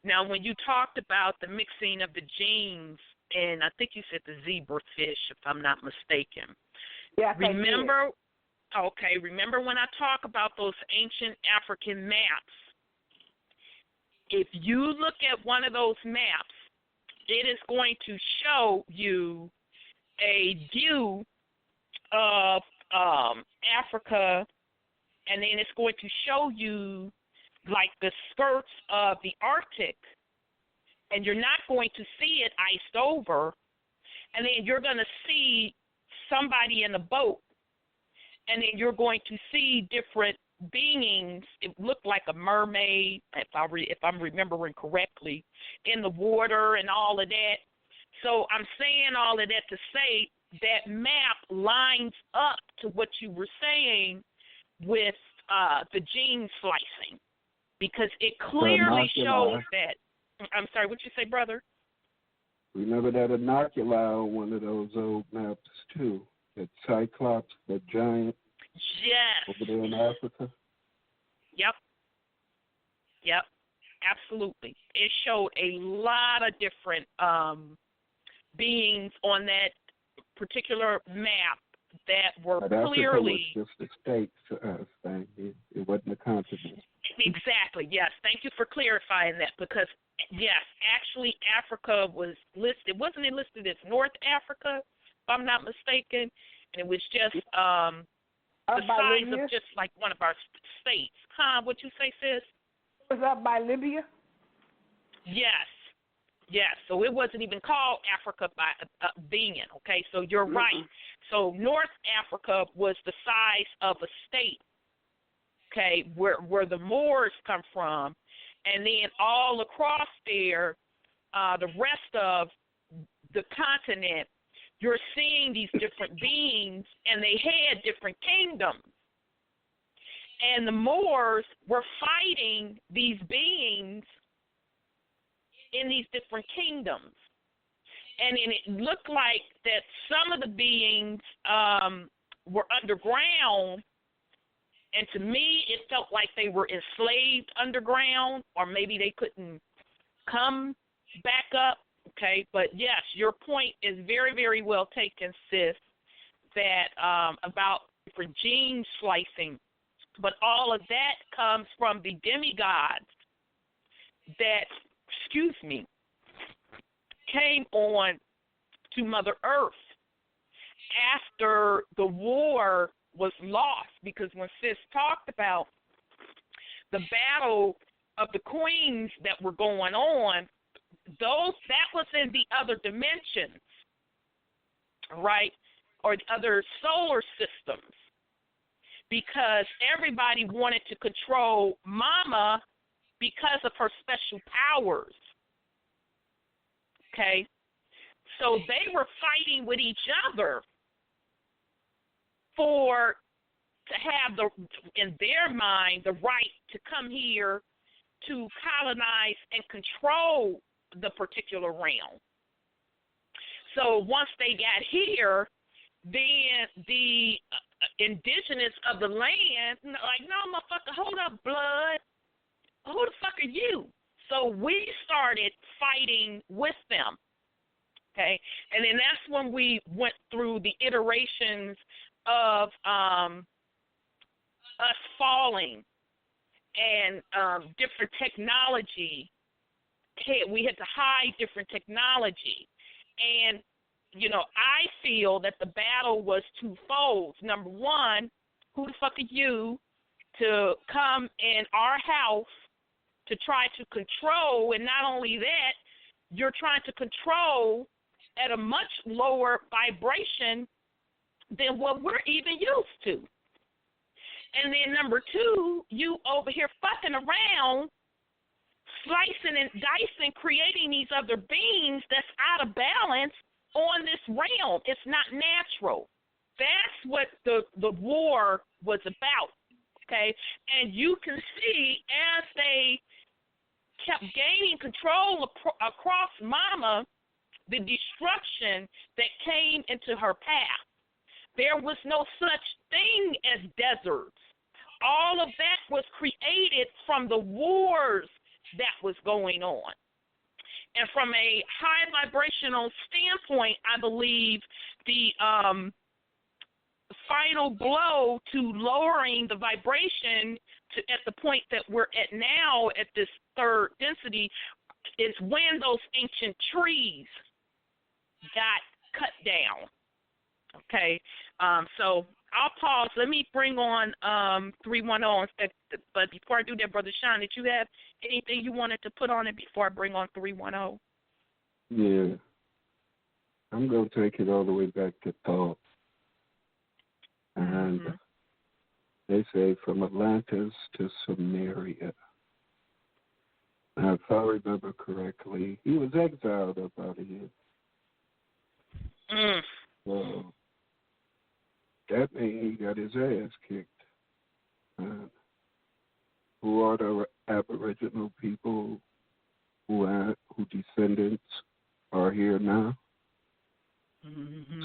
S5: Now, when you talked about the mixing of the genes, and I think you said the zebrafish, if I'm not mistaken.
S6: Yes,
S5: remember when I talk about those ancient African maps, if you look at one of those maps, it is going to show you a view of Africa, and then it's going to show you like the skirts of the Arctic, and you're not going to see it iced over, and then you're going to see somebody in a boat, and then you're going to see different beings. It looked like a mermaid, if I'm remembering correctly, in the water and all of that. So I'm saying all of that to say that map lines up to what you were saying with the gene slicing, because it clearly shows that. I'm sorry, what you say, brother?
S4: Remember that inoculi on one of those old maps too. That Cyclops, that giant.
S5: Yes.
S4: Over there in Africa.
S5: Yep. Absolutely. It showed a lot of different beings on that particular map that were
S4: but
S5: clearly.
S4: Africa was just a state to us. It wasn't a continent.
S5: Exactly. Yes. Thank you for clarifying that, because yes, actually Africa was listed. Wasn't it listed as North Africa, if I'm not mistaken? And it was just the size of just like one of our states. What you say, sis?
S6: It was up by Libya?
S5: Yes. So it wasn't even called Africa by being, okay? So you're right. So North Africa was the size of a state, okay, where the Moors come from. And then all across there, the rest of the continent, you're seeing these different beings, and they had different kingdoms. And the Moors were fighting these beings in these different kingdoms. And it looked like that some of the beings were underground, and to me it felt like they were enslaved underground, or maybe they couldn't come back up. Okay, but yes, your point is very, very well taken, sis, that about different gene slicing. But all of that comes from the demigods that, came on to Mother Earth after the war was lost. Because when sis talked about the battle of the queens that were going on, that was in the other dimensions, right, or the other solar systems, because everybody wanted to control Mama because of her special powers. Okay, so they were fighting with each other to have in their mind, the right to come here to colonize and control the particular realm. So once they got here, then the indigenous of the land, like, no, motherfucker, hold up, blood. Who the fuck are you? So we started fighting with them, okay? And then that's when we went through the iterations of us falling and different technology. We had to hide different technology. And, you know, I feel that the battle was twofold. Number one, who the fuck are you to come in our house to try to control? And not only that, you're trying to control at a much lower vibration than what we're even used to. And then number two, you over here fucking around, slicing and dicing, creating these other beings that's out of balance on this realm. It's not natural. That's what the war was about, okay? And you can see as they kept gaining control across Mama, the destruction that came into her path. There was no such thing as deserts. All of that was created from the wars that was going on. And from a high vibrational standpoint, I believe the final blow to lowering the vibration to at the point that we're at now at this third density is when those ancient trees got cut down. Okay, so I'll pause. Let me bring on 310. But before I do that, Brother Sean, did you have anything you wanted to put on it before I bring on 310?
S4: Yeah. I'm going to take it all the way back to thought. And they say from Atlantis to Samaria. Now, if I remember correctly, he was exiled up out of here. So that means he got his ass kicked. Who are the Aboriginal people who descendants are here now?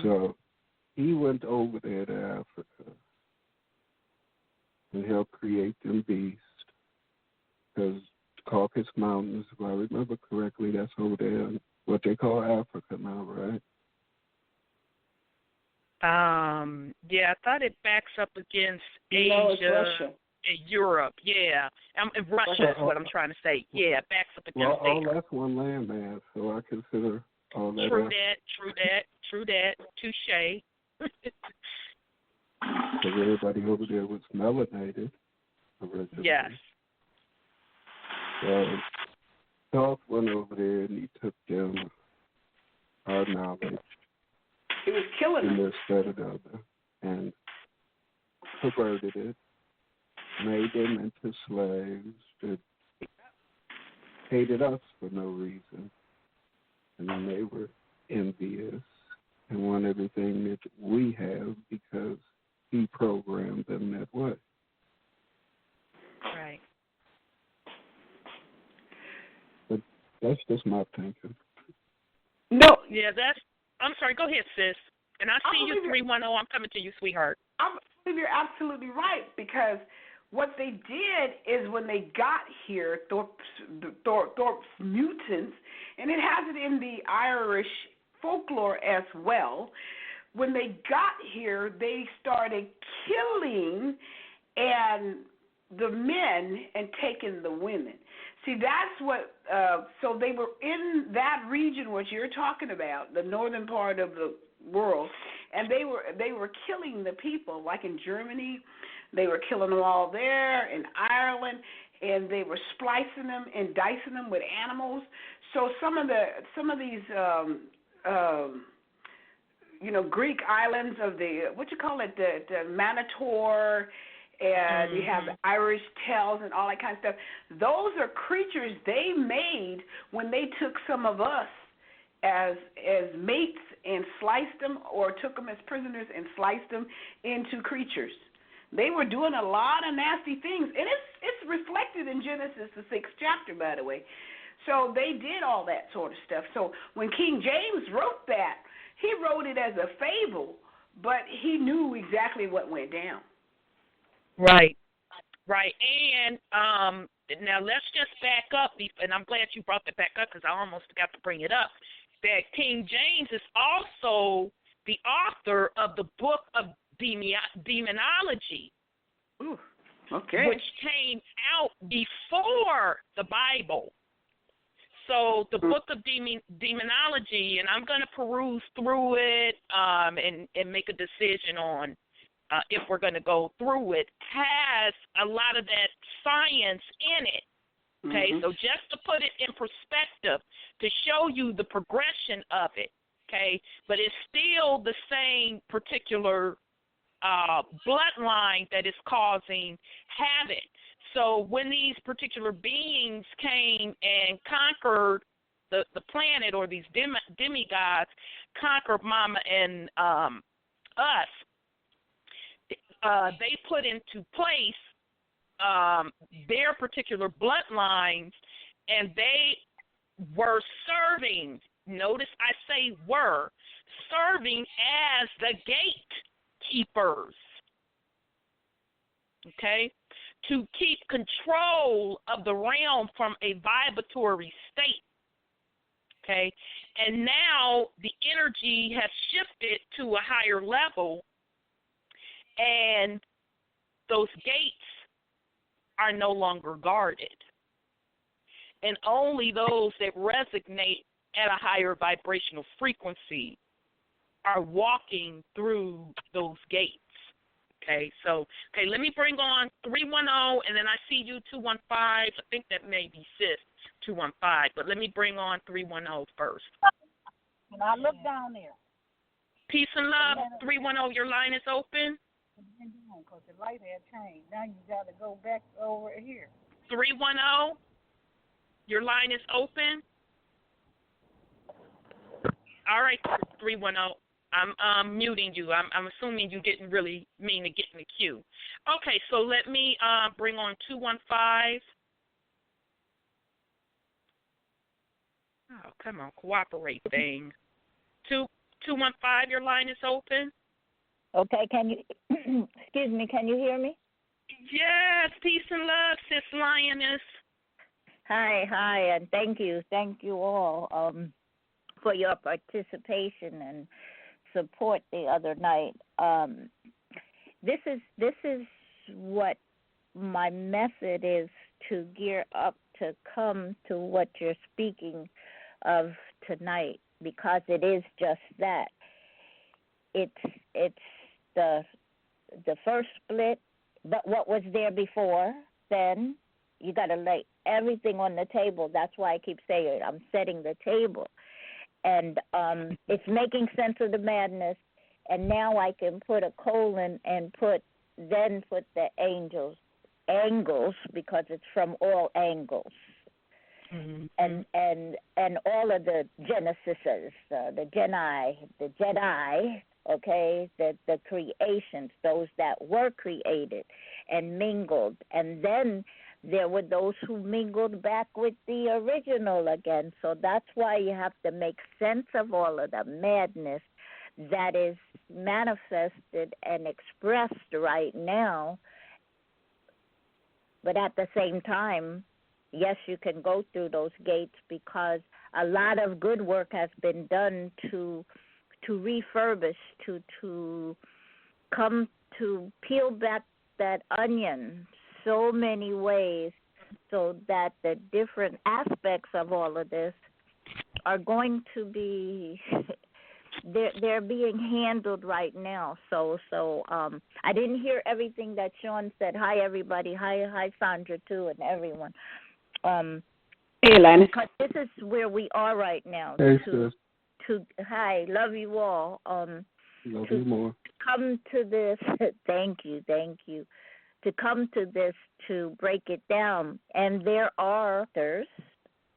S4: So he went over there to Africa and helped create them beasts. Because Caucasus Mountains, if I remember correctly, that's over there in what they call Africa now, right?
S5: Yeah, I thought it backs up against Asia.
S6: No, it's Russia.
S5: Europe, yeah. Russia is what I'm trying to say. Yeah, it backs up against
S4: all that's one landmass, so I consider all that. True that. Touche. Because everybody over there was melanated originally.
S5: Yes.
S4: So Dolph went over there and he took them our knowledge.
S6: He was killing them.
S4: Instead of the other, and perverted it, made them into slaves that hated us for no reason. And then they were envious and want everything that we have because he programmed them that way.
S5: Right.
S4: But that's just my thinking.
S6: No.
S5: Yeah, I'm sorry, go ahead, sis. And I see you, 310. I'm coming to you, sweetheart.
S6: I believe you're absolutely right, because what they did is when they got here, Thorpe's mutants, and it has it in the Irish folklore as well, when they got here, they started killing the men and taking the women. See, that's what, so they were in that region, what you're talking about, the northern part of the world, and they were killing the people, like in Germany, they were killing them all there, in Ireland, and they were splicing them and dicing them with animals. So some of these, Greek islands of the, the Manitor, and you have the Irish Tales and all that kind of stuff. Those are creatures they made when they took some of us as mates and sliced them, or took them as prisoners and sliced them into creatures. They were doing a lot of nasty things, and it's reflected in Genesis, the 6th chapter, by the way. So they did all that sort of stuff. So when King James wrote that, he wrote it as a fable, but he knew exactly what went down.
S5: Right. And now let's just back up, and I'm glad you brought that back up because I almost forgot to bring it up, that King James is also the author of the book of demonology,
S6: okay,
S5: which came out before the Bible. So the book of demonology, and I'm going to peruse through it and make a decision on if we're going to go through it, has a lot of that science in it. Okay, so just to put it in perspective, to show you the progression of it, okay, but it's still the same particular bloodline that is causing havoc. So when these particular beings came and conquered the planet, or these demigods conquered Mama and us, they put into place their particular bloodlines, and they were serving, notice I say were, serving as the gatekeepers, okay, to keep control of the realm from a vibratory state, okay, and now the energy has shifted to a higher level, and those gates are no longer guarded. And only those that resonate at a higher vibrational frequency are walking through those gates. Okay, so, let me bring on 310, and then I see you 215. I think that may be Sis 215, but let me bring on 310 first.
S10: And I look down there.
S5: Peace and love, 310, your line is open.
S10: Because the light had changed. Now you got to go back over here.
S5: 310, your line is open. All right, 310. I'm muting you. I'm assuming you didn't really mean to get in the queue. Okay, so let me bring on 215. Oh, come on, cooperate, thing. 215, your line is open.
S10: Okay, can you, excuse me, can you hear me?
S5: Yes, peace and love, Sis Lioness.
S10: Hi, and thank you all for your participation and support the other night. This is what my method is to gear up to come to what you're speaking of tonight, because it is just that. It's the first split, but what was there before then, you got to lay everything on the table. That's why I keep saying I'm setting the table. And it's making sense of the madness, and now I can put a colon and put the angles, because it's from all angles. Mm-hmm. And all of the Genesises, the Jedi, okay, the creations, those that were created and mingled, and then there were those who mingled back with the original again. So that's why you have to make sense of all of the madness that is manifested and expressed right now. But at the same time, yes, you can go through those gates, because a lot of good work has been done to refurbish, to come to peel back that onion so many ways, so that the different aspects of all of this are going to be they're being handled right now. So I didn't hear everything that Sean said. Hi everybody. Hi Sandra too, and everyone.
S6: Hey, Lana.
S10: Because this is where we are right now.
S4: Hey, sis.
S10: Hi, love you all.
S4: Love you more.
S10: Come to this. Thank you. To come to this, to break it down, and there are authors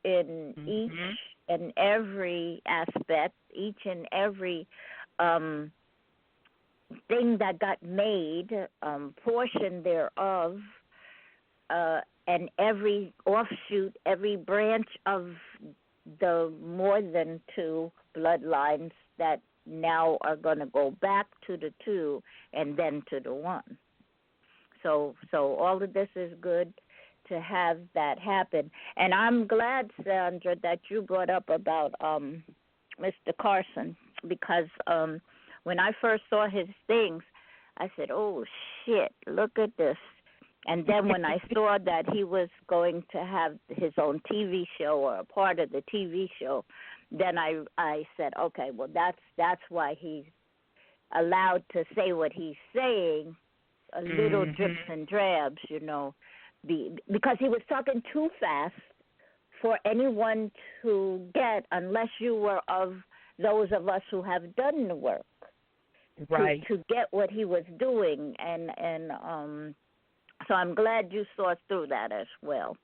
S10: in each and every aspect, each and every thing that got made, portion thereof, and every offshoot, every branch of the more than 2 bloodlines that now are going to go back to the 2 and then to the 1. So all of this is good to have that happen. And I'm glad, Sandra, that you brought up about Mr. Carson, because when I first saw his things, I said, oh, shit, look at this. And then when I saw that he was going to have his own TV show or a part of the TV show, then I said, okay, well, that's why he's allowed to say what he's saying, a little drips and drabs, you know, because he was talking too fast for anyone to get, unless you were of those of us who have done the work,
S5: right,
S10: to get what he was doing, and so I'm glad you saw through that as well.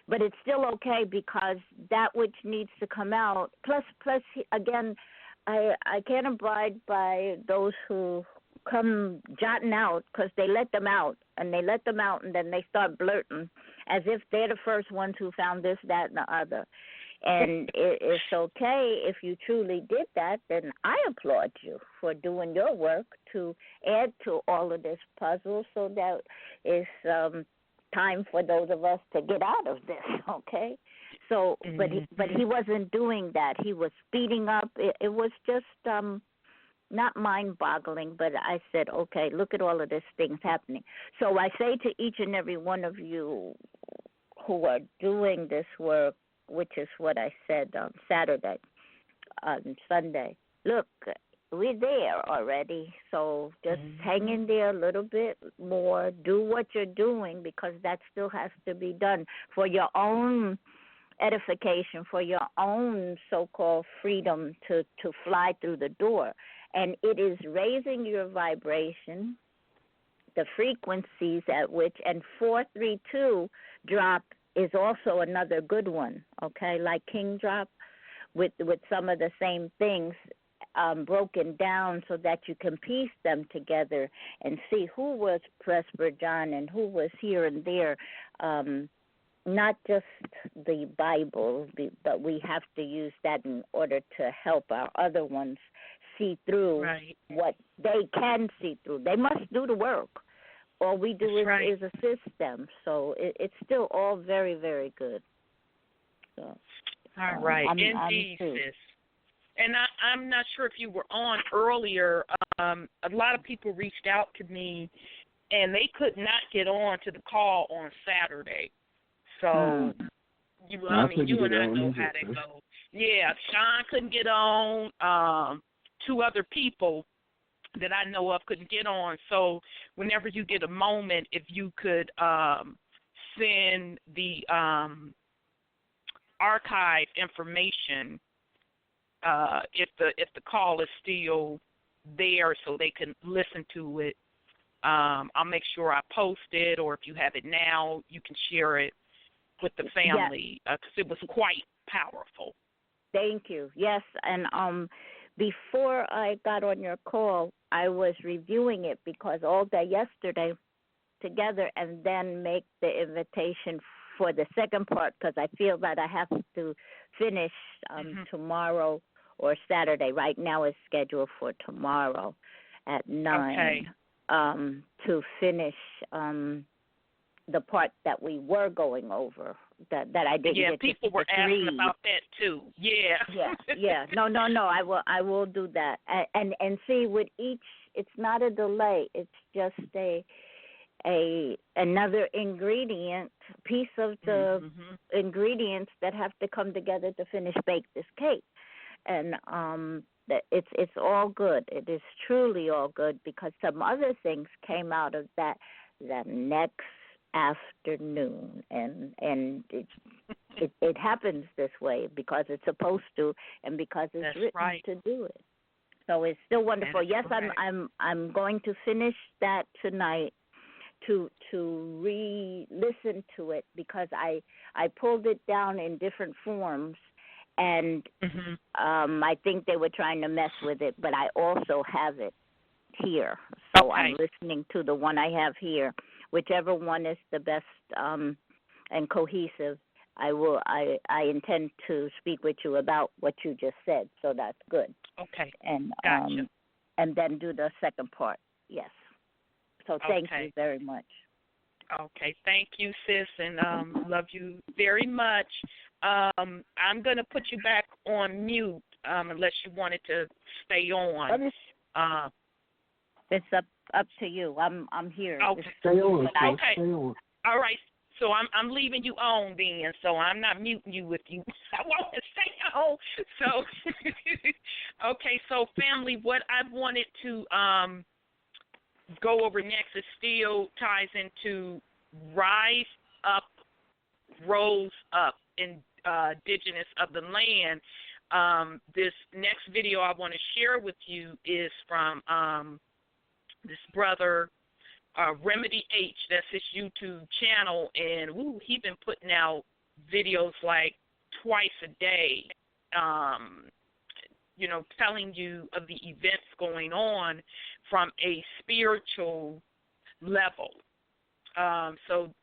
S10: But it's still okay, because that which needs to come out. Plus, again, I can't abide by those who come jotting out, because they let them out, and then they start blurting as if they're the first ones who found this, that, and the other. And it's okay if you truly did that, then I applaud you for doing your work to add to all of this puzzle, so that it's time for those of us to get out of this, okay? So, but he wasn't doing that. He was speeding up. It was just not mind-boggling, but I said, okay, look at all of these things happening. So I say to each and every one of you who are doing this work, which is what I said on Saturday, on Sunday, look, we're there already, so just hang in there a little bit more. Do what you're doing, because that still has to be done for your own edification, for your own so-called freedom to fly through the door. And it is raising your vibration, the frequencies at which, and 432 drop is also another good one, okay, like King Drop, with some of the same things broken down, so that you can piece them together and see who was Presbyter John and who was here and there. Not just the Bible, but we have to use that in order to help our other ones see through what they can see through. They must do the work. All we do is assist them. So it's still all very, very good. So,
S5: all right. Indeed, sis. And I'm not sure if you were on earlier. A lot of people reached out to me, and they could not get on to the call on Saturday. So, you and I know how that goes. Yeah, Sean couldn't get on. 2 other people that I know of couldn't get on. So whenever you get a moment, if you could send the archive information, if the call is still there, so they can listen to it, I'll make sure I post it, or if you have it now, you can share it with the family, because it was quite powerful.
S10: Thank you. Yes, and before I got on your call, I was reviewing it, because all day yesterday together, and then make the invitation for the second part, because I feel that I have to finish tomorrow or Saturday. Right now it's scheduled for tomorrow at 9 to finish the part that we were going over. That I didn't get to. Yeah,
S5: people were asking about that too. Yeah. No.
S10: I will do that. And see, with each, it's not a delay. It's just another ingredient, piece of the ingredients that have to come together to bake this cake. And it's all good. It is truly all good, because some other things came out of that next afternoon, and it happens this way because it's supposed to, and because it's written to do it. So it's still wonderful. Yes, I'm going to finish that tonight to re-listen to it, because I pulled it down in different forms, and I think they were trying to mess with it, but I also have it here. So
S5: okay.
S10: I'm listening to the one I have here. Whichever one is the best and cohesive, I intend to speak with you about what you just said. So that's good.
S5: Okay.
S10: And
S5: gotcha.
S10: And then do the second part. Yes. So thank you very much.
S5: Okay, thank you, sis, and love you very much. I'm going to put you back on mute unless you wanted to stay on.
S10: It's up to you. I'm here.
S5: Okay.
S4: Stay on.
S5: Okay.
S4: Stay on.
S5: All right. So I'm leaving you on then. So I'm not muting you if you I want to stay on. So okay. So family, what I wanted to go over next is still ties into rise up, rose up, indigenous of the land. This next video I want to share with you is from this brother, Remedy H. That's his YouTube channel, and he's been putting out videos like twice a day, telling you of the events going on from a spiritual level. So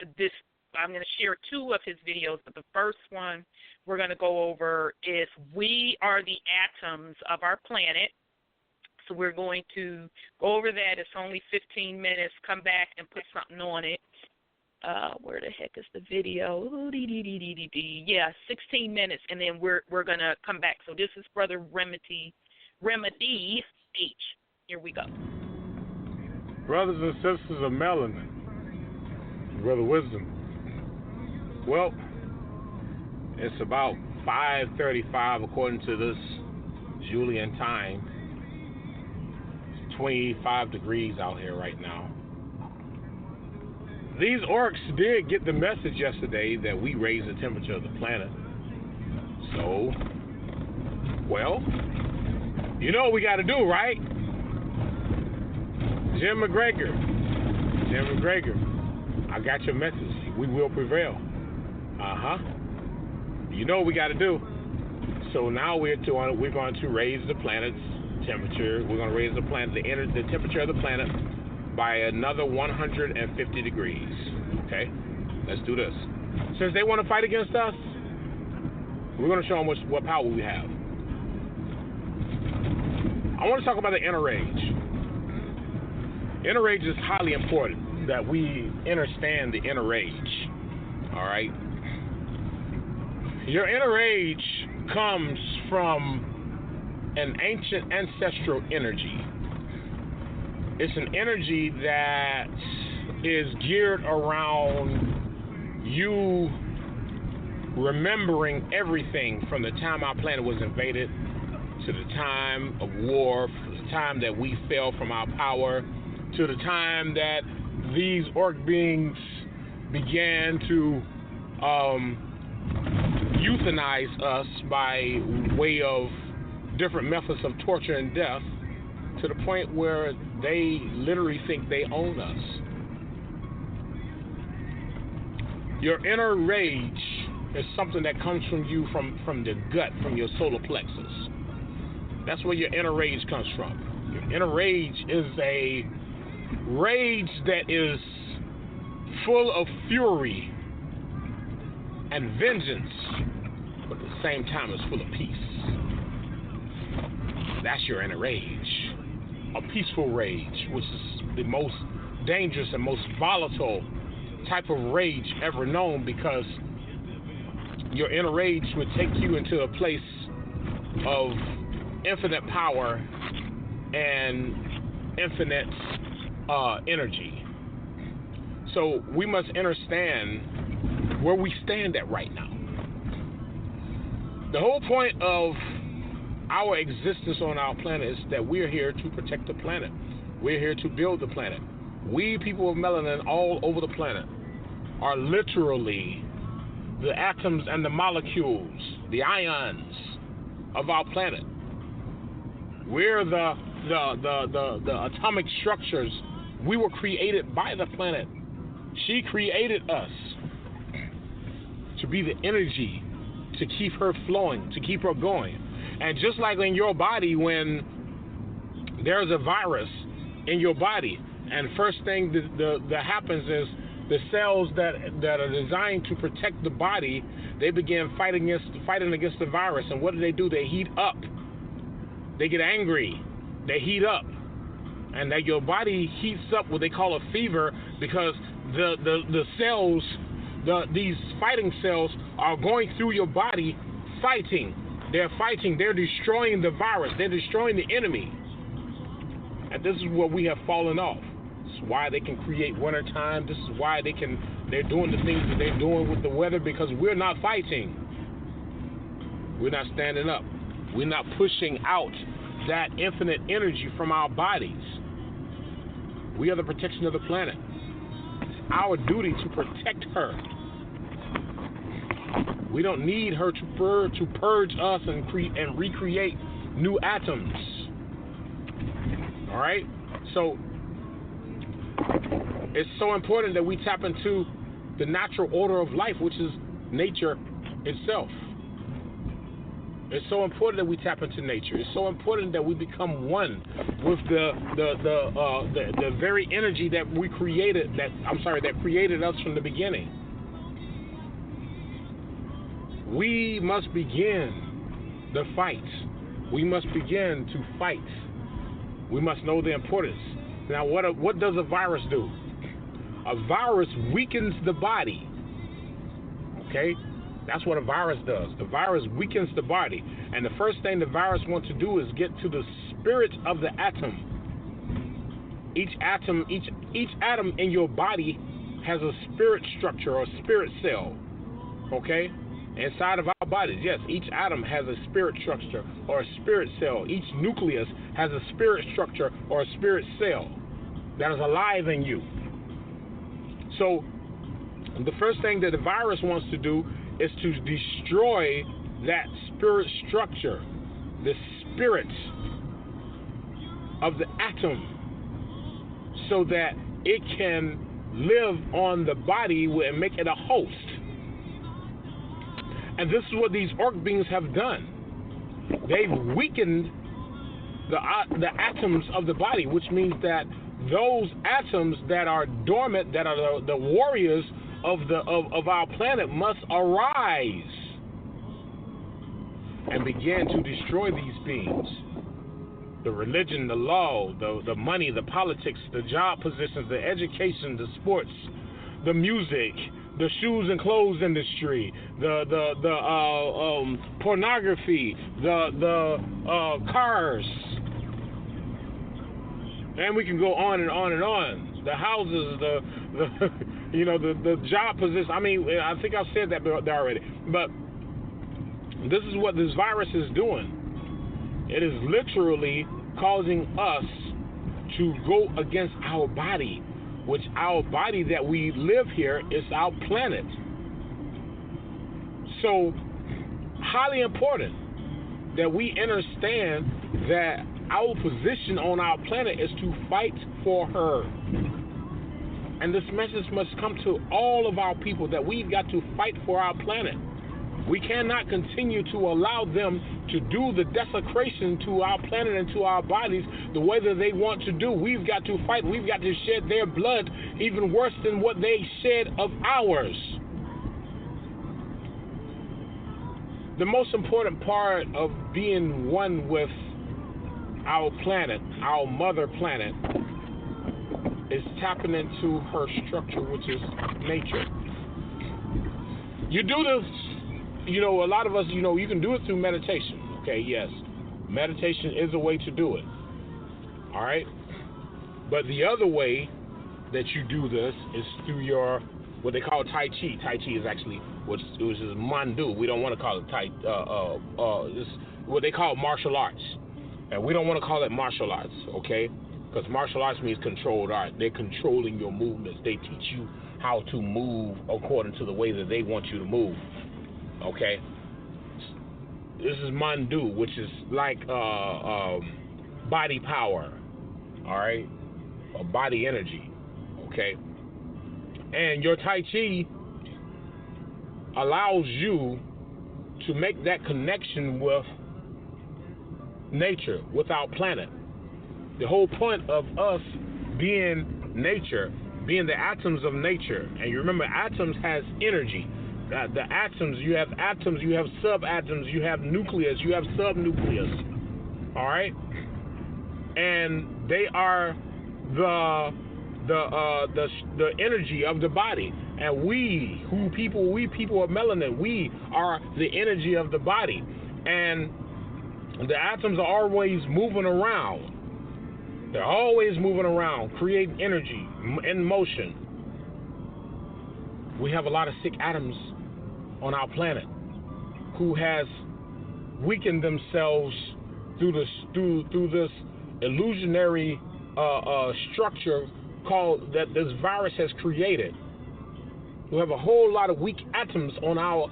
S5: I'm going to share two of his videos, but the first one we're going to go over is we are the atoms of our planet. So we're going to go over that. It's only 15 minutes. Come back and put something on it. Where the heck is the video? Yeah, 16 minutes, and then we're going to come back. So this is Brother Remedy H. Here we go.
S11: Brothers and sisters of melanin, Brother Wisdom. Well, it's about 5:35 according to this Julian time. It's 25 degrees out here right now. These orcs did get the message yesterday that we raised the temperature of the planet. So, well, you know what we got to do, right? Jim McGregor, I got your message. We will prevail. You know what we got to do. So now we're going to raise the planet's temperature. We're going to raise the temperature of the planet by another 150 degrees. Okay, let's do this. Since they want to fight against us, we're going to show them what power we have. I want to talk about the inner rage. Inner rage is highly important that we understand the inner rage. All right. Your inner rage comes from an ancient ancestral energy. It's an energy that is geared around you remembering everything from the time our planet was invaded to the time of war, to the time that we fell from our power, to the time that these orc beings began to euthanize us by way of different methods of torture and death, to the point where they literally think they own us. Your inner rage is something that comes from you from the gut, from your solar plexus. That's where your inner rage comes from. Your inner rage is a rage that is full of fury and vengeance, but at the same time it's full of peace. That's your inner rage. A peaceful rage, which is the most dangerous and most volatile type of rage ever known, because your inner rage would take you into a place of infinite power and infinite energy. So we must understand where we stand at right now. The whole point of our existence on our planet is that we're here to protect the planet. We're here to build the planet. We people of melanin all over the planet are literally the atoms and the molecules, the ions of our planet. We're the atomic structures. We were created by the planet. She created us to be the energy to keep her flowing, to keep her going. And just like in your body, when there's a virus in your body. And first thing that happens is the cells that are designed to protect the body, they begin fighting against the virus. And what do? They heat up. They get angry. They heat up. And that your body heats up what they call a fever, because the cells, these fighting cells are going through your body fighting. They're fighting. They're destroying the virus. They're destroying the enemy. And this is where we have fallen off. This is why they can create wintertime. This is why they're doing the things that they're doing with the weather, because we're not fighting. We're not standing up. We're not pushing out that infinite energy from our bodies. We are the protection of the planet. It's our duty to protect her. We don't need her to purge us and recreate new atoms. All right? So it's so important that we tap into the natural order of life, which is nature itself. It's so important that we tap into nature. It's so important that we become one with the very energy that we created, that created us from the beginning. We must begin the fight. We must begin to fight. We must know the importance. Now, what does a virus do? A virus weakens the body. Okay? That's what a virus does. The virus weakens the body. And the first thing the virus wants to do is get to the spirit of the atom. Each atom in your body has a spirit structure or spirit cell. Okay? Inside of our bodies, yes, each atom has a spirit structure or a spirit cell. Each nucleus has a spirit structure or a spirit cell that is alive in you. So the first thing that the virus wants to do is to destroy that spirit structure, the spirit of the atom, so that it can live on the body and make it a host. And this is what these orc beings have done. They've weakened the atoms of the body, which means that those atoms that are dormant, that are the warriors of our planet, must arise and begin to destroy these beings. The religion, the law, the money, the politics, the job positions, the education, the sports, the music, the shoes and clothes industry, the pornography, the cars, and we can go on and on and on. The houses, the job position. I mean, I think I've said that already. But this is what this virus is doing. It is literally causing us to go against our body, which our body that we live here is our planet. So, highly important that we understand that our position on our planet is to fight for her. And this message must come to all of our people that we've got to fight for our planet. We cannot continue to allow them to do the desecration to our planet and to our bodies the way that they want to do. We've got to fight. We've got to shed their blood even worse than what they shed of ours. The most important part of being one with our planet, our mother planet, is tapping into her structure, which is nature. You do this, a lot of us, you can do it through meditation. Okay, yes. Meditation is a way to do it. All right? But the other way that you do this is through your, what they call Tai Chi. Tai Chi is actually, which is Mandu. We don't want to call it this, what they call martial arts. And we don't want to call it martial arts, okay? Because martial arts means controlled art. They're controlling your movements. They teach you how to move according to the way that they want you to move, okay? This is Mandu, which is like body power, all right? Or body energy, okay? And your Tai Chi allows you to make that connection with nature, with our planet. The whole point of us being nature, being the atoms of nature, and you remember atoms has energy. The atoms, you have subatoms, you have nucleus, you have subnucleus. All right, and they are the energy of the body. And we people of melanin, we are the energy of the body. And the atoms are always moving around. They're always moving around, creating energy in motion. We have a lot of sick atoms on our planet who has weakened themselves through this illusionary structure called that this virus has created. We have a whole lot of weak atoms on our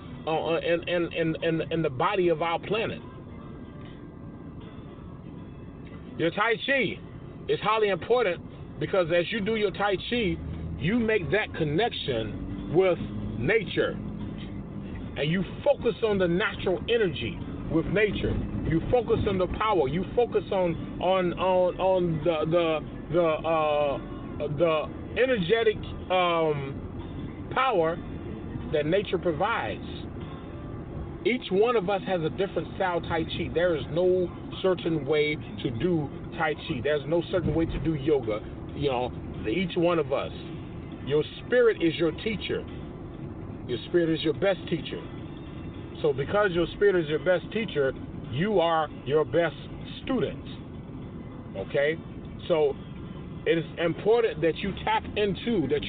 S11: in the body of our planet. Your Tai Chi is highly important because as you do your Tai Chi, you make that connection with nature, and you focus on the natural energy with nature. You focus on the power. You focus on the energetic power that nature provides. Each one of us has a different style Tai Chi. There is no certain way to do Tai Chi. There's no certain way to do yoga. You know, each one of us. Your spirit is your teacher. Your spirit is your best teacher. So because your spirit is your best teacher, you are your best student. Okay? So it is important that you tap into, that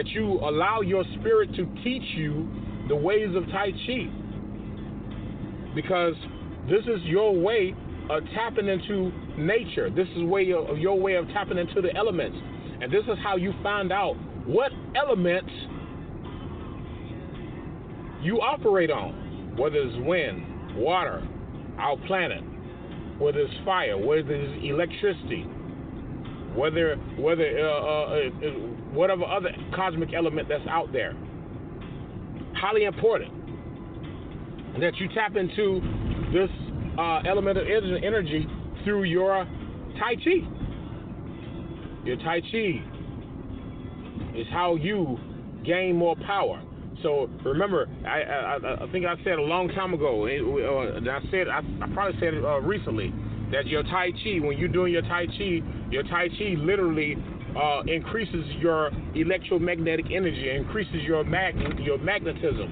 S11: you allow your spirit to teach you the ways of Tai Chi. Because this is your way of tapping into nature. This is your way of tapping into the elements. And this is how you find out what elements you operate on, whether it's wind, water, our planet, whether it's fire, whether it's electricity, whether whatever other cosmic element that's out there. Highly important that you tap into this element of energy through your Tai Chi. Your Tai Chi is how you gain more power. So remember, I think I said a long time ago, and I probably said it recently, that your Tai Chi, when you're doing your Tai Chi literally increases your electromagnetic energy, increases your magnetism.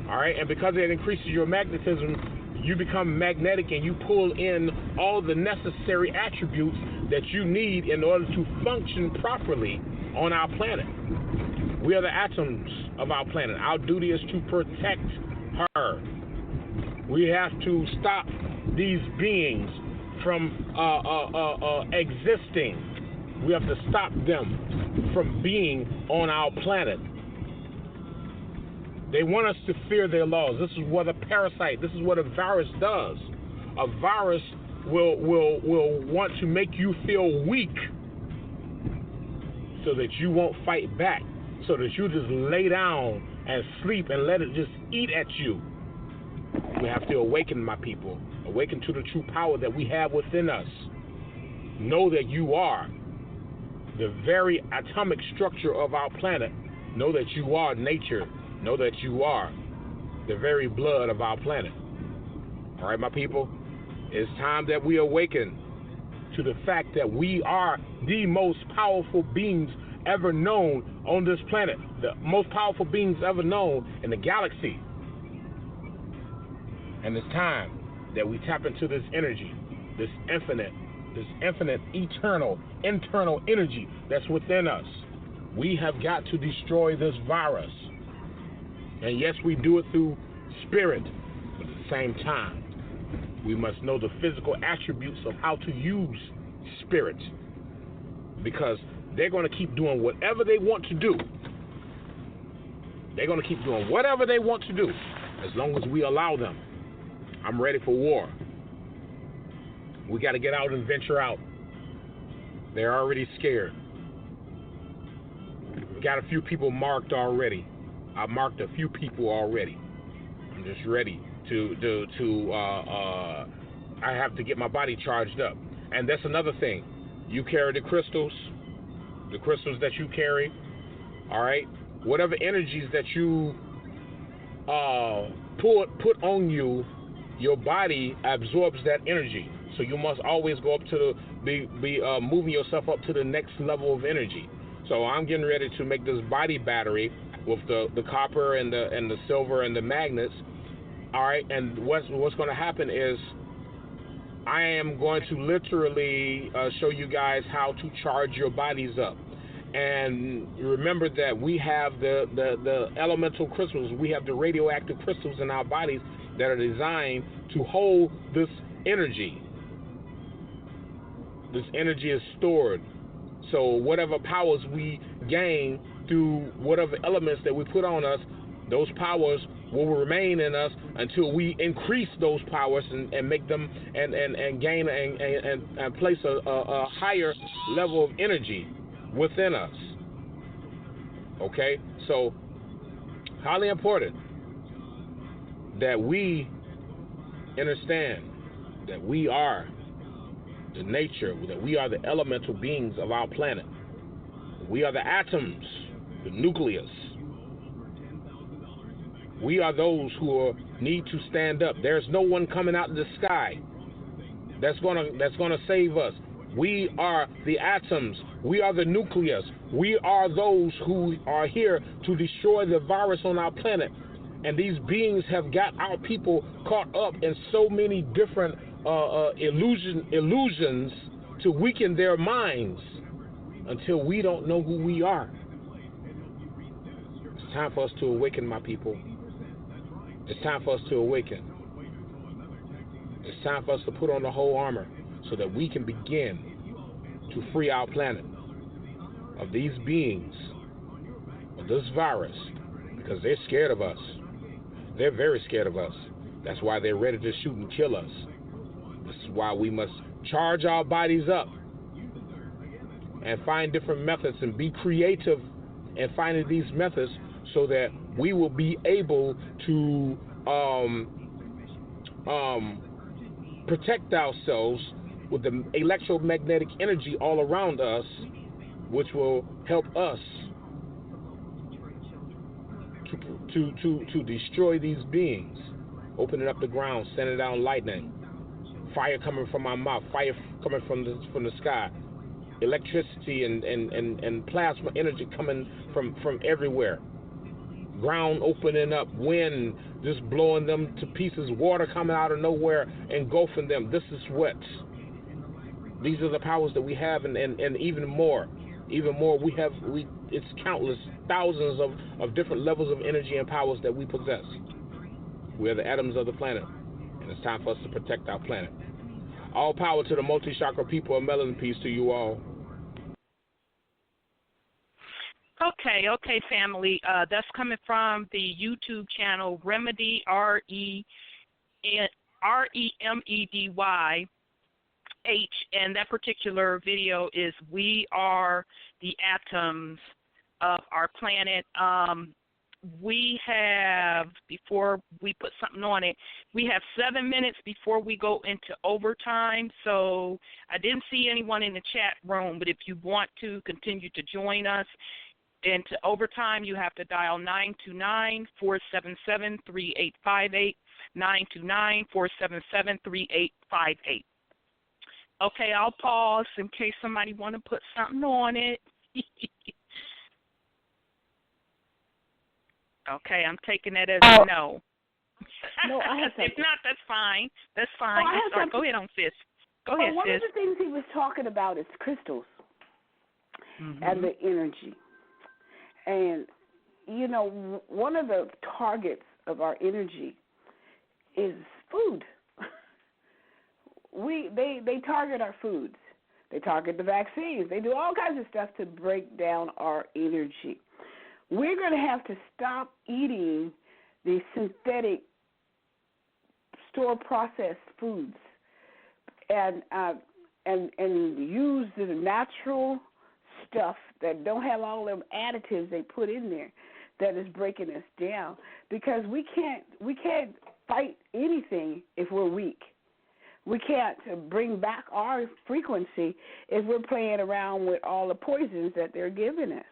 S11: All right, and because it increases your magnetism, you become magnetic and you pull in all the necessary attributes that you need in order to function properly on our planet. We are the atoms of our planet. Our duty is to protect her. We have to stop these beings from existing. We have to stop them from being on our planet. They want us to fear their laws. This is what a parasite, this is what a virus does. A virus will want to make you feel weak so that you won't fight back, so that you just lay down and sleep and let it just eat at you. We have to awaken, my people. Awaken to the true power that we have within us. Know that you are the very atomic structure of our planet. Know that you are nature. Know that you are the very blood of our planet. All right, my people? It's time that we awaken to the fact that we are the most powerful beings ever known on this planet. The most powerful beings ever known in the galaxy. And it's time that we tap into this energy, this infinite, eternal, internal energy that's within us. We have got to destroy this virus. And yes, we do it through spirit, but at the same time, we must know the physical attributes of how to use spirit, because they're going to keep doing whatever they want to do. They're going to keep doing whatever they want to do as long as we allow them. I'm ready for war. We got to get out and venture out. They're already scared. We got a few people marked already. I marked a few people already. I'm just ready to I have to get my body charged up. And that's another thing. You carry the crystals that you carry, all right? Whatever energies that you put on you, your body absorbs that energy. So you must always go up to be moving yourself up to the next level of energy. So I'm getting ready to make this body battery with the copper and the silver and the magnets. All right, and what's going to happen is I am going to literally show you guys how to charge your bodies up. And remember that we have the elemental crystals, we have the radioactive crystals in our bodies that are designed to hold this energy. This energy is stored. So whatever powers we gain through whatever elements that we put on us, those powers will remain in us until we increase those powers and make them and gain and place a higher level of energy within us. Okay? So highly important that we understand that we are the nature, that we are the elemental beings of our planet. We are the atoms, the nucleus. We are those who need to stand up. There's no one coming out of the sky that's gonna save us. We are the atoms. We are the nucleus. We are those who are here to destroy the virus on our planet. And these beings have got our people caught up in so many different illusions to weaken their minds until we don't know who we are. It's time for us to awaken, my people. It's time for us to awaken. It's time for us to put on the whole armor so that we can begin to free our planet of these beings, of this virus, because they're scared of us. They're very scared of us. That's why they're ready to shoot and kill us. This is why we must charge our bodies up and find different methods and be creative in finding these methods so that we will be able to protect ourselves with the electromagnetic energy all around us, which will help us to destroy these beings, opening up the ground, sending down lightning, fire coming from our mouth, fire coming from the sky, electricity and plasma energy coming from everywhere, ground opening up, wind just blowing them to pieces, water coming out of nowhere, engulfing them. This is what. These are the powers that we have, and even more. It's countless, thousands of different levels of energy and powers that we possess. We are the atoms of the planet, and it's time for us to protect our planet. All power to the multi-chakra people of melanin. Peace to you all.
S5: Okay, family. That's coming from the YouTube channel Remedy, REMEDYH, and that particular video is "We Are the Atoms of Our Planet." We have, before we put something on it, we have 7 minutes before we go into overtime. So I didn't see anyone in the chat room, but if you want to continue to join us into overtime, you have to dial 929-477-3858, 929-477-3858. Okay, I'll pause in case somebody want to put something on it. Okay, I'm taking that as a no.
S6: No, I have something.
S5: If not, that's fine. That's fine.
S6: Oh,
S5: go ahead on, sis. Go ahead,
S6: one
S5: sis.
S6: of the things he was talking about is crystals and the energy. And, you know, one of the targets of our energy is food. They target our foods. They target the vaccines. They do all kinds of stuff to break down our energy. We're going to have to stop eating the synthetic store-processed foods and use the natural stuff that don't have all them additives they put in there that is breaking us down, because we can't fight anything if we're weak. we can't bring back our frequency if we're playing around with all the poisons that they're giving us.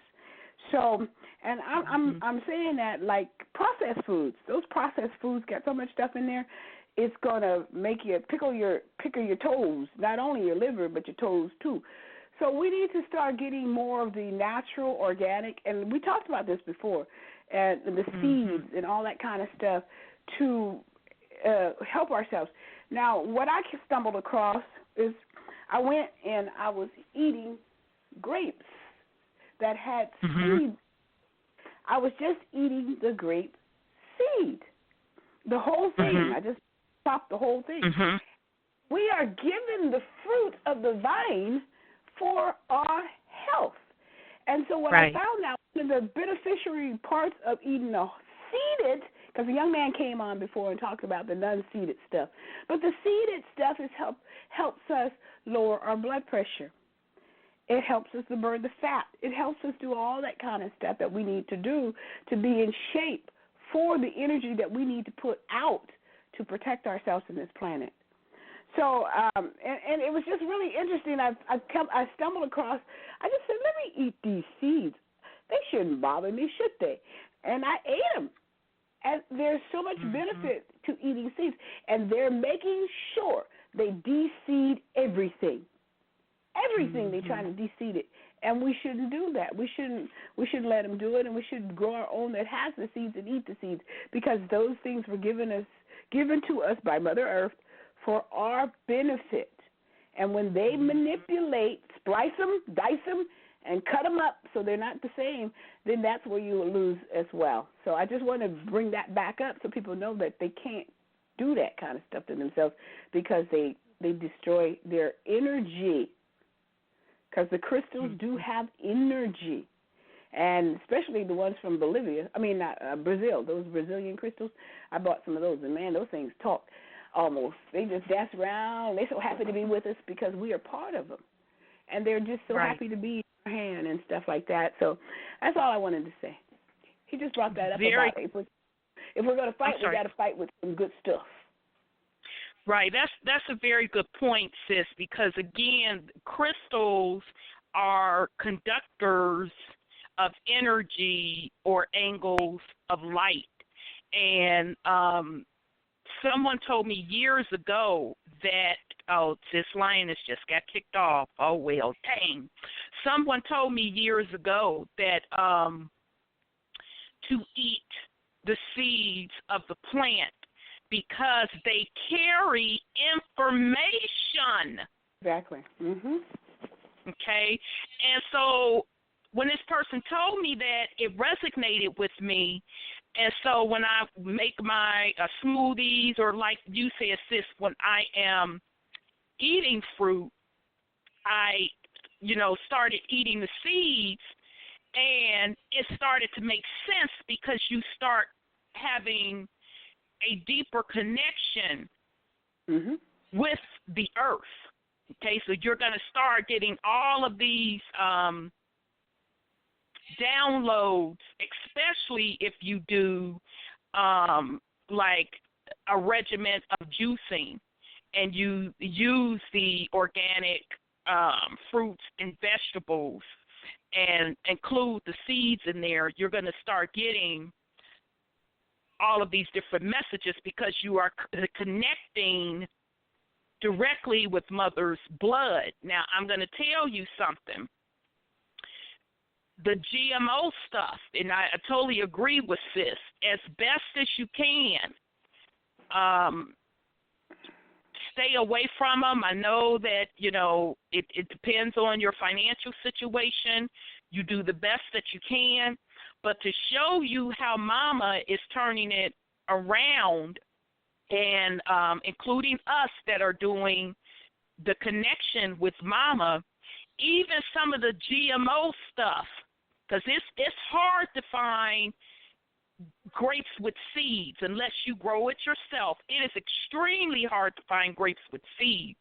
S6: So, and I'm saying that like processed foods. Those processed foods got so much stuff in there. It's gonna make you pickle your toes, not only your liver but your toes too. So we need to start getting more of the natural, organic, and we talked about this before, and the seeds and all that kind of stuff to help ourselves. Now, what I stumbled across is I went and I was eating grapes that had seeds. I was just eating the grape seed, the whole thing. I just chopped the whole thing. We are given the fruit of the vine for our health. And so what I found out, one of the beneficiary parts of eating a seeded, because a young man came on before and talked about the non-seeded stuff, but the seeded stuff helps us lower our blood pressure. It helps us to burn the fat. It helps us do all that kind of stuff that we need to do to be in shape for the energy that we need to put out to protect ourselves in this planet. So, and it was just really interesting. I stumbled across, I just said, let me eat these seeds. They shouldn't bother me, should they? And I ate them. And there's so much benefit to eating seeds. And they're making sure they de-seed everything. Everything they're trying to de-seed it. And we shouldn't do that. We shouldn't let them do it, and we should grow our own that has the seeds and eat the seeds, because those things were given to us by Mother Earth for our benefit. And when they manipulate, splice them, dice them, and cut them up so they're not the same, then that's where you will lose as well. So I just want to bring that back up so people know that they can't do that kind of stuff to themselves, because they destroy their energy, because the crystals do have energy. And especially the ones from Brazil, those Brazilian crystals. I bought some of those, and man, those things talk almost. They just dance around. They're so happy to be with us because we are part of them. And they're just so happy to be in our hand and stuff like that. So that's all I wanted to say. He just brought that up about if we're going to fight, we got to fight with some good stuff.
S5: Right. That's a very good point, sis, because, again, crystals are conductors of energy or angles of light. And someone told me years ago that, this lioness just got kicked off. Oh, well, dang. Someone told me years ago that to eat the seeds of the plant because they carry information.
S6: Exactly.
S5: Okay? And so when this person told me that, it resonated with me. And so when I make my smoothies, or like you said, sis, when I am eating fruit, I, started eating the seeds, and it started to make sense because you start having a deeper connection with the earth. Okay, so you're going to start getting all of these downloads, especially if you do like a regimen of juicing, and you use the organic fruits and vegetables and include the seeds in there. You're going to start getting all of these different messages because you are connecting directly with Mother's blood. Now, I'm going to tell you something. The GMO stuff, and I totally agree with sis, as best as you can, stay away from them. I know that, it depends on your financial situation. You do the best that you can. But to show you how Mama is turning it around, and including us that are doing the connection with Mama, even some of the GMO stuff, because it's hard to find grapes with seeds unless you grow it yourself. It is extremely hard to find grapes with seeds.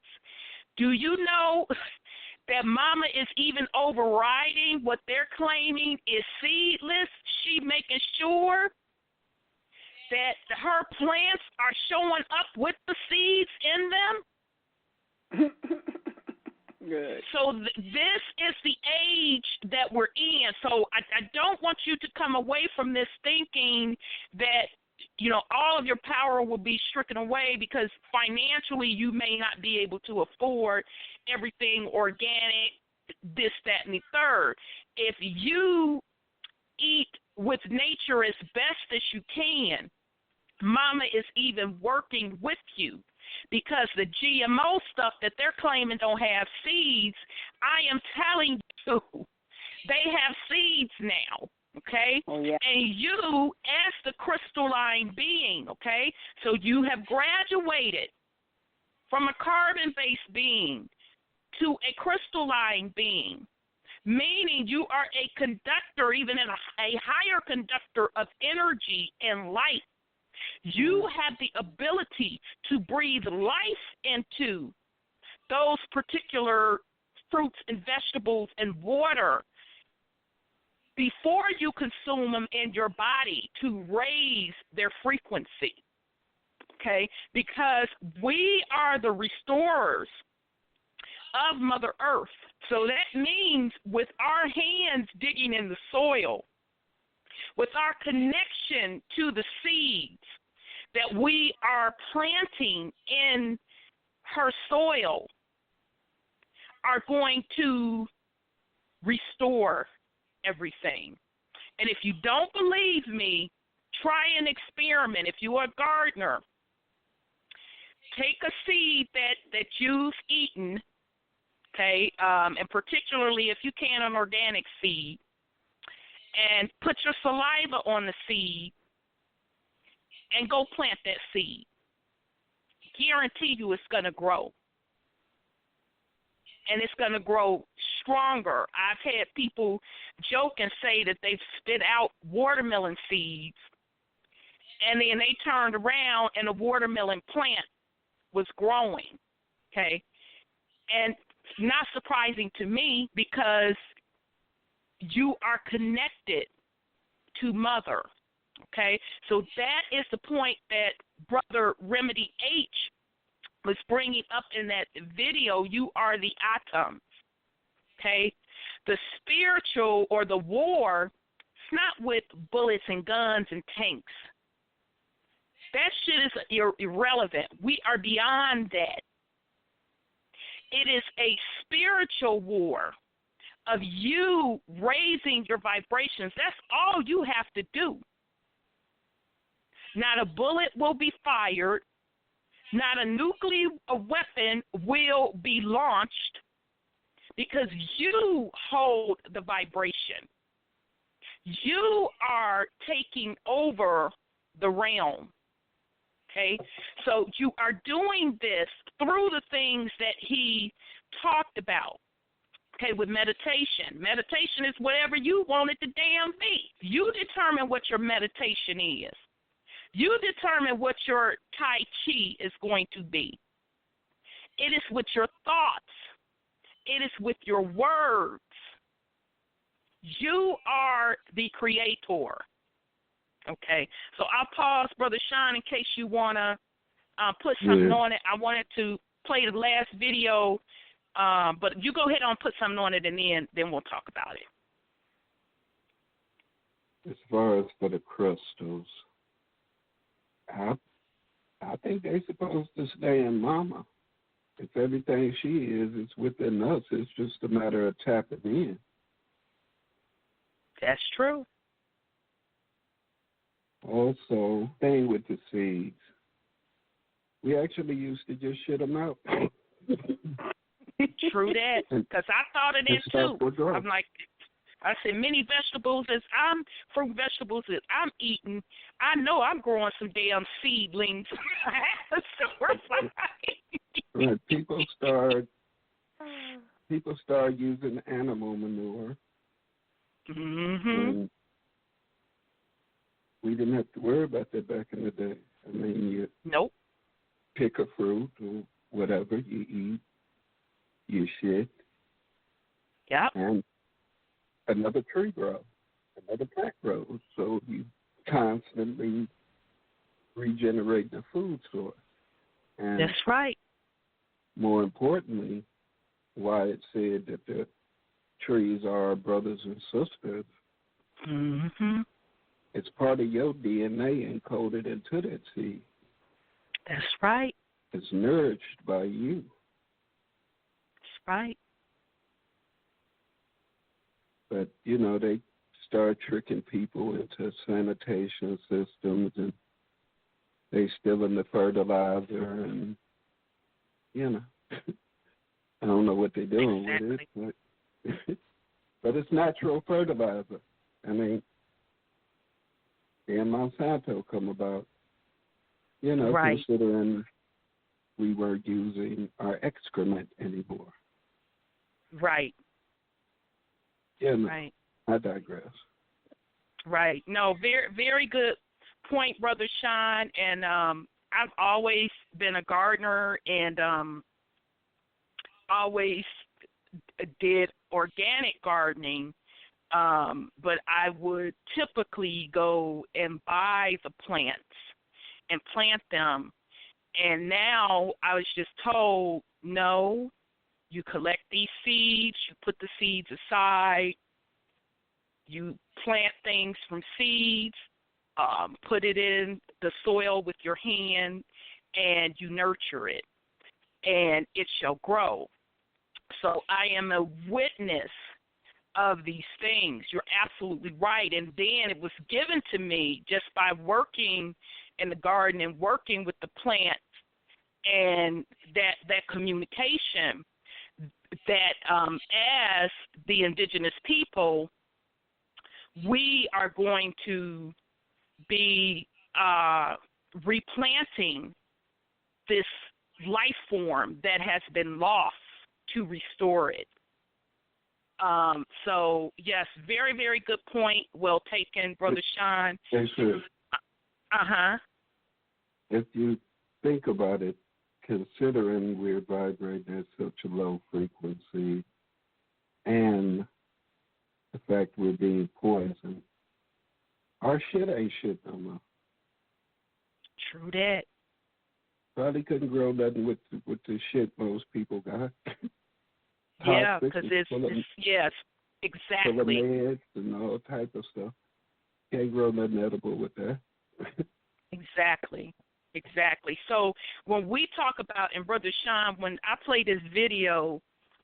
S5: Do you know that Mama is even overriding what they're claiming is seedless? She making sure that her plants are showing up with the seeds in them. this is the age that we're in. So I don't want you to come away from this thinking that, you know, all of your power will be stricken away because financially you may not be able to afford everything organic, this, that, and the third. If you eat with nature as best as you can, Mama is even working with you, because the GMO stuff that they're claiming don't have seeds, I am telling you, they have seeds now, okay?
S6: Oh, yeah.
S5: And you, as the crystalline being, okay, so you have graduated from a carbon-based being to a crystalline being, meaning you are a conductor, even a higher conductor of energy and light. You have the ability to breathe life into those particular fruits and vegetables and water before you consume them in your body to raise their frequency, okay? Because we are the restorers of Mother Earth. So that means with our hands digging in the soil, with our connection to the seeds that we are planting in her soil, are going to restore everything. And if you don't believe me, try an experiment. If you are a gardener, take a seed that you've eaten, okay, and particularly if you can an organic seed, and put your saliva on the seed and go plant that seed. Guarantee you it's going to grow. And it's going to grow stronger. I've had people joke and say that they've spit out watermelon seeds, and then they turned around and a watermelon plant was growing, okay? And not surprising to me, because you are connected to Mother, okay? So that is the point that Brother Remedy H was bringing up in that video. You are the atoms, okay? The spiritual or the war, it's not with bullets and guns and tanks. That shit is irrelevant. We are beyond that. It is a spiritual war of you raising your vibrations. That's all you have to do. Not a bullet will be fired. Not a nuclear weapon will be launched, because you hold the vibration. You are taking over the realm. Okay? So you are doing this through the things that he talked about. Okay, with meditation. Meditation is whatever you want it to damn be. You determine what your meditation is. You determine what your Tai Chi is going to be. It is with your thoughts. It is with your words. You are the creator. Okay, so I'll pause, Brother Sean, in case you want to put something on it. I wanted to play the last video, but you go ahead and put something on it, and then we'll talk about it.
S4: As far as for the crystals, I think they're supposed to stay in Mama. If everything she is within us, it's just a matter of tapping in.
S5: That's true.
S4: Also, thing with the seeds, we actually used to just shit them out.
S5: True that, because I thought of it too. I'm like, I said, many vegetables fruit vegetables that I'm eating, I know I'm growing some damn seedlings. So we're fine.
S4: Right. People start using animal manure.
S5: Mm-hmm.
S4: We didn't have to worry about that back in the day. I mean, you pick a fruit or whatever you eat, you shit.
S5: Yep.
S4: And another tree grows, another plant grows. So you constantly regenerate the food source. And
S5: that's right.
S4: More importantly, why it said that the trees are our brothers and sisters.
S5: Mm-hmm.
S4: It's part of your DNA encoded into that seed.
S5: That's right.
S4: It's nourished by you.
S5: That's right.
S4: But, they start tricking people into sanitation systems, and they stealing the fertilizer, and, I don't know what they're doing with it, but it's natural fertilizer. I mean, and Monsanto come about,
S5: right.
S4: considering we weren't using our excrement anymore.
S5: Right.
S4: Right. I digress.
S5: Right. No, very, very good point, Brother Sean. And I've always been a gardener and always did organic gardening. But I would typically go and buy the plants and plant them. And now I was just told, no, you collect these seeds, you put the seeds aside, you plant things from seeds, put it in the soil with your hand, and you nurture it, and it shall grow. So I am a witness of these things. You're absolutely right. And then it was given to me just by working in the garden and working with the plants and that communication that as the indigenous people, we are going to be replanting this life form that has been lost to restore it. So, yes, very, very good point. Well taken, Brother Sean.
S4: Yes, sir.
S5: Uh-huh.
S4: If you think about it, considering we're vibrating at such a low frequency and the fact we're being poisoned, our shit ain't shit no more.
S5: True that.
S4: Probably couldn't grow nothing with the shit most people got.
S5: Yeah, because it's yes,
S4: exactly. Full of meds and all type of stuff. Can't grow nothing edible with that.
S5: Exactly. So when we talk about, and Brother Sean, when I play this video,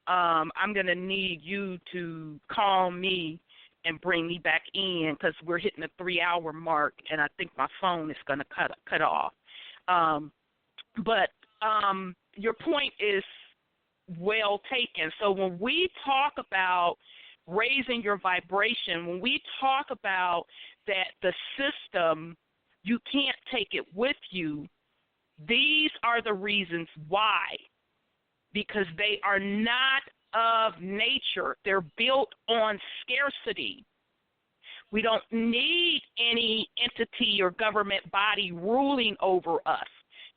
S5: I'm going to need you to call me and bring me back in because we're hitting the 3-hour mark, and I think my phone is going to cut off. But your point is well taken. So when we talk about raising your vibration, when we talk about that the system, you can't take it with you, these are the reasons why. Because they are not of nature. They're built on scarcity. We don't need any entity or government body ruling over us.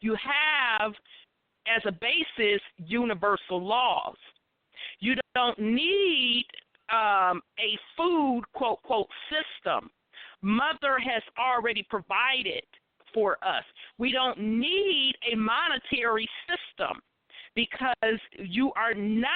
S5: You have, as a basis, universal laws. You don't need a food, quote, quote, system. Mother has already provided for us. We don't need a monetary system because you are not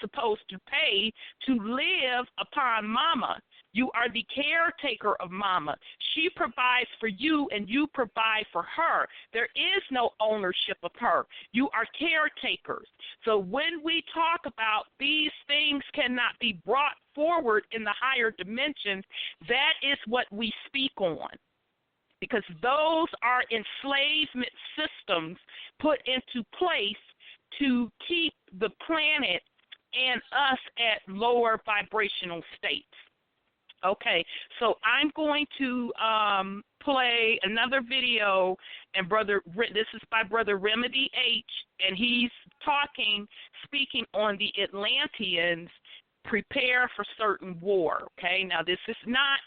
S5: supposed to pay to live upon Mama. You are the caretaker of Mama. She provides for you and you provide for her. There is no ownership of her. You are caretakers. So when we talk about these things cannot be brought forward in the higher dimensions, that is what we speak on. Because those are enslavement systems put into place to keep the planet and us at lower vibrational states. Okay, so I'm going to play another video, and this is by Brother Remedy H, and he's speaking on the Atlanteans prepare for certain war. Okay, now this is not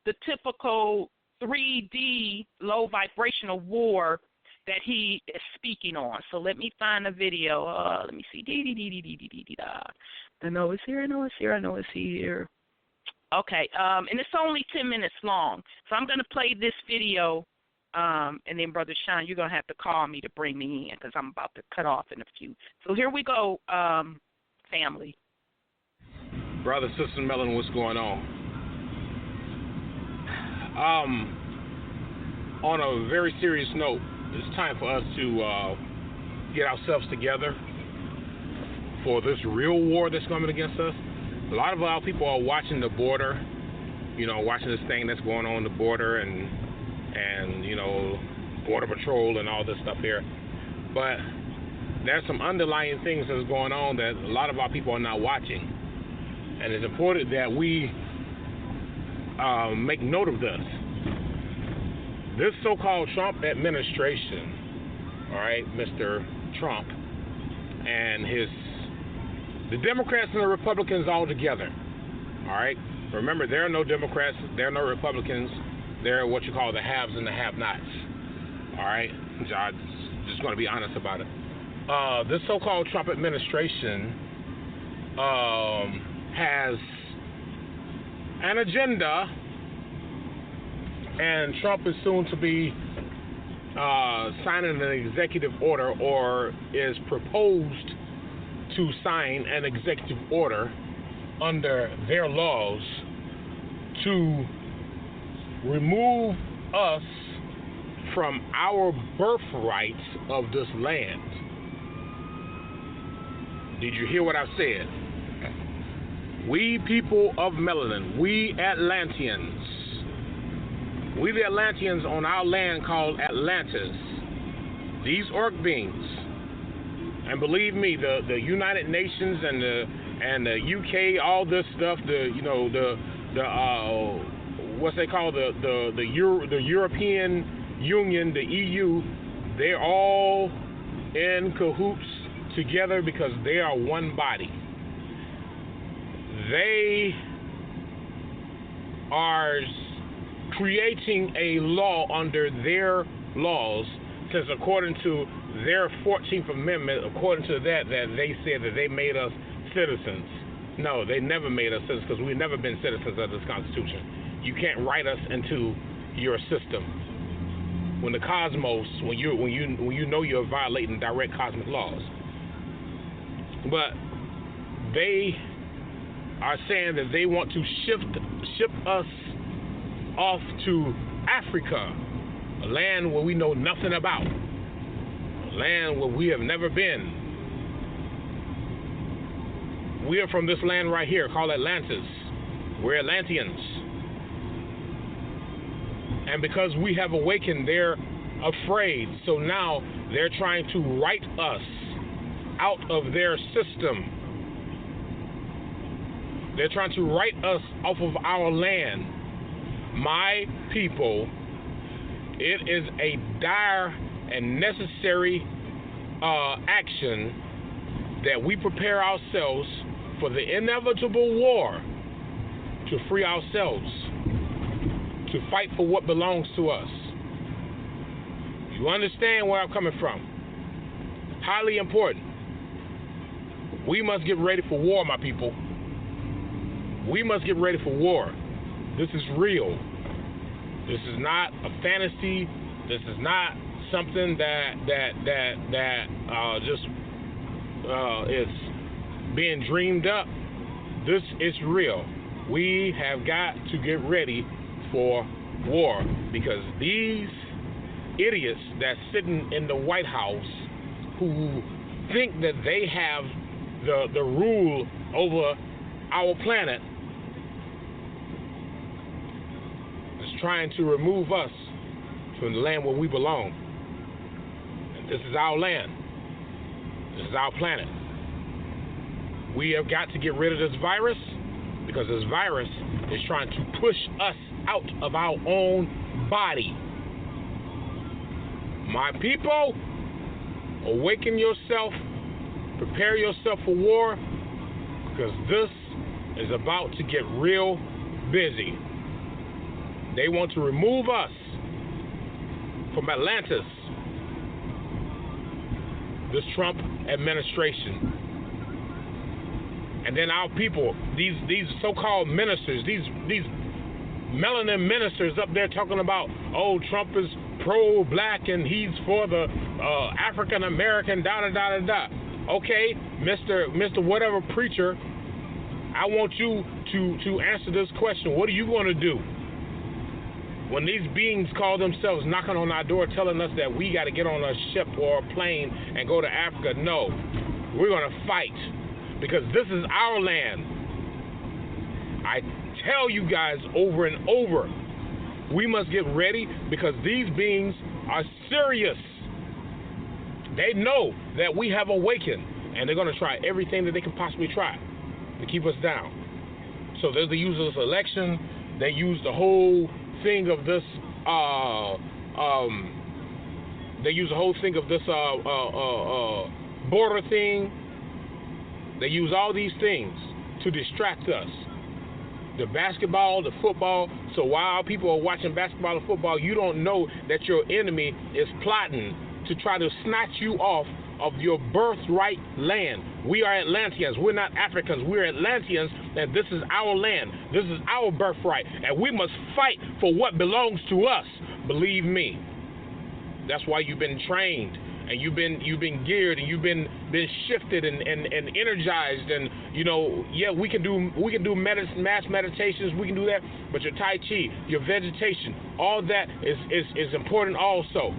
S5: the typical 3D low vibrational war that he is speaking on. So let me find a video. Let me see. I know it's here. Okay, and it's only 10 minutes long. So I'm going to play this video, and then, Brother Sean, you're going to have to call me to bring me in because I'm about to cut off in a few. So here we go, family.
S11: Brothers, sisters, melanin, what's going on? On a very serious note, it's time for us to get ourselves together for this real war that's coming against us. A lot of our people are watching the border, watching this thing that's going on the border and Border Patrol and all this stuff here. But there's some underlying things that's going on that a lot of our people are not watching. And it's important that we make note of this. This so-called Trump administration, all right, Mr. Trump, and the Democrats and the Republicans all together, all right? Remember, there are no Democrats, there are no Republicans, there are what you call the haves and the have-nots, all right? I'm just going to be honest about it. This so-called Trump administration has an agenda, and Trump is soon to be signing an executive order, or is proposed to sign an executive order under their laws to remove us from our birthright of this land. Did you hear what I said? We people of melanin, we Atlanteans, we the Atlanteans on our land called Atlantis, these orc beings, and believe me, the United Nations and the UK, all this stuff, what's they call the European Union, the EU, they're all in cahoots together because they are one body. They are creating a law under their laws, since according to their 14th Amendment, according to that they said that they made us citizens. No, they never made us citizens, because we've never been citizens of this Constitution. You can't write us into your system. When the cosmos, when you know you're violating direct cosmic laws. But they are saying that they want to ship us off to Africa, a land where we know nothing about, a land where we have never been. We are from this land right here called Atlantis. We're Atlanteans. And because we have awakened, they're afraid. So now they're trying to write us out of their system. They're trying to write us off of our land. My people, it is a dire and necessary action that we prepare ourselves for the inevitable war to free ourselves, to fight for what belongs to us. You understand where I'm coming from? Highly important. We must get ready for war, my people. We must get ready for war. This is real. This is not a fantasy. This is not something that just is being dreamed up. This is real. We have got to get ready for war, because these idiots that's sitting in the White House, who think that they have the rule over our planet, is trying to remove us from the land where we belong. And this is our land. This is our planet. We have got to get rid of this virus, because this virus is trying to push us out of our own body. My people, awaken yourself, prepare yourself for war, because this is about to get real busy. They want to remove us from Atlantis, this Trump administration. And then our people, these so-called ministers, these melanin ministers up there talking about, oh, Trump is pro-black and he's for the African-American, da-da-da-da-da. Okay, Mr. whatever preacher I want you to answer this question. What are you going to do when these beings call themselves knocking on our door telling us that we got to get on a ship or a plane and go to Africa? No, we're going to fight because this is our land. I tell you guys over and over, we must get ready because these beings are serious. They know that we have awakened, and they're going to try everything that they can possibly try to keep us down. So they use this election. They use the whole thing of this. They use the whole thing of this border thing. They use all these things to distract us. The basketball, the football. So while people are watching basketball and football, you don't know that your enemy is plotting to try to snatch you off of your birthright land. We are Atlanteans. We're not Africans. We're Atlanteans, and this is our land. This is our birthright, and we must fight for what belongs to us. Believe me. That's why you've been trained, and you've been geared, and you've been shifted and energized. And you know, yeah, we can do mass meditations. We can do that, but your Tai Chi, your vegetation, all that is important also.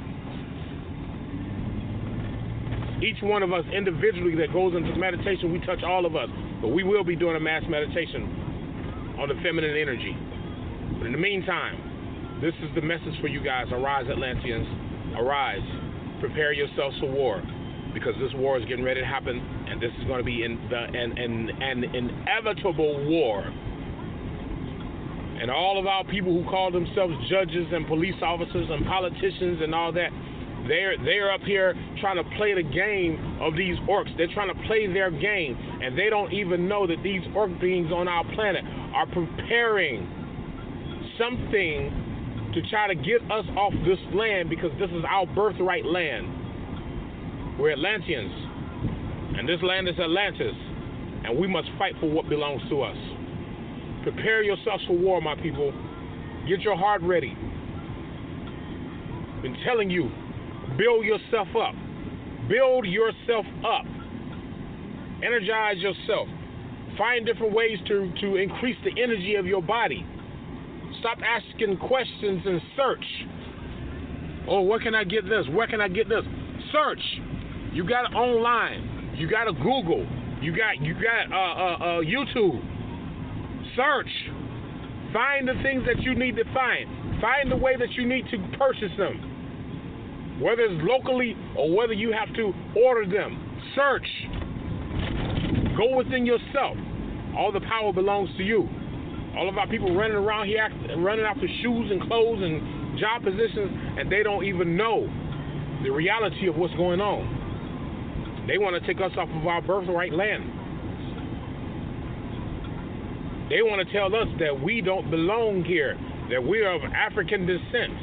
S11: Each one of us individually that goes into meditation, we touch all of us. But we will be doing a mass meditation on the feminine energy. But in the meantime, this is the message for you guys. Arise, Atlanteans. Arise. Prepare yourselves for war. Because this war is getting ready to happen. And this is going to be an inevitable war. And all of our people who call themselves judges and police officers and politicians and all that, they're up here trying to play the game of these orcs. They're trying to play their game, and they don't even know that these orc beings on our planet are preparing something to try to get us off this land because this is our birthright land. We're Atlanteans, and this land is Atlantis, and we must fight for what belongs to us. Prepare yourselves for war, my people. Get your heart ready. Been telling you, build yourself up. Build yourself up. Energize yourself. Find different ways to increase the energy of your body. Stop asking questions and search. Oh, where can I get this? Where can I get this? Search. You got it online. You got to Google. You got YouTube. Search. Find the things that you need to find. Find the way that you need to purchase them. Whether it's locally or whether you have to order them. Search. Go within yourself. All the power belongs to you. All of our people running around here, running after shoes and clothes and job positions, and they don't even know the reality of what's going on. They want to take us off of our birthright land. They want to tell us that we don't belong here, that we are of African descent.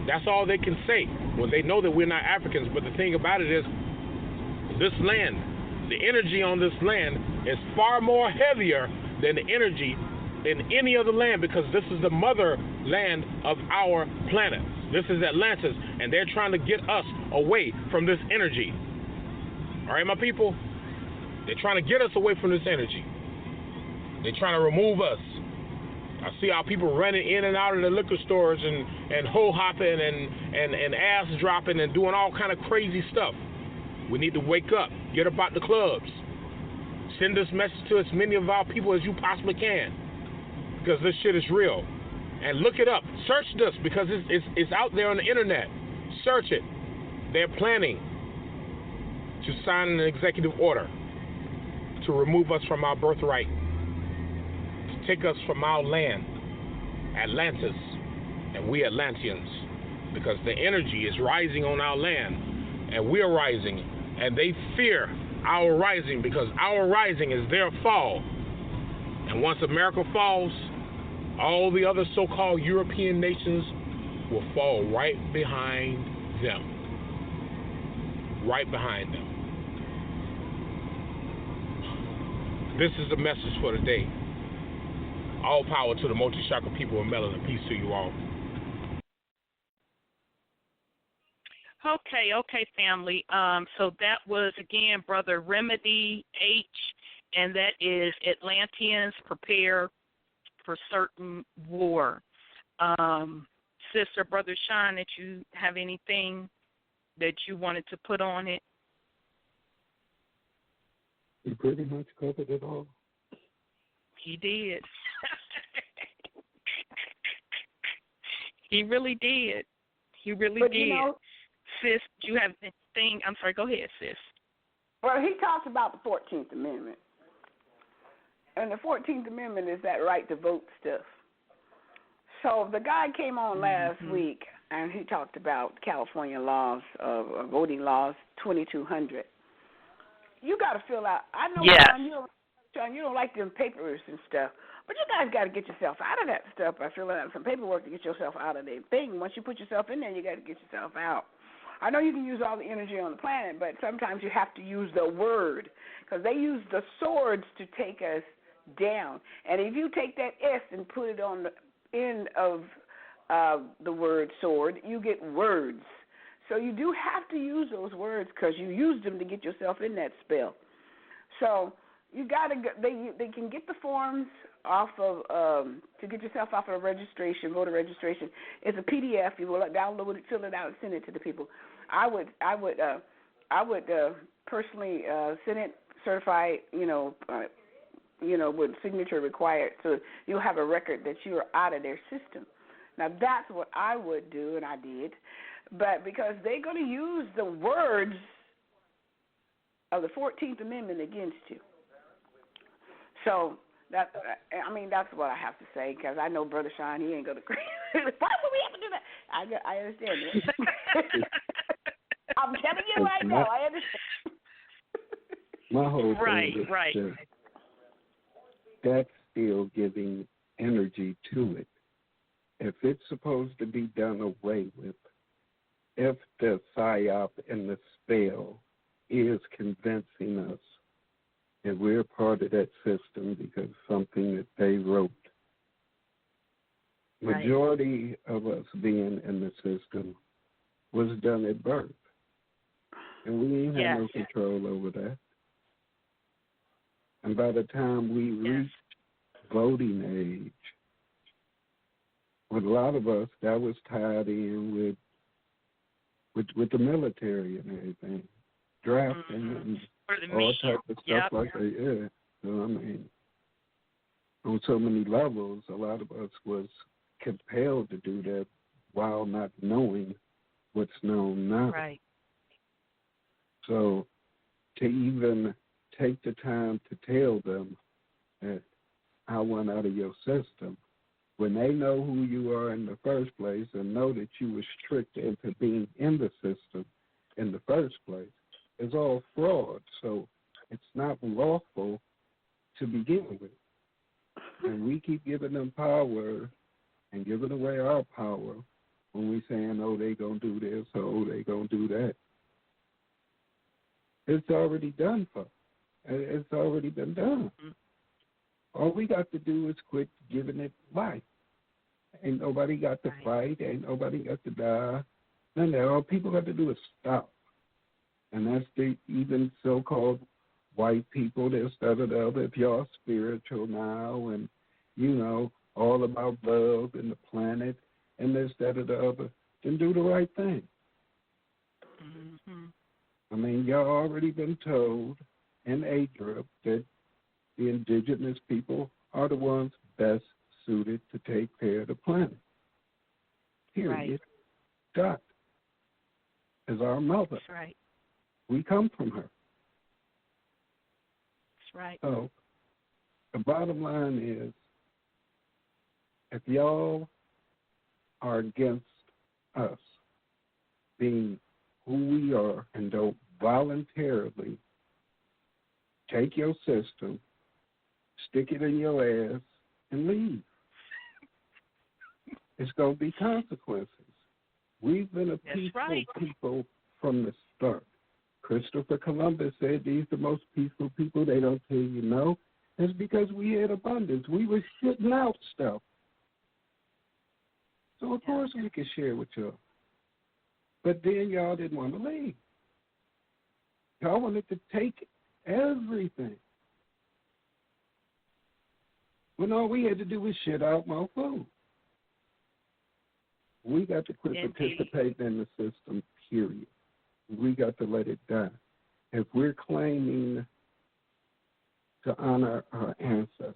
S11: That's all they can say when they know that we're not Africans. But the thing about it is, this land, the energy on this land is far more heavier than the energy in any other land because this is the motherland of our planet. This is Atlantis, and they're trying to get us away from this energy. All right, my people? They're trying to get us away from this energy. They're trying to remove us. I see our people running in and out of the liquor stores and ho-hopping and ass dropping and doing all kind of crazy stuff. We need to wake up, get about the clubs. Send this message to as many of our people as you possibly can, because this shit is real. And look it up. Search this because it's out there on the internet. Search it. They're planning to sign an executive order to remove us from our birthright. Take us from our land, Atlantis, and we Atlanteans, because the energy is rising on our land, and we are rising, and they fear our rising because our rising is their fall. And once America falls, all the other so-called European nations will fall right behind them. Right behind them. This is the message for today. All power to the multi-chakra people of melanin. Peace to you all.
S5: Okay, family. So that was, again, Brother Remedy H. and that is Atlanteans prepare for certain war. Sister, Brother Sean, did you have anything that you wanted to put on it?
S4: You pretty much covered it all.
S5: He did. He really did. He really did.
S6: You know,
S5: sis, do you have anything? I'm sorry, go ahead, sis.
S6: Well, he talks about the 14th Amendment. And the 14th Amendment is that right to vote stuff. So the guy came on last week, and he talked about California laws, voting laws, 2200. You got to fill out. I know, John, you don't like them papers and stuff, but you guys got to get yourself out of that stuff by filling out some paperwork to get yourself out of the thing. Once you put yourself in there, you got to get yourself out. I know you can use all the energy on the planet, but sometimes you have to use the word, because they use the swords to take us down. And if you take that S and put it on the end of the word sword, you get words. So you do have to use those words because you used them to get yourself in that spell. So you got to. They can get the forms off of to get yourself off of registration, voter registration. It's a PDF. You will download it, fill it out, and send it to the people. I would personally send it certified. With signature required, so you'll have a record that you are out of their system. Now that's what I would do, and I did. But because they're going to use the words of the 14th Amendment against you. So, that's what I have to say, because I know Brother Sean, he ain't going to agree. Why would we have to do that? I understand it. I'm telling you right now, I understand.
S4: My whole thing is that's still giving energy to it. If it's supposed to be done away with, if the Psyop and the spell is convincing us that we're part of that system because something that they wrote, majority of us being in the system was done at birth. And we ain't had no control over that. And by the time we reached voting age, with a lot of us, that was tied in with the military and everything, drafting and all types of stuff like that. Yeah, so I mean, on so many levels, a lot of us was compelled to do that while not knowing what's known now.
S5: Right.
S4: So to even take the time to tell them that I want out of your system, when they know who you are in the first place and know that you were tricked into being in the system in the first place, is all fraud. So it's not lawful to begin with. And we keep giving them power and giving away our power when we saying, oh, they going to do this, or oh, they going to do that. It's already done for. It's already been done. All we got to do is quit giving it life. Ain't nobody got to fight. Ain't nobody got to die. None of that. All people got to do is stop. And that's the even so-called white people, this, that, or the other. If y'all spiritual now and, all about love and the planet and this, that, or the other, then do the right thing.
S5: Mm-hmm.
S4: I mean, y'all already been told in ADRIP that the indigenous people are the ones best suited to take care of the planet. Period. Dot. As our mother.
S5: That's right.
S4: We come from her.
S5: That's right.
S4: So the bottom line is, if y'all are against us being who we are and don't voluntarily take your system, stick it in your ass, and leave, it's going to be consequences. We've been a peaceful people from the start. Christopher Columbus said these are the most peaceful people. They don't tell you no. It's because we had abundance. We were shitting out stuff. So, of course, we could share with y'all. But then y'all didn't want to leave. Y'all wanted to take everything. when all we had to do was shit out more food. We got to quit participating in the system, period. We got to let it die. If we're claiming to honor our ancestors,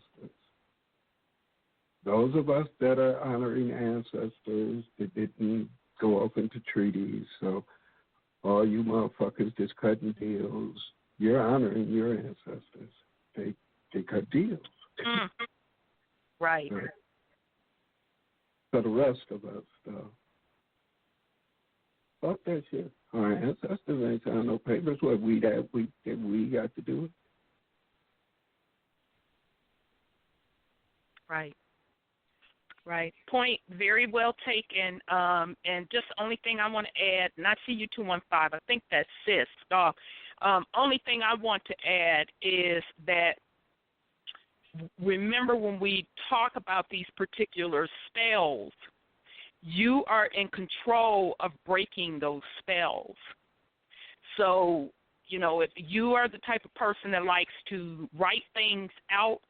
S4: those of us that are honoring ancestors that didn't go off into treaties, so all you motherfuckers just cutting deals, you're honoring your ancestors. They cut deals.
S5: Mm-hmm. Right.
S4: For the rest of us, though, fuck that shit. Our ancestors ain't signed no papers. What we got to do it.
S5: Right. Right. Point very well taken. And just the only thing I want to add, and I see you 215. I think that's sis. Only thing I want to add is that remember when we talk about these particular spells, you are in control of breaking those spells. So, if you are the type of person that likes to write things out,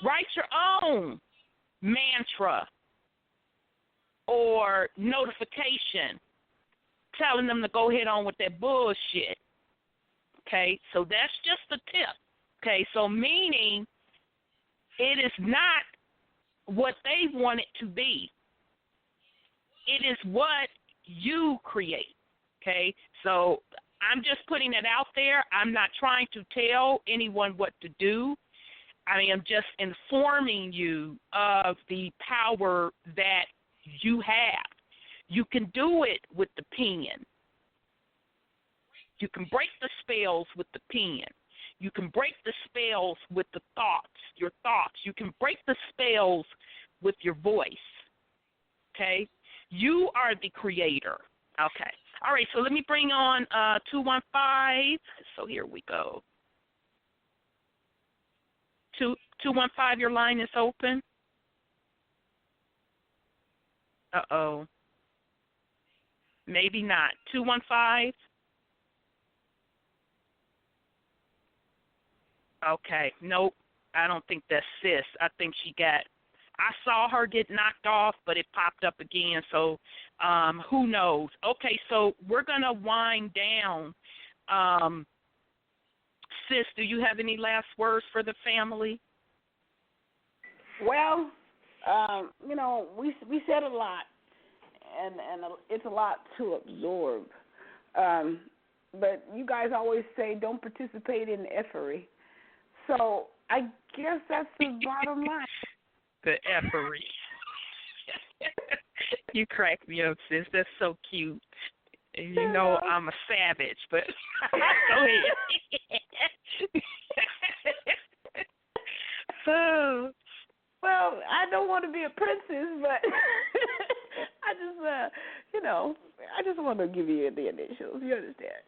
S5: write your own mantra or notification telling them to go ahead on with that bullshit. Okay, so that's just a tip. Okay, so meaning it is not what they want it to be. It is what you create. Okay, so I'm just putting it out there. I'm not trying to tell anyone what to do. I am just informing you of the power that you have. You can do it with the pen. You can break the spells with the pen. You can break the spells with the thoughts, your thoughts. You can break the spells with your voice. Okay? You are the creator. Okay. All right, so let me bring on 215. So here we go. 215, your line is open. Uh-oh. Maybe not. 215. Okay. Nope. I don't think that's sis. I think I saw her get knocked off, but it popped up again. So who knows? Okay, so we're going to wind down. Sis, do you have any last words for the family?
S6: Well, we said a lot, and it's a lot to absorb. But you guys always say don't participate in effery. So I guess that's the bottom line.
S5: The effery. You crack me up, sis. That's so cute. You know I'm a savage, but go ahead.
S6: So, well, I don't want to be a princess, but I just want to give you the initials. You understand?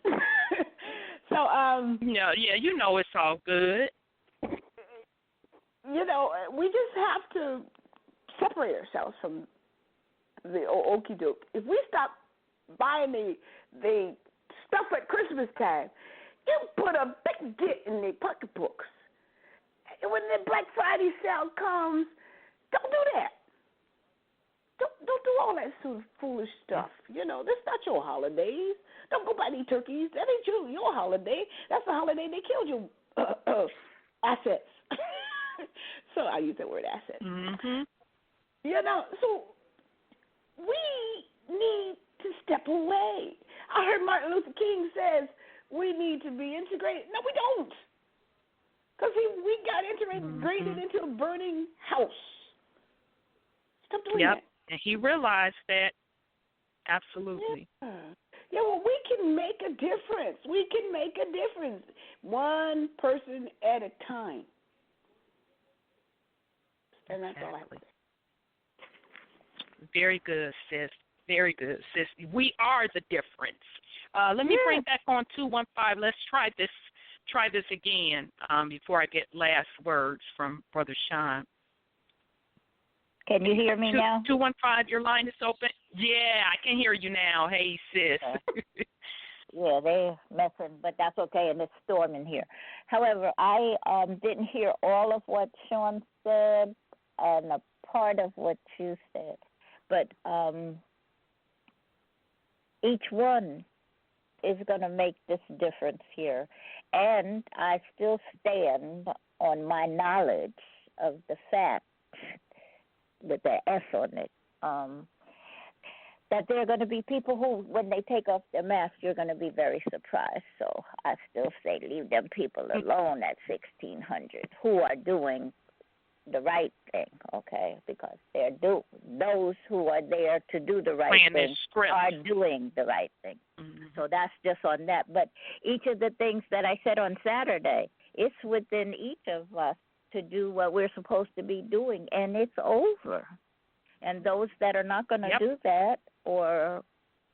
S6: So,
S5: yeah, it's all good.
S6: We just have to separate ourselves from the okie doke. If we stop buying the stuff at Christmas time, you put a big dent in their pocketbooks. And when the Black Friday sale comes, don't do that. Don't do all that sort of foolish stuff. This is not your holidays. Don't go buy any turkeys. That ain't your holiday. That's the holiday they killed your assets. So I use that word assets.
S5: Mm-hmm.
S6: So we need to step away. I heard Martin Luther King says we need to be integrated. No, we don't. Because we got integrated into a burning house. Stop doing that.
S5: And he realized that. Absolutely.
S6: Yeah, well, we can make a difference. We can make a difference. One person at a time. And that's all I have to say.
S5: Very good, sis. Very good, sis. We are the difference. Let me bring back on 215. Let's try this again before I get last words from Brother Sean.
S10: Can you hear me now?
S5: 215, your line is open. Yeah, I can hear you now. Hey, sis.
S10: they're messing, but that's okay, and it's storming here. However, I didn't hear all of what Sean said and a part of what you said, but each one is going to make this difference here. And I still stand on my knowledge of the fact, with the S on it, that there are going to be people who, when they take off their mask, you're going to be very surprised. So I still say leave them people alone at 1600 who are doing the right thing, okay? Because those who are there to do the right thing are doing the right thing. Mm-hmm. So that's just on that. But each of the things that I said on Saturday, it's within each of us to do what we're supposed to be doing, and it's over. And those that are not going to do that or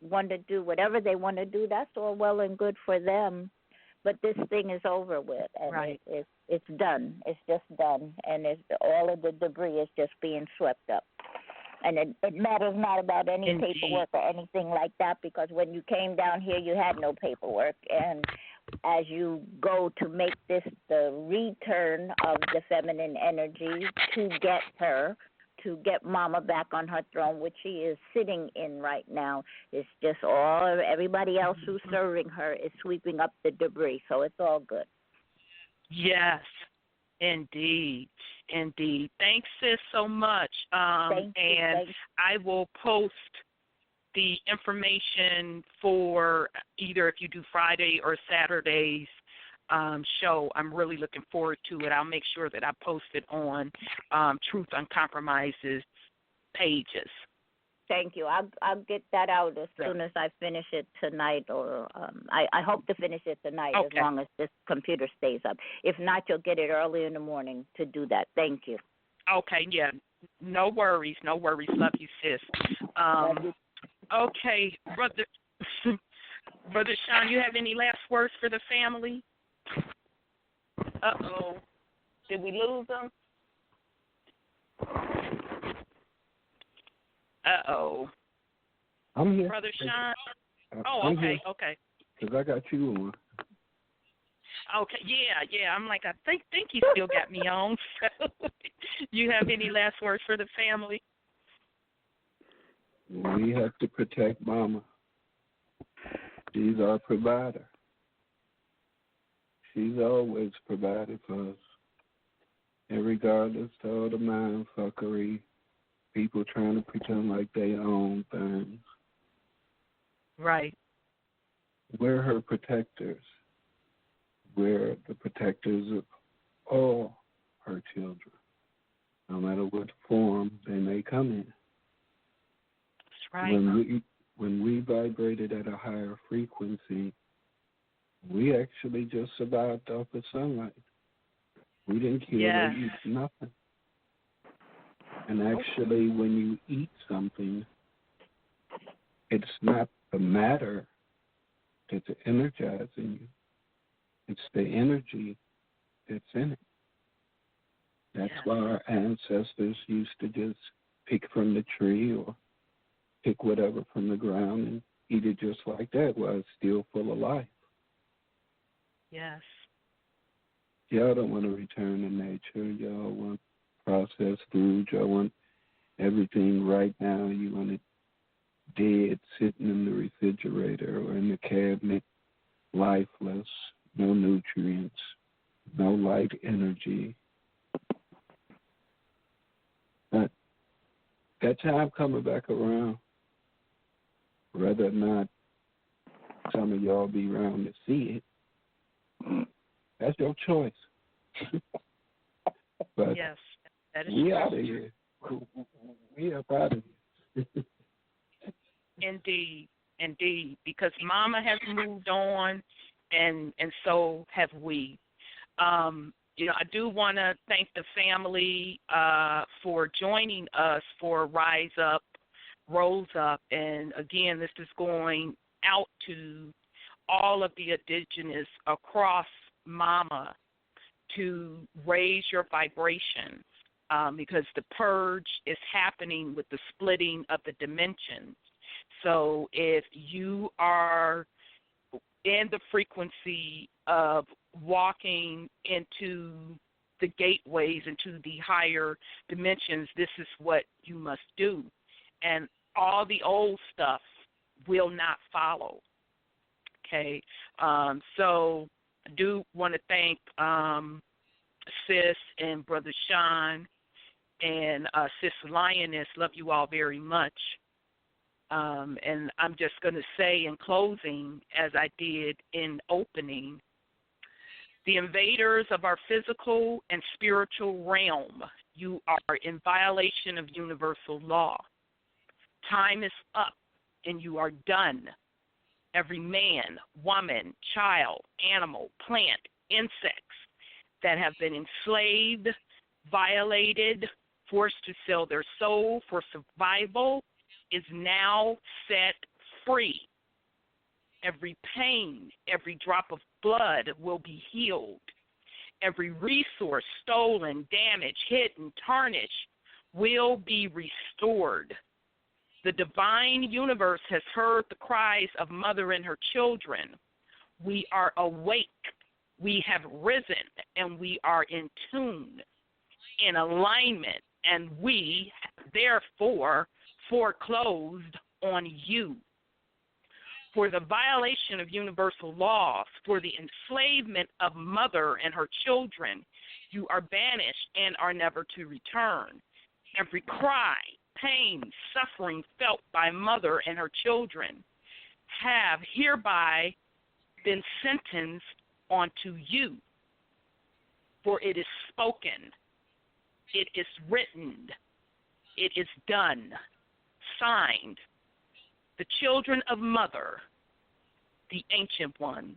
S10: want to do whatever they want to do, that's all well and good for them. But this thing is over with, and it's done. It's just done, and all of the debris is just being swept up. And it matters not about any paperwork or anything like that, because when you came down here, you had no paperwork. And as you go to make this the return of the feminine energy to get her, to get Mama back on her throne, which she is sitting in right now, it's just everybody else who's serving her is sweeping up the debris, so it's all good.
S5: Yes, indeed. Thanks, sis, so much.
S10: Thank you.
S5: I will post the information for either if you do Friday or Saturday's show. I'm really looking forward to it. I'll make sure that I post it on Truth UnCompromeyezed pages.
S10: Thank you. I'll get that out as soon as I finish it tonight, or I hope to finish it tonight as long as this computer stays up. If not, you'll get it early in the morning to do that. Thank you.
S5: Okay, yeah. No worries. Love you, sis. Okay, Brother Sean, you have any last words for the family? Uh-oh. Did we lose them? Uh-oh.
S4: I'm here.
S5: Brother Sean?
S4: I'm
S5: okay.
S4: Because I got you on.
S5: Okay, yeah. I'm like, I think you still got me on. So, you have any last words for the family?
S4: We have to protect Mama. She's our provider. She's always provided for us. And regardless of all the mind fuckery, people trying to pretend like they own things.
S5: Right.
S4: We're her protectors. We're the protectors of all her children, no matter what form they may come in.
S5: That's right.
S4: When we vibrated at a higher frequency, we actually just survived off the sunlight. We didn't kill or eat nothing. And actually, when you eat something, it's not the matter that's energizing you. It's the energy that's in it. That's why our ancestors used to just pick from the tree or pick whatever from the ground and eat it just like that while it's still full of life.
S5: Yes.
S4: Y'all don't want to return to nature. Y'all want processed food. Y'all want everything right now. You want it dead, sitting in the refrigerator or in the cabinet, lifeless, no nutrients, no light energy. But that time coming back around, whether or not some of y'all be around to see it, that's your choice. But
S5: yes, that is
S4: we
S5: true.
S4: out of here. We up out of here.
S5: Indeed, because Mama has moved on, and so have we. I do want to thank the family for joining us for Rise Up, Rose Up, and again, this is going out to all of the Indigenous across Mama to raise your vibrations because the purge is happening with the splitting of the dimensions. So if you are in the frequency of walking into the gateways, into the higher dimensions, this is what you must do. And all the old stuff will not follow. Okay? So I do want to thank Sis and Brother Sean and Sis Lioness. Love you all very much. And I'm just going to say in closing, as I did in opening, the invaders of our physical and spiritual realm, you are in violation of universal law. Time is up and you are done. Every man, woman, child, animal, plant, insects that have been enslaved, violated, forced to sell their soul for survival is now set free. Every pain, every drop of blood will be healed. Every resource stolen, damaged, hidden, tarnished will be restored. The divine universe has heard the cries of mother and her children. We are awake. We have risen, and we are in tune, in alignment, and we, therefore, foreclosed on you. For the violation of universal laws, for the enslavement of mother and her children, you are banished and are never to return. Every cry, pain, suffering felt by mother and her children have hereby been sentenced onto you. For it is spoken, it is written, it is done. Signed, the children of mother, the ancient ones.